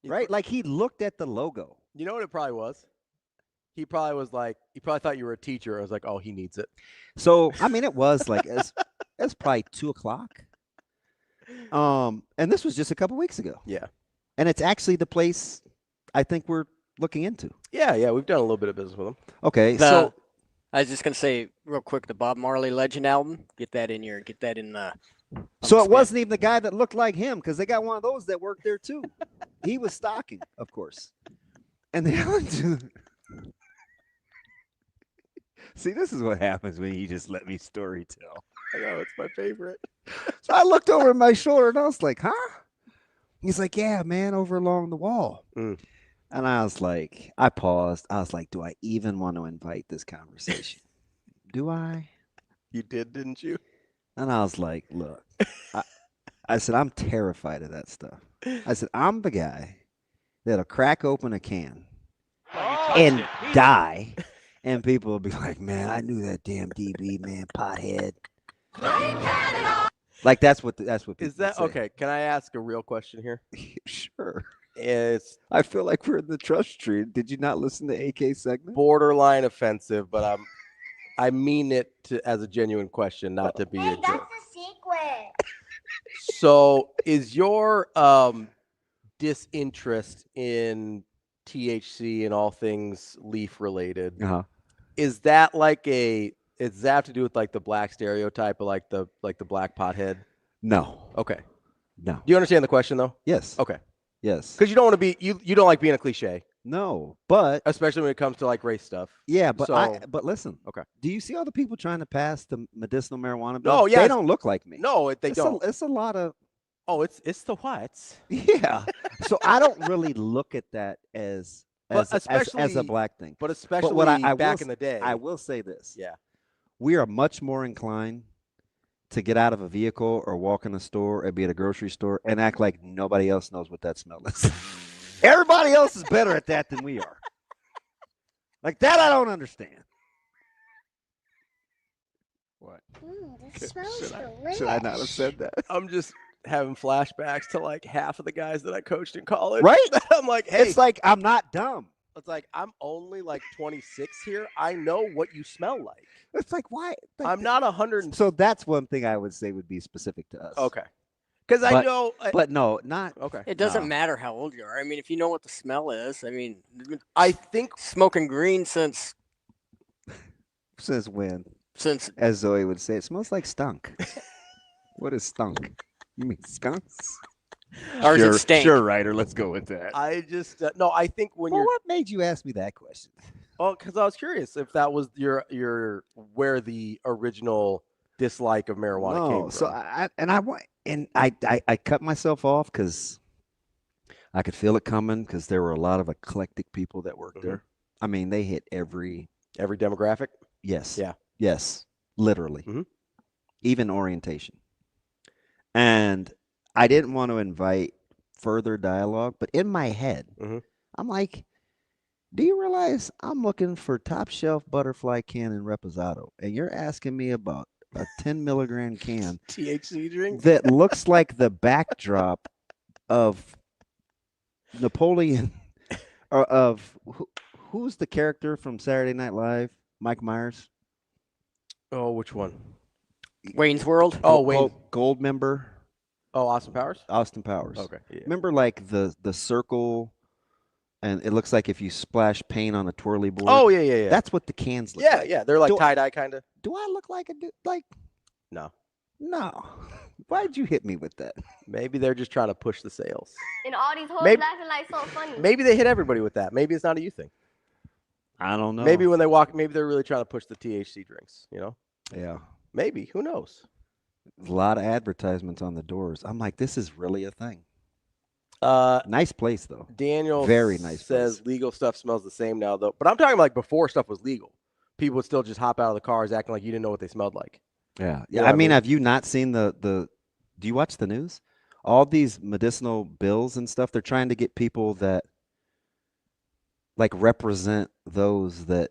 Right? Like he looked at the logo. You know what it probably was? He probably thought you were a teacher. I was like, oh, he needs it. So, I mean, it was like, it's probably 2:00. And this was just a couple weeks ago. Yeah. And it's actually the place I think we're looking into. Yeah. We've done a little bit of business with them. Okay. So I was just going to say real quick, the Bob Marley Legend album, get that in the. So it wasn't even the guy that looked like him, because they got one of those that worked there too. He was stocking, of course. And the other dude. See, this is what happens when you just let me story tell. I know, it's my favorite. So I looked over my shoulder and I was like, huh? He's like, yeah, man, over along the wall. Mm. And I was like, I paused. I was like, do I even want to invite this conversation? Do I? You did, didn't you? And I was like, look, I said, I'm terrified of that stuff. I said, I'm the guy that'll crack open a can and die. And people will be like, man, I knew that damn DB, man, pothead. Like that's what people is that say. Okay? Can I ask a real question here? Sure. I feel like we're in the trust tree. Did you not listen to AK segment? Borderline offensive, but I mean it as a genuine question, not to be a joke. That's a secret. So, is your disinterest in THC and all things leaf related? Is that does that have to do with the black stereotype of the black pothead? No. Okay. No. Do you understand the question though? Yes. Okay. Yes. Because you don't want to be you don't like being a cliche. No, but especially when it comes to like race stuff. Yeah, but so, but listen. Okay. Do you see all the people trying to pass the medicinal marijuana bill? No, yeah. They don't look like me. No, they don't. It's a lot of. Oh, it's the whites. Yeah. So I don't really look at that as a black thing. But especially what I back will, in the day. I will say this. Yeah. We are much more inclined to get out of a vehicle or walk in a store or be at a grocery store and act like nobody else knows what that smell is. Everybody else is better at that than we are. Like that, I don't understand. What? This smells delicious. Should I not have said that? I'm just having flashbacks to like half of the guys that I coached in college. Right? I'm like, hey. It's like I'm not dumb. It's like I'm only like 26 here. I know what you smell like. It's like why? Like, I'm not 100. So that's one thing I would say would be specific to us. Okay. Because I know. But no, not. Okay. It doesn't matter how old you are. I mean, if you know what the smell is, I mean, I think smoking green since when? Since, as Zoe would say, it smells like stunk. What is stunk? You mean skunks? Or is it stank? Sure, Ryder. Let's go with that. I just no. I think when Well, you're. what made you ask me that question? Well, because I was curious if that was your where the original dislike of marijuana came from. So I cut myself off because I could feel it coming because there were a lot of eclectic people that worked there. I mean, they hit every demographic. Yes. Yeah. Yes. Literally. Mm-hmm. Even orientation. And I didn't want to invite further dialogue, but in my head, I'm like, do you realize I'm looking for top shelf butterfly can in Reposado, and you're asking me about a 10 milligram can THC drink that looks like the backdrop of Napoleon, or of who's the character from Saturday Night Live? Mike Myers. Oh, which one? Wayne's World. Oh, Wayne. Gold member. Oh, Austin Powers. Austin Powers. Okay. Yeah. Remember, like the circle, and it looks like if you splash paint on a twirly board. Oh yeah. That's what the cans look like. Yeah. They're like tie dye kind of. Do I look like a like? No. Why'd you hit me with that? Maybe they're just trying to push the sales. And all these hoes Maybe- laughing like so funny. Maybe they hit everybody with that. Maybe it's not a you thing. I don't know. Maybe when they walk, maybe they're really trying to push the THC drinks. You know. Yeah. Maybe. Who knows? A lot of advertisements on the doors. I'm like, this is really a thing. Nice place though. Daniel Very nice says place. legal stuff smells the same now though. But I'm talking like before stuff was legal. People would still just hop out of the cars acting like you didn't know what they smelled like. Yeah. You know I what mean, have you not seen the do you watch the news? All these medicinal bills and stuff, they're trying to get people that like represent those that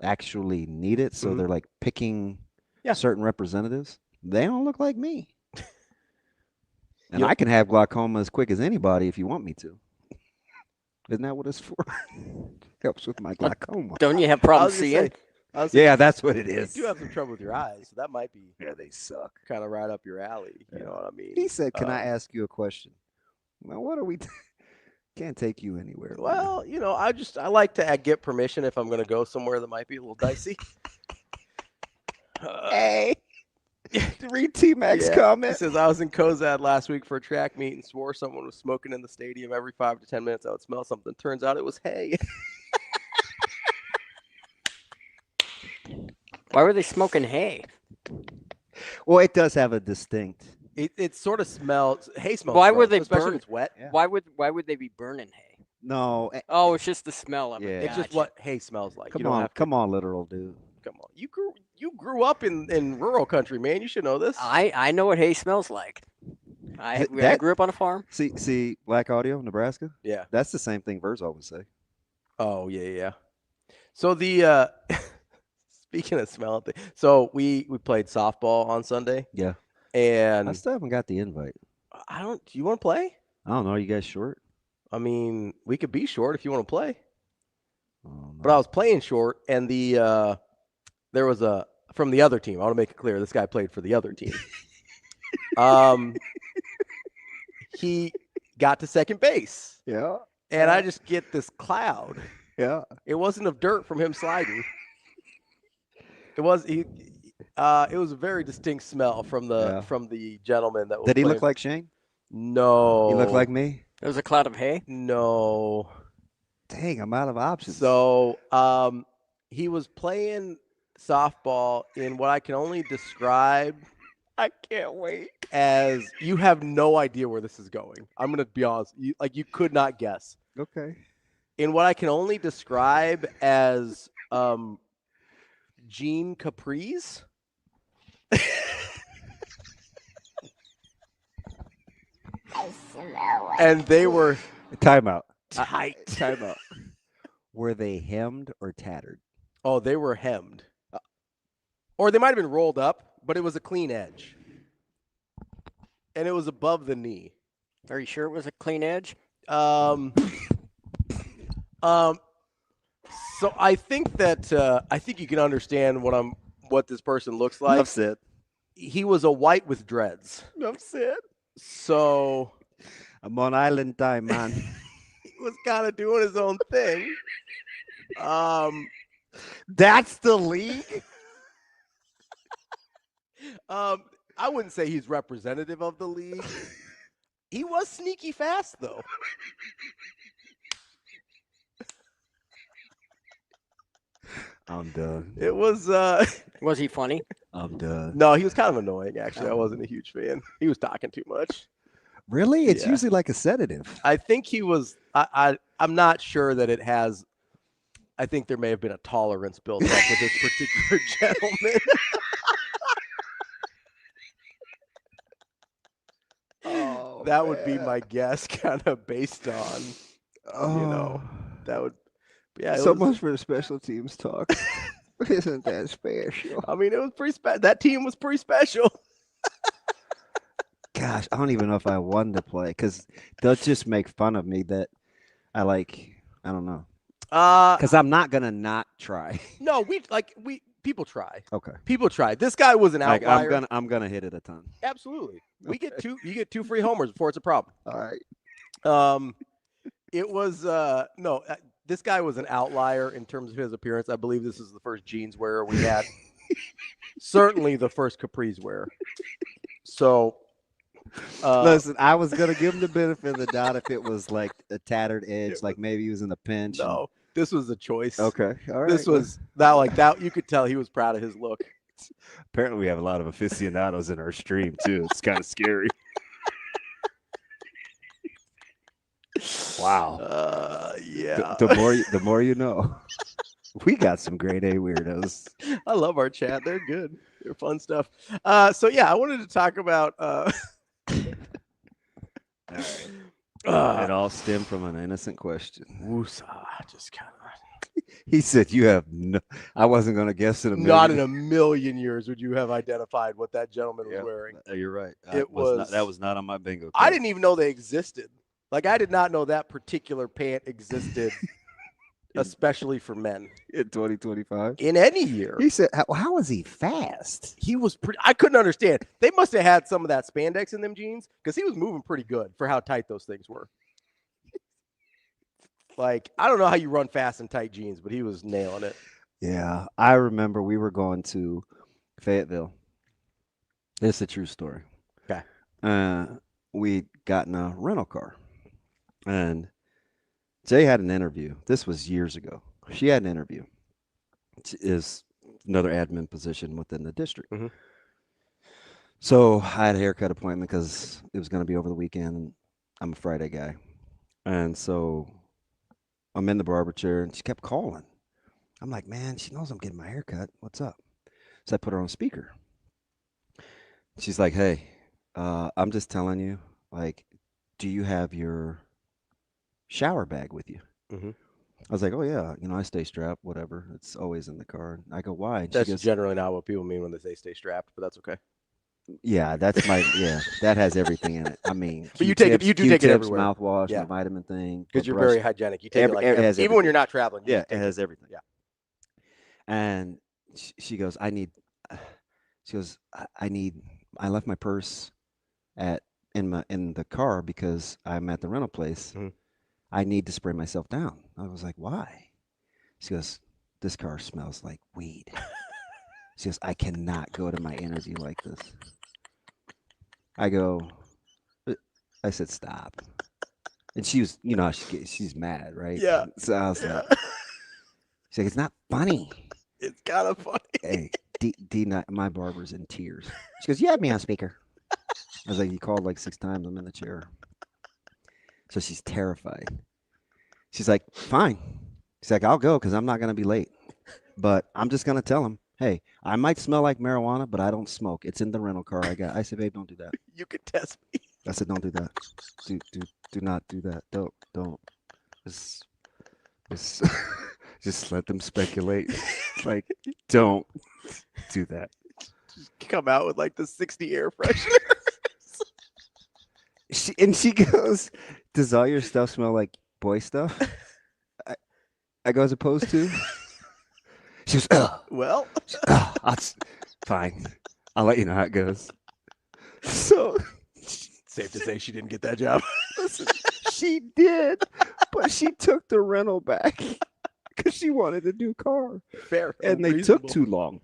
actually need it. So they're like picking certain representatives. They don't look like me. And I can have glaucoma as quick as anybody if you want me to. Isn't that what it's for? Helps with my glaucoma. Don't you have problems seeing? Yeah, that's what it is. You do have some trouble with your eyes, so that might be. Yeah, they suck. Kind of right up your alley. You know what I mean? He said, "Can I ask you a question?" Well, what are we? Can't take you anywhere. Well, you know, I like to get permission if I'm going to go somewhere that might be a little dicey. Hey, read T-Mac's comment. He says, I was in Kozad last week for a track meet and swore someone was smoking in the stadium every 5 to 10 minutes. I would smell something. Turns out it was hay. Why were they smoking hay? Well, it does have a distinct. It sort of smells. Hay smells. Why gross, would they especially burn? if it's wet? Why would they be burning hay? No. Oh, it's just the smell of it. It's just what hay smells like. Come on, come on, literal dude. Come on. You grew up in rural country, man. You should know this. I know what hay smells like. I grew up on a farm. See, Black Audio, Nebraska. Yeah, that's the same thing Verzo would say. Oh yeah. So the speaking of smelling thing, so we played softball on Sunday. Yeah, and I still haven't got the invite. Do you want to play? I don't know. Are you guys short? I mean, we could be short if you want to play. Oh, no. But I was playing short, and there was a from the other team. I want to make it clear this guy played for the other team. He got to second base. Yeah. And I just get this cloud. Yeah. It wasn't of dirt from him sliding. It was It was a very distinct smell from the gentleman that was Did he look playing. like Shane? No. He looked like me? It was a cloud of hay? No. Dang, I'm out of options. So he was playing softball in what I can only describe. I can't wait. As you have no idea where this is going. I'm going to be honest. You could not guess. Okay. In what I can only describe as jean capris. And they were Timeout. tight. Timeout. Were they hemmed or tattered? Oh, they were hemmed. Or they might have been rolled up, but it was a clean edge. And it was above the knee. Are you sure it was a clean edge? So I think that I think you can understand what this person looks like. Enough said. He was a white with dreads. Enough said. So I'm on island time, man. he was kind of doing his own thing. That's the league? I wouldn't say he's representative of the league. He was sneaky fast, though. I'm done. It was. Was he funny? I'm done. No, he was kind of annoying, actually. I wasn't a huge fan. He was talking too much. Really? It's Yeah. usually like a sedative. I think he was. I'm not sure that it has. I think there may have been a tolerance built up with this particular gentleman. That would be my guess, kind of based on, that would. Yeah, So much for the special teams talk. Isn't that special? I mean, it was pretty special. That team was pretty special. Gosh, I don't even know if I wanted to play because they'll just make fun of me that I don't know. Because I'm not gonna not try. No, people try. Okay. People try. This guy was an outlier. I'm gonna hit it a ton. Absolutely. We get two. You get 2 free homers before it's a problem. All right. It was this guy was an outlier in terms of his appearance. I believe this is the first jeans wearer we had. Certainly the first capris wearer. So listen, I was gonna give him the benefit of the doubt if it was like a tattered edge, like maybe he was in a pinch. No, this was a choice. Okay. All right. This was that you could tell he was proud of his look. Apparently we have a lot of aficionados in our stream too. It's kind of scary. Wow. Yeah. The more you know. We got some grade A weirdos. I love our chat. They're good. They're fun stuff. So yeah, I wanted to talk about All right. It all stemmed from an innocent question. Woosah, just kind of. He said, "You have no." I wasn't going to guess it. Not in a million years would you have identified what that gentleman was wearing. You're right. That was not on my bingo card. I didn't even know they existed. Like I did not know that particular pant existed, especially for men in 2025. In any year. He said, "How was he fast?" He was pretty. I couldn't understand. They must have had some of that spandex in them jeans because he was moving pretty good for how tight those things were. Like, I don't know how you run fast in tight jeans, but he was nailing it. Yeah, I remember we were going to Fayetteville. It's a true story. Okay. We'd gotten a rental car, and Jay had an interview. This was years ago. She had an interview. It is another admin position within the district. Mm-hmm. So I had a haircut appointment because it was going to be over the weekend, and I'm a Friday guy. And so I'm in the barber chair, and she kept calling. I'm like, man, she knows I'm getting my hair cut. What's up? So I put her on speaker. She's like, hey, I'm just telling you, like, do you have your shower bag with you? Mm-hmm. I was like, oh, yeah. I stay strapped, whatever. It's always in the car. And I go, why? And That's she goes, generally not what people mean when they say stay strapped, but that's okay. yeah, that's my, that has everything in it. I mean, But you do take it Q-tips, everywhere. mouthwash, Yeah. the vitamin thing. Because the you're brush. very hygienic. You take it like it has even when everything. you're not traveling. You Yeah, just take it has everything. Yeah. And she goes, I left my purse in the car because I'm at the rental place. Mm-hmm. I need to spray myself down. I was like, why? She goes, this car smells like weed. She goes, I cannot go to my interview like this. I go, I said, stop. And she was, you know, she's mad, right? Yeah. So I was like, she's like, it's not funny. It's kind of funny. Hey, my barber's in tears. She goes, you have me on speaker. I was like, you called like 6 times. I'm in the chair. So she's terrified. She's like, fine. She's like, I'll go because I'm not going to be late. But I'm just going to tell him, hey, I might smell like marijuana, but I don't smoke. It's in the rental car I got. I said, babe, don't do that. You could test me. I said, don't do that. Do not do that. Don't. Just let them speculate. Like, don't do that. Just come out with like the 60 air fresheners. She goes, does all your stuff smell like boy stuff? I go, as opposed to? She goes, well, that's fine. I'll let you know how it goes. So safe to say she didn't get that job. Listen, she did, but she took the rental back because she wanted a new car. Fair. And they took too long.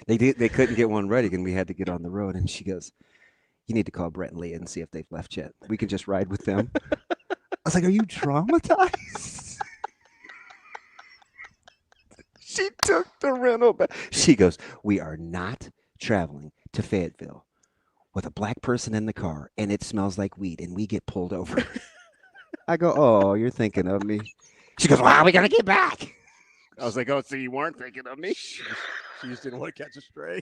They couldn't get one ready, and we had to get on the road. And she goes, you need to call Brett and Leah and see if they've left yet. We can just ride with them. I was like, are you traumatized? She took the rental back. She goes, we are not traveling to Fayetteville with a black person in the car, and it smells like weed, and we get pulled over. I go, oh, you're thinking of me. She goes, well, how are we going to get back? I was like, oh, so you weren't thinking of me? She just didn't want to catch a stray.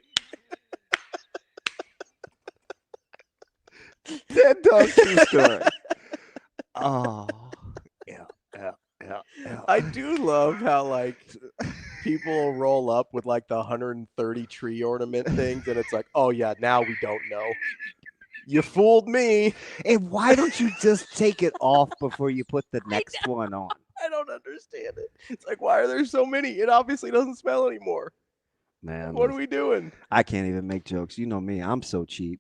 That dog's true story. Oh, yeah. I do love how like people roll up with like the 130 tree ornament things, and it's like, oh yeah, now we don't know. You fooled me. And why don't you just take it off before you put the next one on? I don't understand it. It's like, why are there so many? It obviously doesn't smell anymore. Man, what are we doing? I can't even make jokes. You know me. I'm so cheap.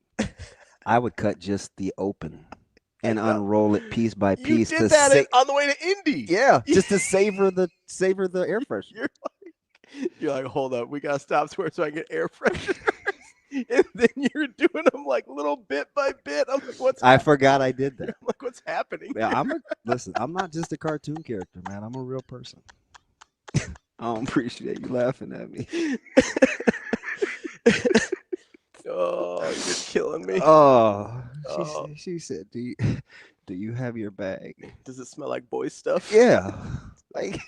I would cut just the open and unroll it piece by piece. You did that on the way to Indy. Yeah, just to savor the air freshener. You're like, hold up, we gotta stop so I can get air fresheners. And then you're doing them like little bit by bit. I'm like, what's I forgot I did that. I'm like, what's happening? Yeah, listen, I'm not just a cartoon character, man. I'm a real person. I don't appreciate you laughing at me. Oh, you're killing me. Oh, she said, do you have your bag? Does it smell like boy stuff? Yeah, like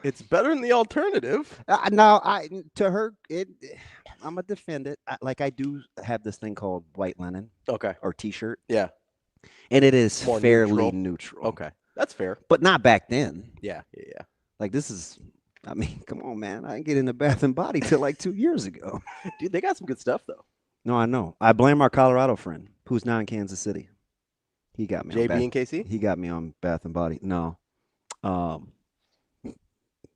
it's better than the alternative. No, to her, I'm gonna defend it. I do have this thing called white linen, okay, or T-shirt. Yeah, and it is more fairly neutral. Okay, that's fair, but not back then. Yeah. Like this is. I mean, come on, man. I didn't get into Bath and Body till like 2 years ago. Dude, they got some good stuff though. No, I know. I blame our Colorado friend who's now in Kansas City. He got me. JB and KC? He got me on Bath and Body. No.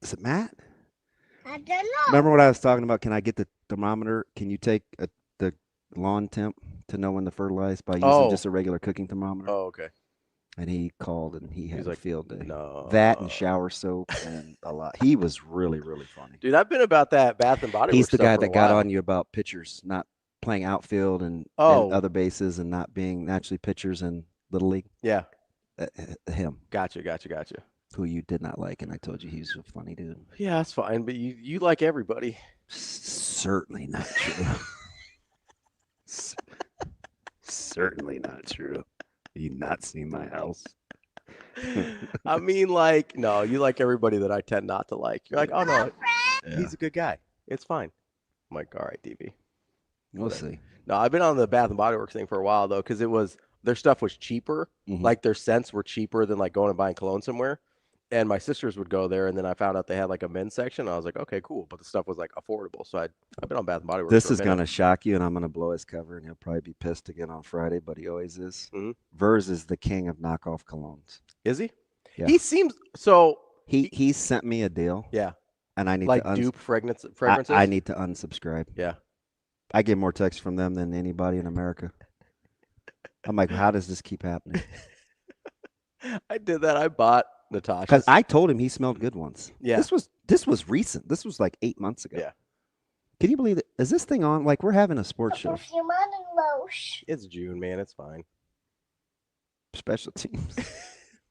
Is it Matt? I don't know. Remember what I was talking about? Can I get the thermometer? Can you take the lawn temp to know when to fertilize by using just a regular cooking thermometer? Oh, okay. And he called and he had a field day. No. That and shower soap and a lot. He was really, really funny. Dude, I've been about that Bath and Body He's Works the stuff guy for that a got while. on you about pitchers not playing outfield and other bases and not being naturally pitchers in Little League. Yeah. Him. Gotcha. Who you did not like, and I told you he's a funny dude. Yeah, that's fine, but you like everybody. Certainly not true. Certainly not true. You not seen my house? I mean, like, no, you like everybody that I tend not to like. You're like, oh no, he's a good guy. It's fine. I'm like, all right, DB. We'll see. No, I've been on the Bath and Body Works thing for a while though, because their stuff was cheaper. Like their scents were cheaper than like going and buying cologne somewhere. And my sisters would go there, and then I found out they had like a men's section. I was like, okay, cool, but the stuff was like affordable. So I've been on Bath and Body Works. This is gonna shock you, and I'm gonna blow his cover, and he'll probably be pissed again on Friday, but he always is. Vers is the king of knockoff colognes. Is he? Yeah. He seems so. He sent me a deal. Yeah. And I need like to dupe fragrances. I need to unsubscribe. Yeah. I get more texts from them than anybody in America. I'm like, how does this keep happening? I did that. I bought Natasha because I told him he smelled good once. Yeah. This was recent. This was like 8 months ago. Yeah. Can you believe it? Is this thing on? Like, we're having a sports show. It's June, man. It's fine. Special teams.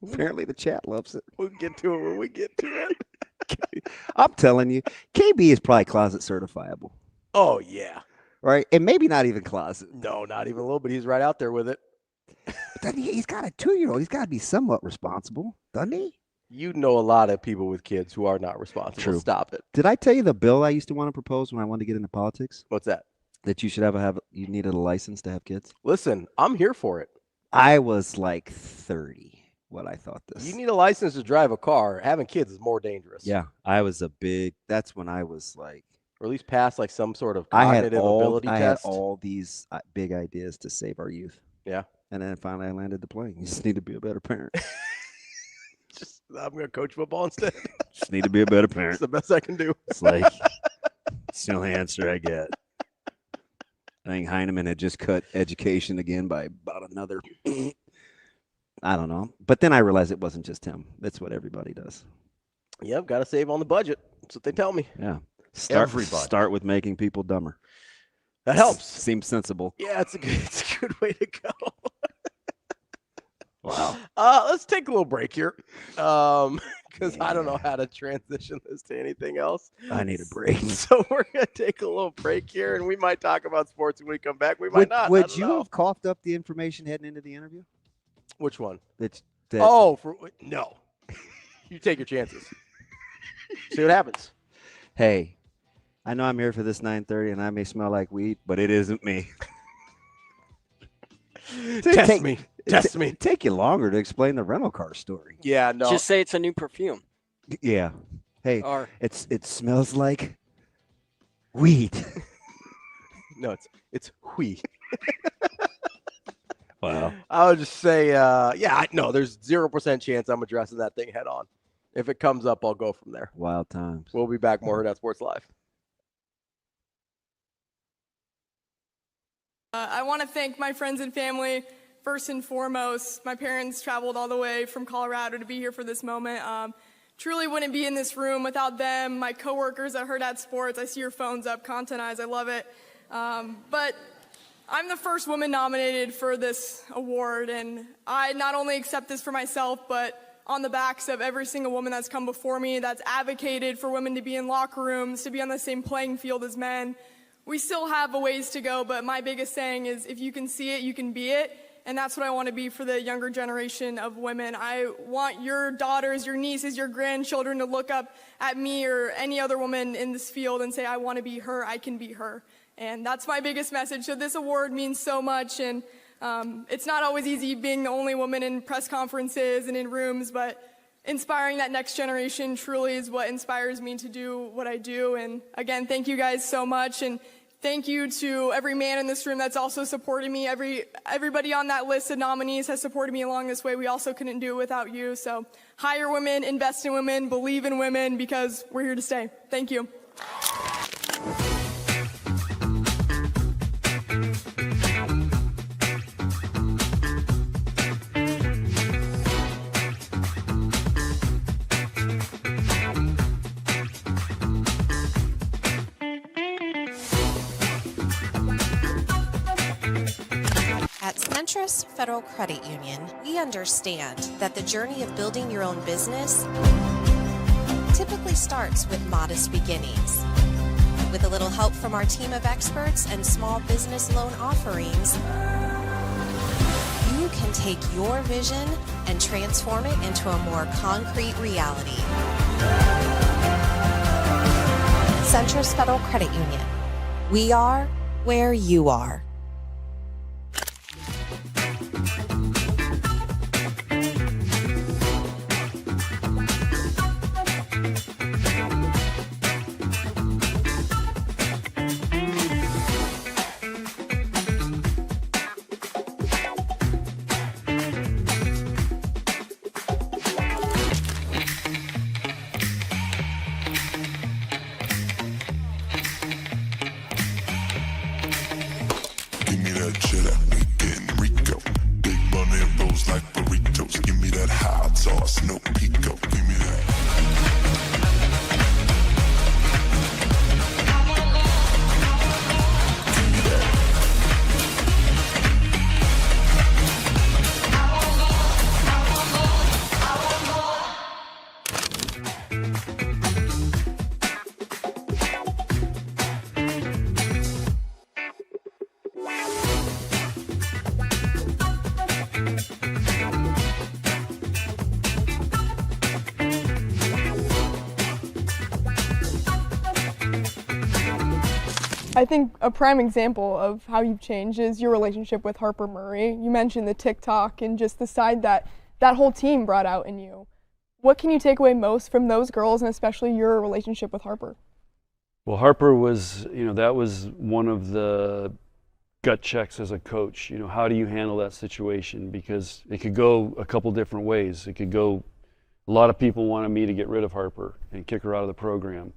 Apparently the chat loves it. We'll get to it when we get to it. I'm telling you, KB is probably closet certifiable. Oh, yeah. Right? And maybe not even closet. No, not even a little, but he's right out there with it. But then he's got a 2-year-old. He's got to be somewhat responsible, doesn't he? You know a lot of people with kids who are not responsible. True. Stop it. Did I tell you the bill I used to want to propose when I wanted to get into politics? What's that? That you should you needed a license to have kids? Listen, I'm here for it. I was like 30 when I thought this. You need a license to drive a car. Having kids is more dangerous. Yeah, that's when I was like. Or at least pass like some sort of cognitive ability test. I had all these big ideas to save our youth. Yeah. And then finally I landed the plane. You just need to be a better parent. I'm going to coach football instead. Just need to be a better parent. It's the best I can do. It's like, it's the only answer I get. I think Heineman had just cut education again by about another, I don't know. But then I realized it wasn't just him. That's what everybody does. Yep, got to save on the budget. That's what they tell me. Yeah. Everybody. Start with making people dumber. That helps. Seems sensible. Yeah, it's a good way to go. Wow. Let's take a little break here, because I don't know how to transition this to anything else. I need a break. So we're gonna take a little break here, and we might talk about sports when we come back. We might not. Would you have coughed up the information heading into the interview? Which one? No. You take your chances. See what happens. Hey, I know I'm here for this 9:30, and I may smell like weed, but it isn't me. Test me. Test me. It'd take you longer to explain the rental car story. Yeah, no. Just say it's a new perfume. Yeah. Hey, Or- it smells like weed. No, it's wheat. Wow. I would just say, there's 0% chance I'm addressing that thing head on. If it comes up, I'll go from there. Wild times. We'll be back. More Hurrdat Sports Live. I want to thank my friends and family. First and foremost, my parents traveled all the way from Colorado to be here for this moment. Truly wouldn't be in this room without them. My coworkers at Hurrdat Sports, I see your phones up, Content Eyes, I love it. But I'm the first woman nominated for this award, and I not only accept this for myself, but on the backs of every single woman that's come before me, that's advocated for women to be in locker rooms, to be on the same playing field as men. We still have a ways to go, but my biggest saying is if you can see it, you can be it. And that's what I want to be for the younger generation of women. I want your daughters, your nieces, your grandchildren to look up at me or any other woman in this field and say, I want to be her, I can be her. And that's my biggest message. So this award means so much, and it's not always easy being the only woman in press conferences and in rooms, but inspiring that next generation truly is what inspires me to do what I do. And again, thank you guys so much. And thank you to every man in this room that's also supported me. Everybody on that list of nominees has supported me along this way. We also couldn't do it without you. So hire women, invest in women, believe in women, because we're here to stay. Thank you. At Centris Federal Credit Union, we understand that the journey of building your own business typically starts with modest beginnings. With a little help from our team of experts and small business loan offerings, you can take your vision and transform it into a more concrete reality. Centris Federal Credit Union. We are where you are. Give me that cheddar, we getting Rico. Big bunny and rolls like burritos. Give me that hot sauce, no pico. Give me that. I think a prime example of how you've changed is your relationship with Harper Murray. You mentioned the TikTok and just the side that whole team brought out in you. What can you take away most from those girls, and especially your relationship with Harper? Well, Harper was, that was one of the gut checks as a coach. How do you handle that situation? Because it could go a couple different ways. It could go, a lot of people wanted me to get rid of Harper and kick her out of the program.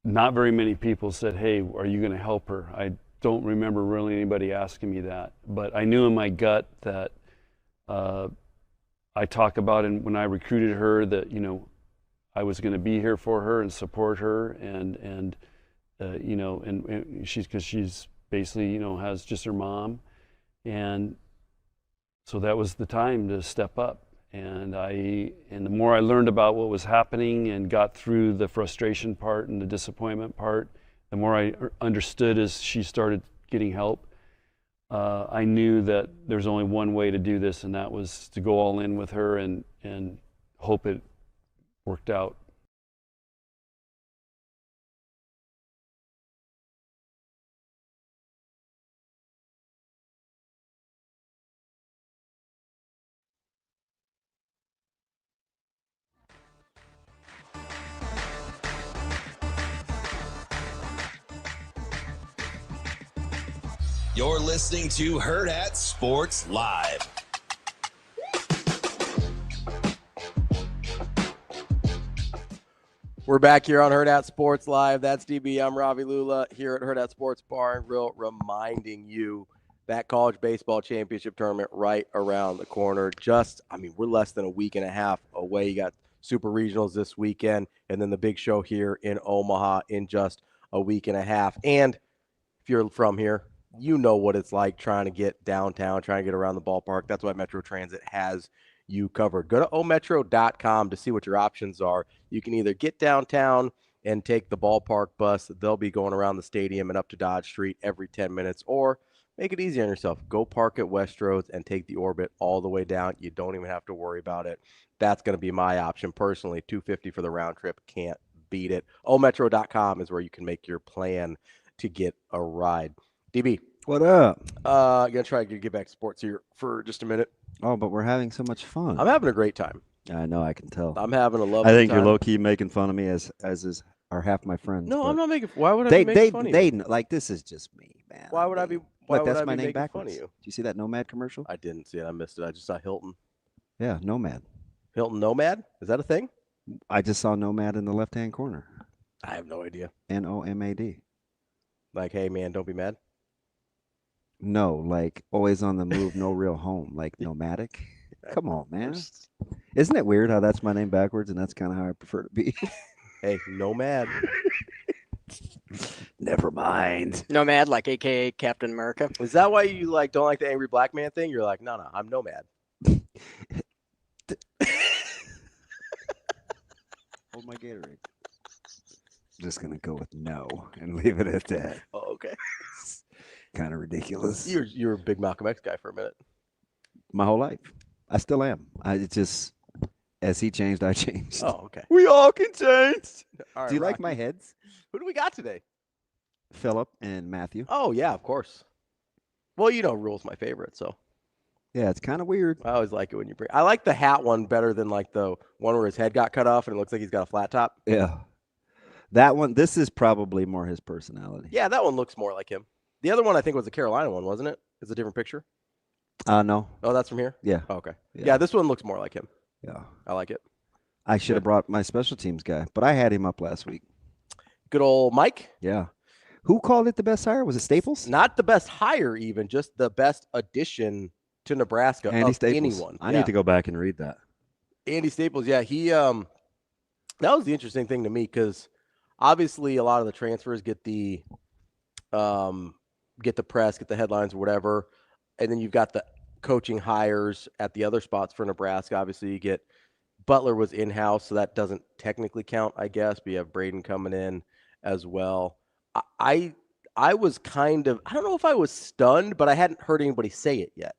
Not very many people said, hey, are you going to help her? I don't remember really anybody asking me that. But I knew in my gut that I talk about when I recruited her that, I was going to be here for her and support her, and she's, because she's basically, has just her mom. And so that was the time to step up. And the more I learned about what was happening and got through the frustration part and the disappointment part, the more I understood as she started getting help. I knew that there's only one way to do this, and that was to go all in with her and hope it worked out. You're listening to Hurrdat Sports Live. We're back here on Hurrdat Sports Live. That's DB. I'm Ravi Lulla here at Hurrdat Sports Bar and Grill, reminding you that college baseball championship tournament right around the corner. We're less than a week and a half away. You got super regionals this weekend, and then the big show here in Omaha in just a week and a half. And if you're from here, you know what it's like trying to get downtown, trying to get around the ballpark. That's why Metro Transit has you covered. Go to ometro.com to see what your options are. You can either get downtown and take the ballpark bus. They'll be going around the stadium and up to Dodge Street every 10 minutes, or make it easy on yourself. Go park at Westroads and take the Orbit all the way down. You don't even have to worry about it. That's going to be my option personally. $250 for the round trip. Can't beat it. ometro.com is where you can make your plan to get a ride. DB. What up? I'm going to try to get back to sports here for just a minute. Oh, but we're having so much fun. I'm having a great time. I know, I can tell. I'm having a lovely time. I think you're low-key making fun of me, as are half my friends. No, I'm not making. Why would I be making fun of you? Like, this is just me, man. Why would I be? Look, that's I my be name making backwards. fun of you? Do you see that Nomad commercial? I didn't see it. I missed it. I just saw Hilton. Yeah, Nomad. Hilton Nomad? Is that a thing? I just saw Nomad in the left-hand corner. I have no idea. Nomad. Like, hey, man, don't be mad. No, like always on the move, no real home, like nomadic. Come on, man. Isn't it weird how that's my name backwards, and that's kind of how I prefer to be? Hey, Nomad. Never mind. Nomad, like AKA Captain America. Is that why you don't like the angry black man thing? You're like, no, I'm Nomad. Hold my Gatorade. I'm just gonna go with no and leave it at that. Oh, okay. Kind of ridiculous. You were a big Malcolm X guy for a minute. My whole life. I still am. As he changed, I changed. Oh, okay. We all can change. All right, do you like Rocky. my heads? Who do we got today? Philip and Matthew. Oh, yeah, of course. Well, Rule's my favorite, so. Yeah, it's kind of weird. I always like it when you bring. I like the hat one better than like the one where his head got cut off and it looks like he's got a flat top. Yeah. That one, this is probably more his personality. Yeah, that one looks more like him. The other one I think was the Carolina one, wasn't it? It's a different picture. No. Oh, that's from here? Yeah. Oh, okay. Yeah, this one looks more like him. Yeah. I like it. I should have brought my special teams guy, but I had him up last week. Good old Mike? Yeah. Who called it the best hire? Was it Staples? Not the best hire even, just the best addition to Nebraska Andy Staples. Anyone. I need to go back and read that. Andy Staples, yeah. He that was the interesting thing to me because obviously a lot of the transfers get the press, get the headlines or whatever. And then you've got the coaching hires at the other spots for Nebraska. Obviously you get Butler was in-house, so that doesn't technically count, I guess. But you have Braden coming in as well. I was kind of, I don't know if I was stunned, but I hadn't heard anybody say it yet,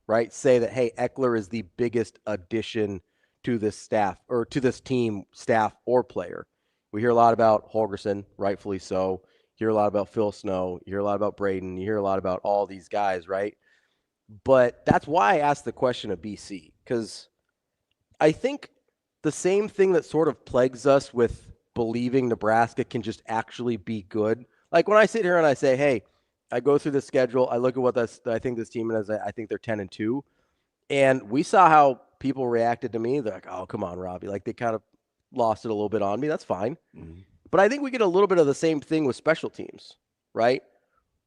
right? Say that, hey, Eckler is the biggest addition to this staff or to this team, staff or player. We hear a lot about Holgerson, rightfully so. hear a lot about Phil Snow. You hear a lot about Braden. You hear a lot about all these guys, right? But that's why I asked the question of BC, because I think the same thing that sort of plagues us with believing Nebraska can just actually be good. Like when I sit here and I say, hey, I go through the schedule, I look at what I think this team is, I think they're 10-2. And we saw how people reacted to me. They're like, oh, come on, Ravi. Like they kind of lost it a little bit on me. That's fine. Mm-hmm. But I think we get a little bit of the same thing with special teams, right?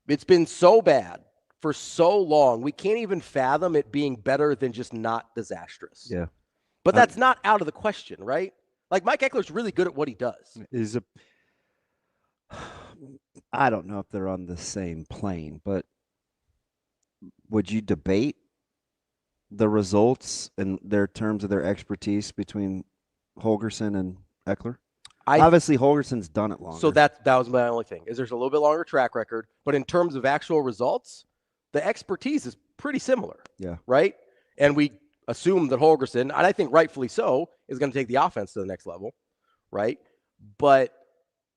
It's been so bad for so long. We can't even fathom it being better than just not disastrous. Yeah. But that's not out of the question, right? Like Mike Eckler's really good at what he does. I don't know if they're on the same plane, but would you debate the results in their terms of their expertise between Holgorsen and Eckler? Obviously, Holgerson's done it longer. So that was my only thing, is there's a little bit longer track record. But in terms of actual results, the expertise is pretty similar. Yeah. Right? And we assume that Holgorsen, and I think rightfully so, is going to take the offense to the next level. Right? But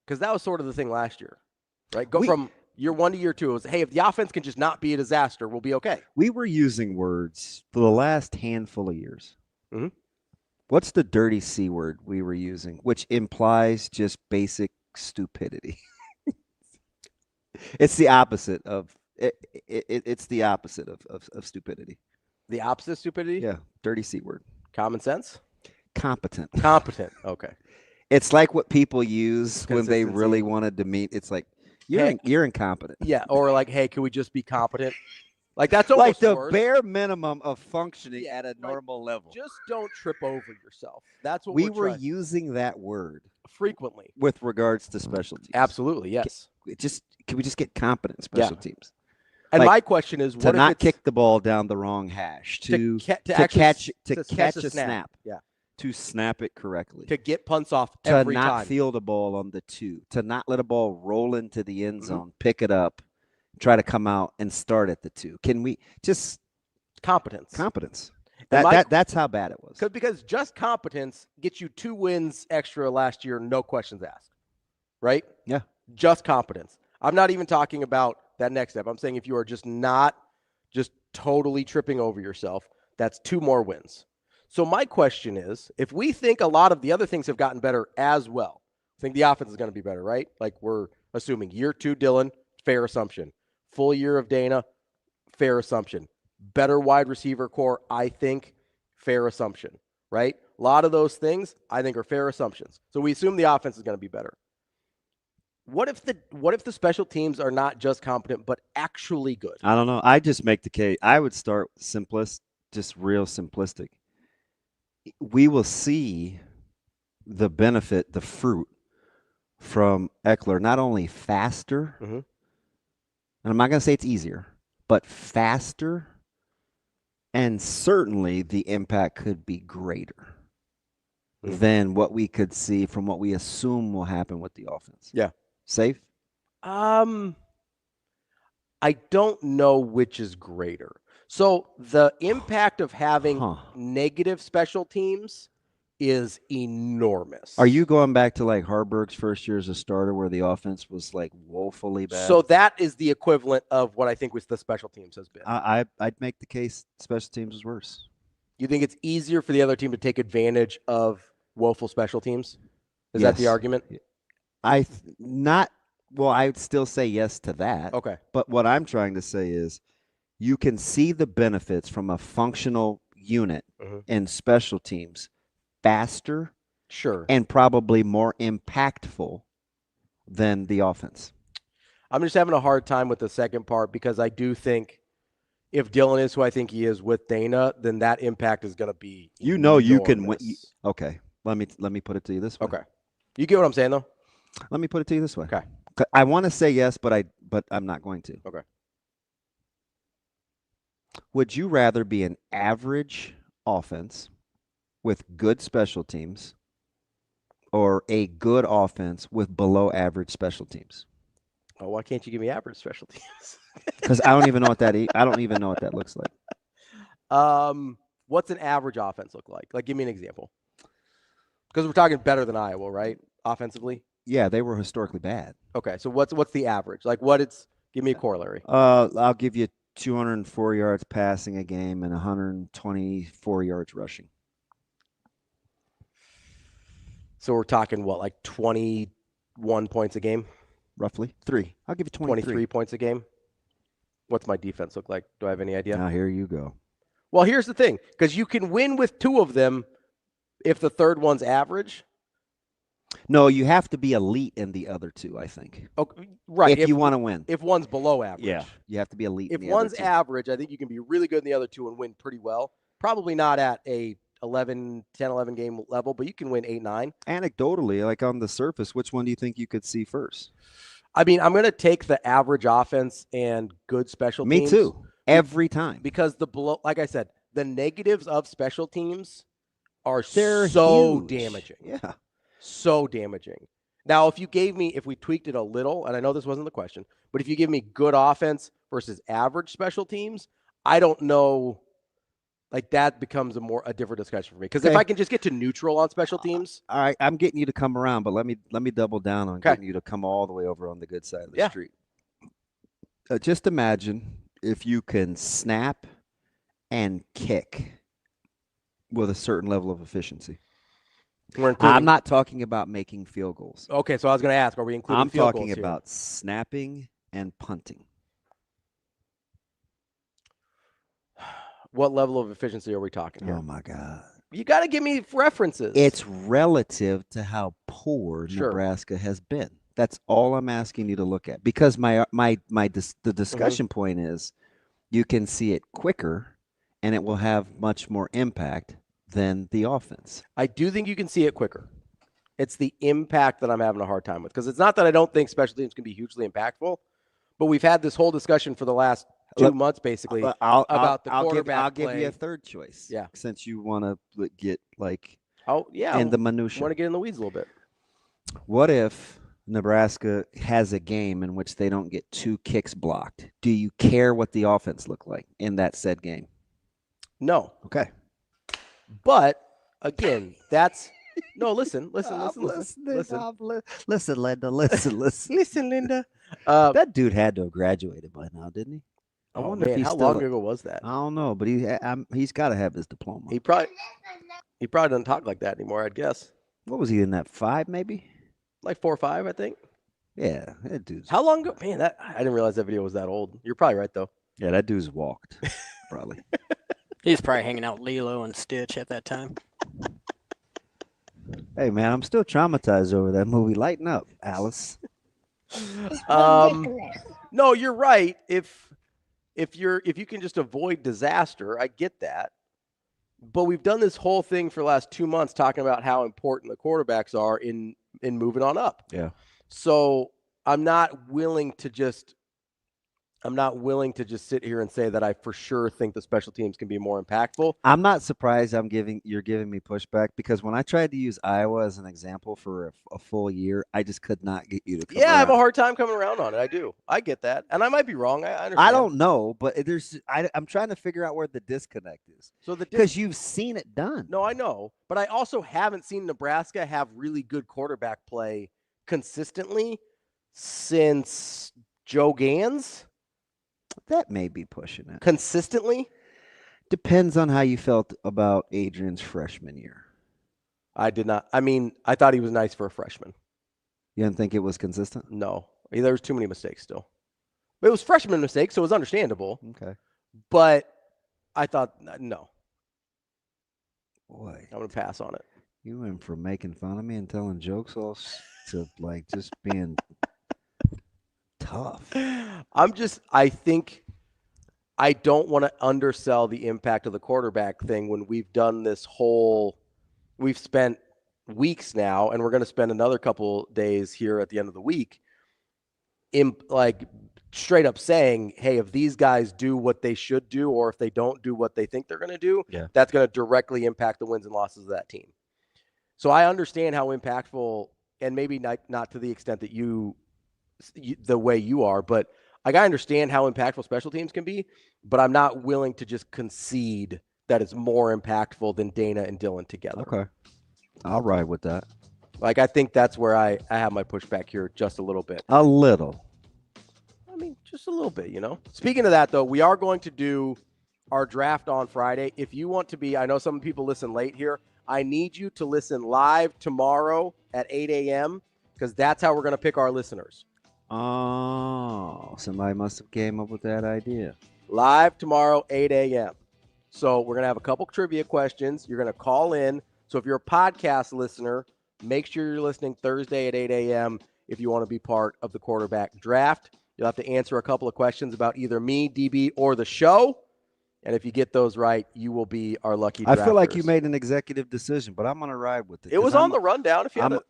because that was sort of the thing last year. Right? Go from year 1 to year 2. It was, hey, if the offense can just not be a disaster, we'll be okay. We were using words for the last handful of years. Mm-hmm. What's the dirty C word we were using, which implies just basic stupidity? It's the opposite of it's the opposite of stupidity. The opposite of stupidity? Yeah, dirty C word. Common sense? Competent. Competent. Okay. It's like what people use when they really wanted to meet. It's like you're incompetent. Yeah, or like, hey, can we just be competent? Like that's almost like the worse. bare minimum of functioning at a normal level. Just don't trip over yourself. That's what we were using that word frequently with regards to special teams. Absolutely, yes. Can we just get competent special teams? And my question is, what to not kick the ball down the wrong hash, to catch a snap, to snap it correctly, to get punts off every time, to not field a ball on the 2, to not let a ball roll into the end zone, pick it up, try to come out and start at the 2. Can we just competence? That's how bad it was. Because just competence gets you 2 wins extra last year, no questions asked, right? Yeah, just competence. I'm not even talking about that next step. I'm saying if you are just not just totally tripping over yourself, that's 2 more wins. So my question is, if we think a lot of the other things have gotten better as well, I think the offense is going to be better, right? Like we're assuming year 2 Dylan, fair assumption. Full year of Dana, fair assumption. Better wide receiver core, I think, fair assumption, right? A lot of those things I think are fair assumptions. So we assume the offense is going to be better. What if the special teams are not just competent but actually good? I don't know. I just make the case. I would start just real simplistic. We will see the benefit, the fruit from Eckler, not only faster, and I'm not going to say it's easier, but faster, and certainly the impact could be greater than what we could see from what we assume will happen with the offense. Yeah. Safe? I don't know which is greater. So the impact of having negative special teams is enormous. Are you going back to like Harburg's first year as a starter where the offense was like woefully bad? So that is the equivalent of what I think was the special teams has been. I'd make the case special teams is worse. You think it's easier for the other team to take advantage of woeful special teams? Is that the argument? I would still say yes to that. Okay. But what I'm trying to say is you can see the benefits from a functional unit in special teams faster, and probably more impactful than the offense. I'm just having a hard time with the second part because I do think if Dylan is who I think he is with Dana, then that impact is going to be enormous. You can win. Okay. Let me put it to you this way. Okay. You get what I'm saying though? Let me put it to you this way. Okay. I want to say yes, but I'm not going to. Okay. Would you rather be an average offense with good special teams or a good offense with below average special teams? Oh, why can't you give me average special teams? Because I don't even know what that looks like. What's an average offense look like? Like, give me an example. Because we're talking better than Iowa, right? Offensively. Yeah, they were historically bad. Okay, so what's the average? Like give me a corollary. I'll give you 204 yards passing a game and 124 yards rushing. So we're talking what, like 21 points a game? Roughly. 3. I'll give you 23 points a game. What's my defense look like? Do I have any idea? Now here you go. Well, here's the thing, because you can win with 2 of them if the third one's average. No, you have to be elite in the other 2, I think. Okay, right. If you want to win. If one's below average. Yeah, you have to be elite If in the one's other 2. average, I think you can be really good in the other 2 and win pretty well. Probably not at a 10, 11 game level, but you can win 8, 9. Anecdotally, like on the surface, which one do you think you could see first? I mean, I'm going to take the average offense and good special teams. Me too. Every time. Because like I said, the negatives of special teams are They're so huge. damaging. Yeah. So damaging. Now, if we tweaked it a little, and I know this wasn't the question, but if you give me good offense versus average special teams, I don't know. Like that becomes a different discussion for me. Because if I can just get to neutral on special teams. All right, I'm getting you to come around, but let me double down on getting you to come all the way over on the good side of the street. Just imagine if you can snap and kick with a certain level of efficiency. I'm not talking about making field goals. Okay, so I was going to ask, are we including field goals here? I'm talking about snapping and punting. What level of efficiency are we talking here? Oh, my God. You got to give me references. It's relative to how poor Nebraska has been. That's all I'm asking you to look at. Because the discussion point is you can see it quicker and it will have much more impact than the offense. I do think you can see it quicker. It's the impact that I'm having a hard time with. Because it's not that I don't think special teams can be hugely impactful, but we've had this whole discussion for the last 2 months, basically, about the quarterback I'll play. give you a third choice. Yeah. Since you want to get in the minutia. Want to get in the weeds a little bit. What if Nebraska has a game in which they don't get 2 kicks blocked? Do you care what the offense looked like in that said game? No. Okay. But again, that's listen, Listen, Linda. Listen, Linda. That dude had to have graduated by now, didn't he? I wonder if he's how still long ago was that? I don't know, but he's got to have his diploma. He probably doesn't talk like that anymore, I'd guess. What was he in that 5 maybe? Like 4 or 5, I think. Yeah, that dude's. How long ago? Man, I didn't realize that video was that old. You're probably right though. Yeah, that dude's walked, probably. He's probably hanging out with Lilo and Stitch at that time. Hey man, I'm still traumatized over that movie. Lighten up, Alice. No, you're right. If you can just avoid disaster, I get that. But we've done this whole thing for the last 2 months talking about how important the quarterbacks are in moving on up. Yeah. So I'm not willing to just sit here and say that I for sure think the special teams can be more impactful. I'm not surprised you're giving me pushback because when I tried to use Iowa as an example for a full year, I just could not get you to come around. I have a hard time coming around on it. I do. I get that. And I might be wrong. I understand. I don't know, but I'm trying to figure out where the disconnect is. So because you've seen it done. No, I know. But I also haven't seen Nebraska have really good quarterback play consistently since Joe Gans. That may be pushing it. Consistently? Depends on how you felt about Adrian's freshman year. I did not. I mean, I thought he was nice for a freshman. You didn't think it was consistent? No. There was too many mistakes still. But it was freshman mistakes, so it was understandable. Okay. But I thought, no. Boy. I'm going to pass on it. You went from making fun of me and telling jokes to like just being tough. I think I don't want to undersell the impact of the quarterback thing when we've done this we've spent weeks now, and we're going to spend another couple days here at the end of the week in like straight up saying, hey, if these guys do what they should do, or if they don't do what they think they're going to do, that's going to directly impact the wins and losses of that team. So I understand how impactful, and maybe not to the extent that you the way you are, but I understand how impactful special teams can be, but I'm not willing to just concede that it's more impactful than Dana and Dylan together. Okay. I'll ride with that. Like, I think that's where I have my pushback here just a little bit. A little. I mean, just a little bit, Speaking of that, though, we are going to do our draft on Friday. If you want to be, I know some people listen late here. I need you to listen live tomorrow at 8 a.m. because that's how we're going to pick our listeners. Oh, somebody must have came up with that idea. Live tomorrow, 8 a.m. So we're going to have a couple trivia questions. You're going to call in. So if you're a podcast listener, make sure you're listening Thursday at 8 a.m. if you want to be part of the quarterback draft. You'll have to answer a couple of questions about either me, DB, or the show. And if you get those right, you will be our lucky drafters. I feel like you made an executive decision, but I'm going to ride with it. It was on the rundown. If you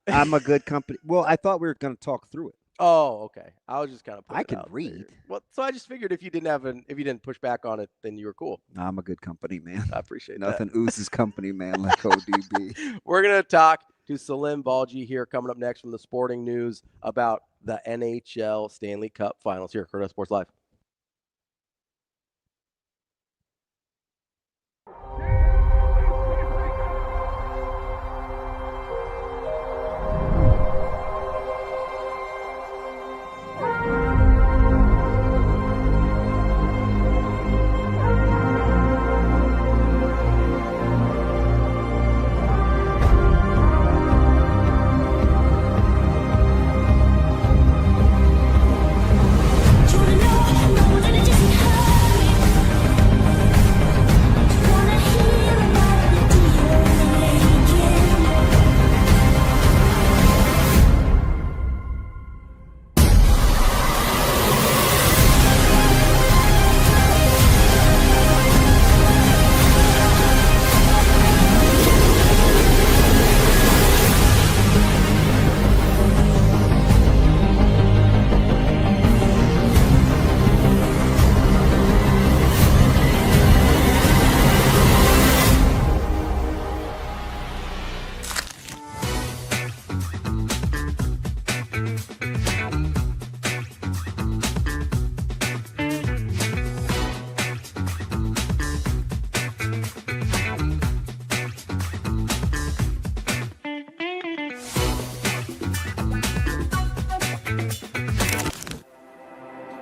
I'm a good company. Well, I thought we were going to talk through it. Oh, okay. I was just kind of. I could read. Well, so I just figured if you didn't push back on it, then you were cool. I'm a good company man. I appreciate Nothing oozes company man like ODB. We're gonna talk to Salim Valji here coming up next from the Sporting News about the NHL Stanley Cup Finals here at Hurrdat Sports Live.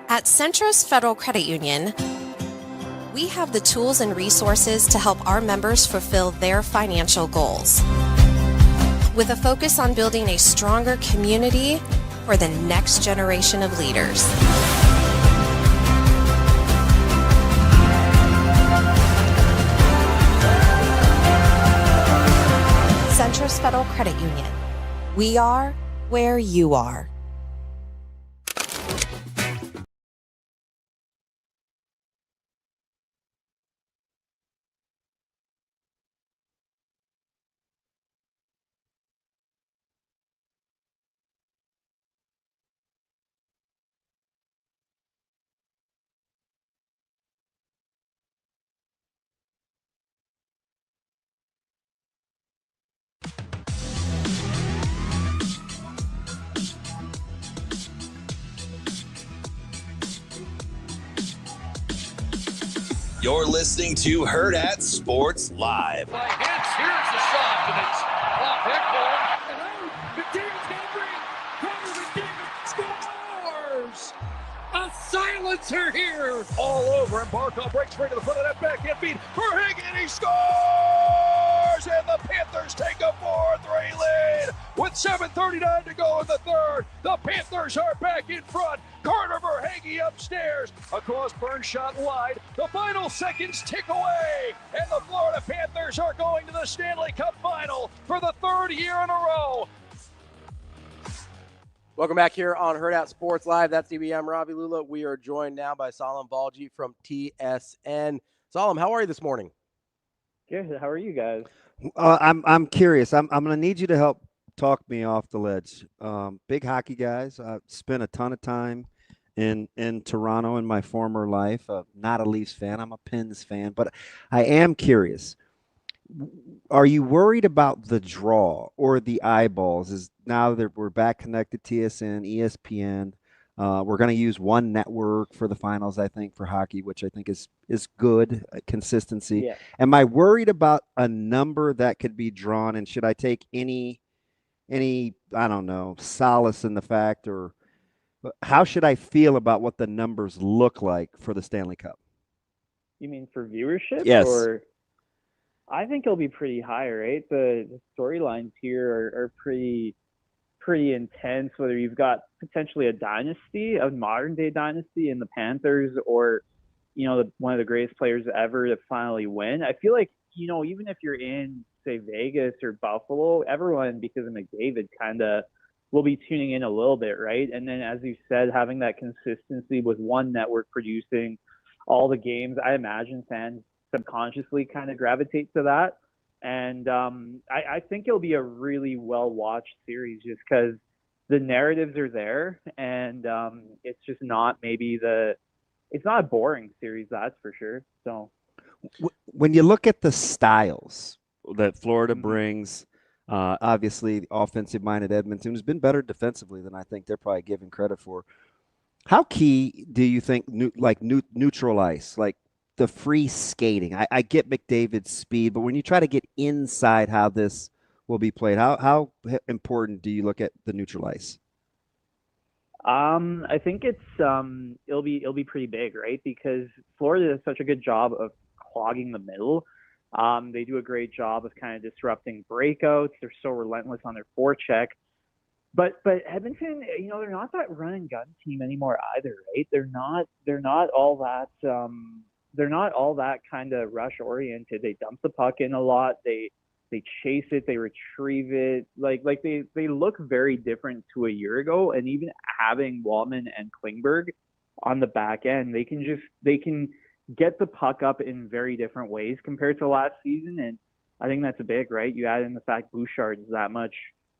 At Centris Federal Credit Union, we have the tools and resources to help our members fulfill their financial goals. With a focus on building a stronger community for the next generation of leaders. Centris Federal Credit Union. We are where you are. You're listening to Hurrdat Sports Live. Here's the shot, and it's off Ekholm. Scores! A silencer here! All over, and Barkov breaks straight to the front of that backhand feed for Higgin, and he scores! And the Panthers take a 4-3 lead with 7:39 to go in the third. The Panthers are back in front. Carter Verhaeghe upstairs, across Burns shot wide. The final seconds tick away, and the Florida Panthers are going to the Stanley Cup Final for the third year in a row. Welcome back here on Hurrdat Sports Live. That's DB. I'm Ravi Lulla. We are joined now by Salim Valji from TSN. Salim, how are you this morning? Good. How are you guys? I'm curious. I'm going to need you to help talk me off the ledge. Big hockey guys. I spent a ton of time in Toronto in my former life. Not a Leafs fan. I'm a Pens fan. But I am curious. Are you worried about the draw or the eyeballs? Is now that we're back connected, TSN, ESPN, we're going to use one network for the finals, I think, for hockey, which I think is good, consistency. Yeah. Am I worried about a number that could be drawn, and should I take any I don't know, solace in the fact, or how should I feel about what the numbers look like for the Stanley Cup? You mean for viewership? Yes. Or I think it'll be pretty high, right? The storylines here are pretty intense, whether you've got potentially a dynasty, a modern day dynasty in the Panthers, or, one of the greatest players ever to finally win. I feel like, even if you're in, say, Vegas or Buffalo, everyone, because of McDavid, kind of will be tuning in a little bit, right? And then, as you said, having that consistency with one network producing all the games, I imagine fans subconsciously kind of gravitate to that. And I think it'll be a really well-watched series just because the narratives are there, and it's just not it's not a boring series, that's for sure. So when you look at the styles that Florida brings, obviously offensive-minded Edmonton has been better defensively than I think they're probably given credit for. How key do you think, neutral ice, like the free skating? I get McDavid's speed, but when you try to get inside how this will be played, how important do you look at the neutral ice? I think it'll be pretty big, right? Because Florida does such a good job of clogging the middle. They do a great job of kind of disrupting breakouts. They're so relentless on their forecheck. But Edmonton, they're not that run and gun team anymore either, right? They're not all that kind of rush oriented. They dump the puck in a lot. They chase it, they retrieve it. Like they look very different to a year ago. And even having Walman and Klingberg on the back end, they can get the puck up in very different ways compared to last season. And I think that's a big, right? You add in the fact Bouchard is that much,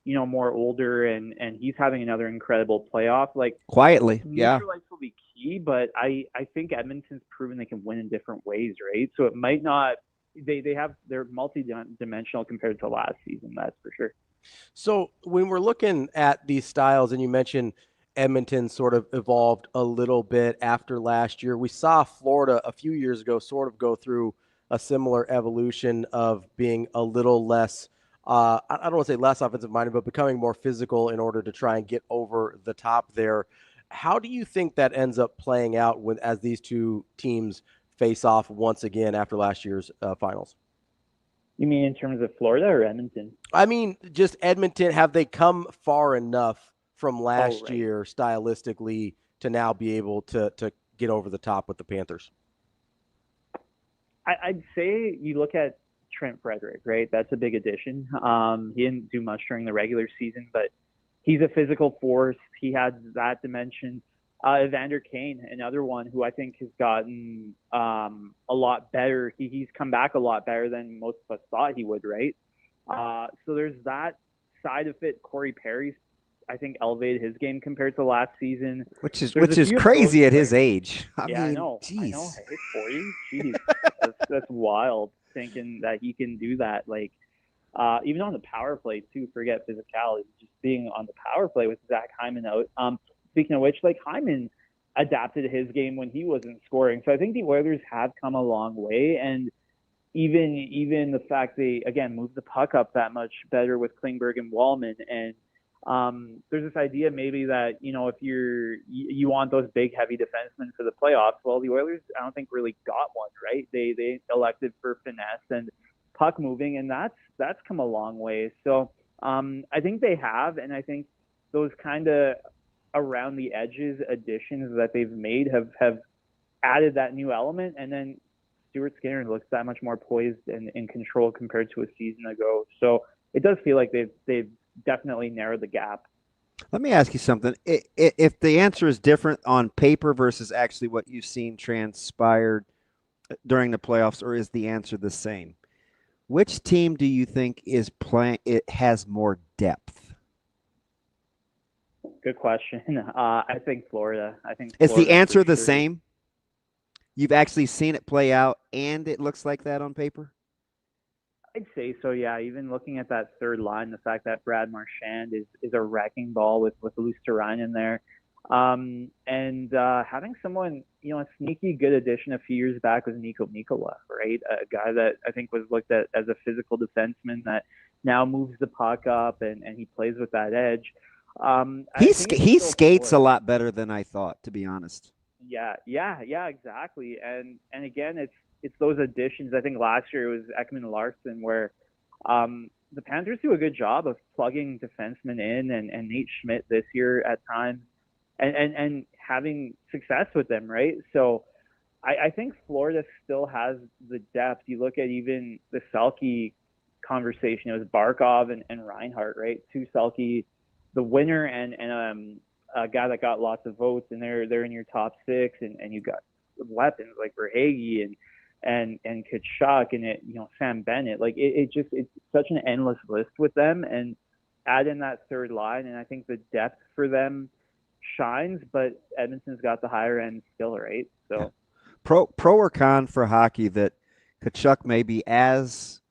more older, and he's having another incredible playoff. Like quietly, yeah. Neutralites will be key, but I think Edmonton's proven they can win in different ways, right? So it might not. They're multi-dimensional compared to last season, that's for sure. So when we're looking at these styles, and you mentioned Edmonton sort of evolved a little bit after last year, we saw Florida a few years ago sort of go through a similar evolution of being a little less, I don't want to say less offensive minded, but becoming more physical in order to try and get over the top there. How do you think that ends up playing out as these two teams face off once again after last year's finals? You mean in terms of Florida or Edmonton? I mean, just Edmonton. Have they come far enough from last year stylistically to now be able to get over the top with the Panthers? I'd say you look at Trent Frederick, right? That's a big addition. He didn't do much during the regular season, but he's a physical force. He has that dimension. Evander Kane, another one who I think has gotten a lot better. He's come back a lot better than most of us thought he would, right? So there's that side of it. Corey Perry's, I think, elevated his game compared to last season. Which is crazy at his age. I know. Hey, 40. Jeez, that's wild. Thinking that he can do that, like even on the power play too. Forget physicality, just being on the power play with Zach Hyman out. Speaking of which, like Hyman adapted his game when he wasn't scoring, so I think the Oilers have come a long way. And even the fact they again moved the puck up that much better with Klingberg and Walman. And there's this idea maybe that if you want those big heavy defensemen for the playoffs, well, the Oilers I don't think really got one, right? They elected for finesse and puck moving, and that's come a long way. So I think they have, and I think those kind of around the edges additions that they've made have added that new element. And then Stuart Skinner looks that much more poised and in control compared to a season ago. So it does feel like they've definitely narrowed the gap. Let me ask you something. If the answer is different on paper versus actually what you've seen transpired during the playoffs, or is the answer the same? Which team do you think it has more depth? Good question. I think Florida. Is the answer the same? You've actually seen it play out, and it looks like that on paper? I'd say so, yeah. Even looking at that third line, the fact that Brad Marchand is a wrecking ball with Luosterainen there. And having someone, a sneaky good addition a few years back was Nico Mikkola, right? A guy that I think was looked at as a physical defenseman that now moves the puck up and he plays with that edge. He skates a lot better than I thought, to be honest. Yeah, exactly. And again, it's those additions. I think last year it was Ekman Larsson where the Panthers do a good job of plugging defensemen in, and Nate Schmidt this year at times, and having success with them, right? So I think Florida still has the depth. You look at even the Selke conversation. It was Barkov and Reinhart, right? Two Selke, the winner and a guy that got lots of votes, and they're in your top six, and you got weapons like Verhaeghe and Tkachuk and Sam Bennett. Like it's such an endless list with them, and add in that third line, and I think the depth for them shines, but Edmonton's got the higher end skill, right? So yeah. Pro or con for hockey that Tkachuk may be as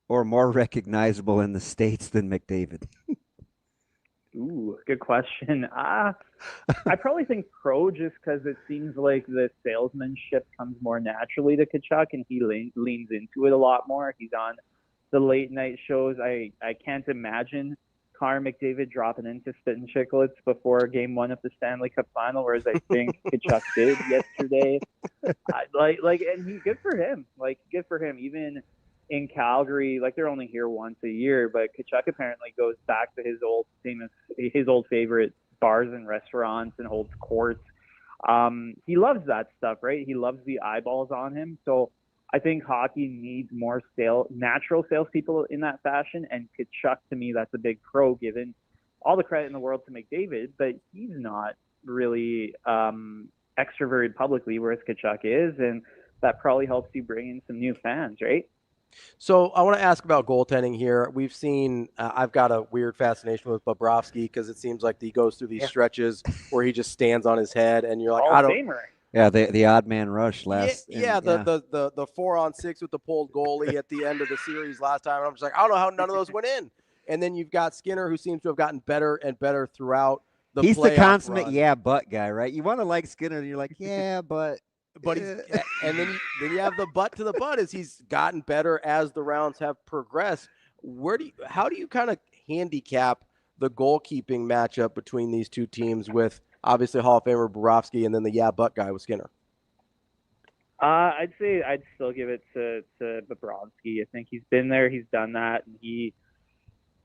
or more recognizable in the States than McDavid? Ooh, good question. I probably think pro, just because it seems like the salesmanship comes more naturally to Tkachuk, and he leans into it a lot more. He's on the late night shows. I can't imagine Connor McDavid dropping into Spittin' Chicklets before Game 1 of the Stanley Cup Final, whereas I think Tkachuk did yesterday. And good for him. Good for him. Even in Calgary, they're only here once a year, but Tkachuk apparently goes back to his old favorite bars and restaurants and holds courts. He loves that stuff, right? He loves the eyeballs on him. So I think hockey needs more natural salespeople in that fashion. And Tkachuk, to me, that's a big pro, given all the credit in the world to McDavid, but he's not really extroverted publicly, whereas Tkachuk is. And that probably helps you bring in some new fans, right? So I want to ask about goaltending here. We've seen I've got a weird fascination with Bobrovsky because it seems like he goes through these stretches where he just stands on his head, and you're like, Famer. Yeah, the odd man rush last. The 4-on-6 with the pulled goalie at the end of the series last time. And I'm just like, I don't know how none of those went in. And then you've got Skinner, who seems to have gotten better and better throughout the He's the consummate run. Yeah, but guy, right? You want to like Skinner, and you're like, yeah, but. But and then you have the butt to the butt as he's gotten better as the rounds have progressed. How do you kind of handicap the goalkeeping matchup between these two teams with obviously Hall of Famer Bobrovsky and then the but guy with Skinner? I'd say I'd still give it to Bobrovsky. I think he's been there, he's done that, and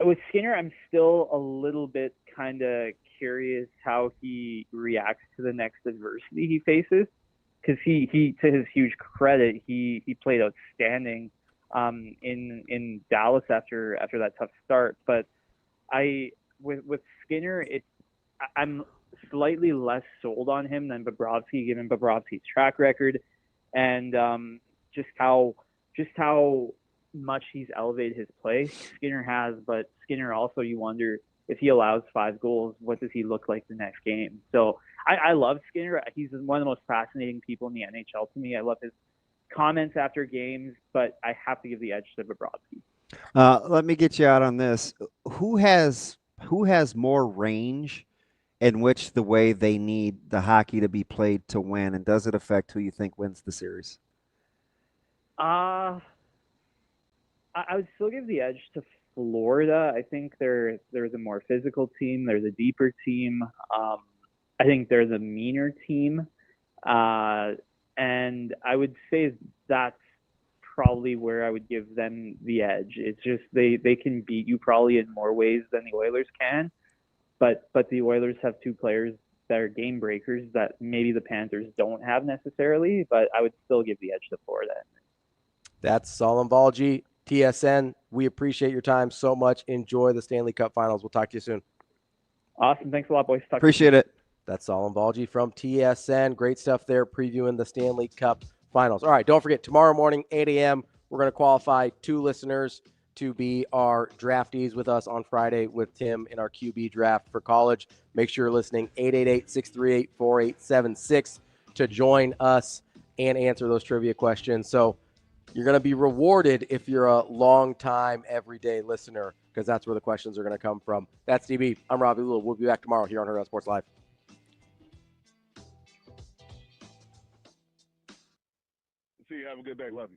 with Skinner, I'm still a little bit kind of curious how he reacts to the next adversity he faces. Because he, to his huge credit, he played outstanding in Dallas after that tough start. But with Skinner, I'm slightly less sold on him than Bobrovsky, given Bobrovsky's track record and just how much he's elevated his play. Skinner has, but Skinner also, you wonder, if he allows 5 goals, what does he look like the next game? So I love Skinner. He's one of the most fascinating people in the NHL to me. I love his comments after games, but I have to give the edge to Bobrovsky. Let me get you out on this. Who has more range in which the way they need the hockey to be played to win, and does it affect who you think wins the series? I would still give the edge to Florida. I think they're the more physical team. They're the deeper team. I think they're the meaner team. And I would say that's probably where I would give them the edge. It's just they can beat you probably in more ways than the Oilers can. But the Oilers have 2 players that are game breakers that maybe the Panthers don't have necessarily, but I would still give the edge to Florida. That's Salim Valji, TSN. We appreciate your time so much. Enjoy the Stanley Cup Finals. We'll talk to you soon. Awesome. Thanks a lot, boys. Appreciate it. That's Salim Valji from TSN. Great stuff there previewing the Stanley Cup Finals. All right, don't forget, tomorrow morning, 8 a.m., we're going to qualify 2 listeners to be our draftees with us on Friday with Tim in our QB draft for college. Make sure you're listening, 888-638-4876 to join us and answer those trivia questions. So you're going to be rewarded if you're a long-time, everyday listener, because that's where the questions are going to come from. That's DB. I'm Ravi. We'll be back tomorrow here on Hurrdat Sports Live. See you. Have a good day. Love you.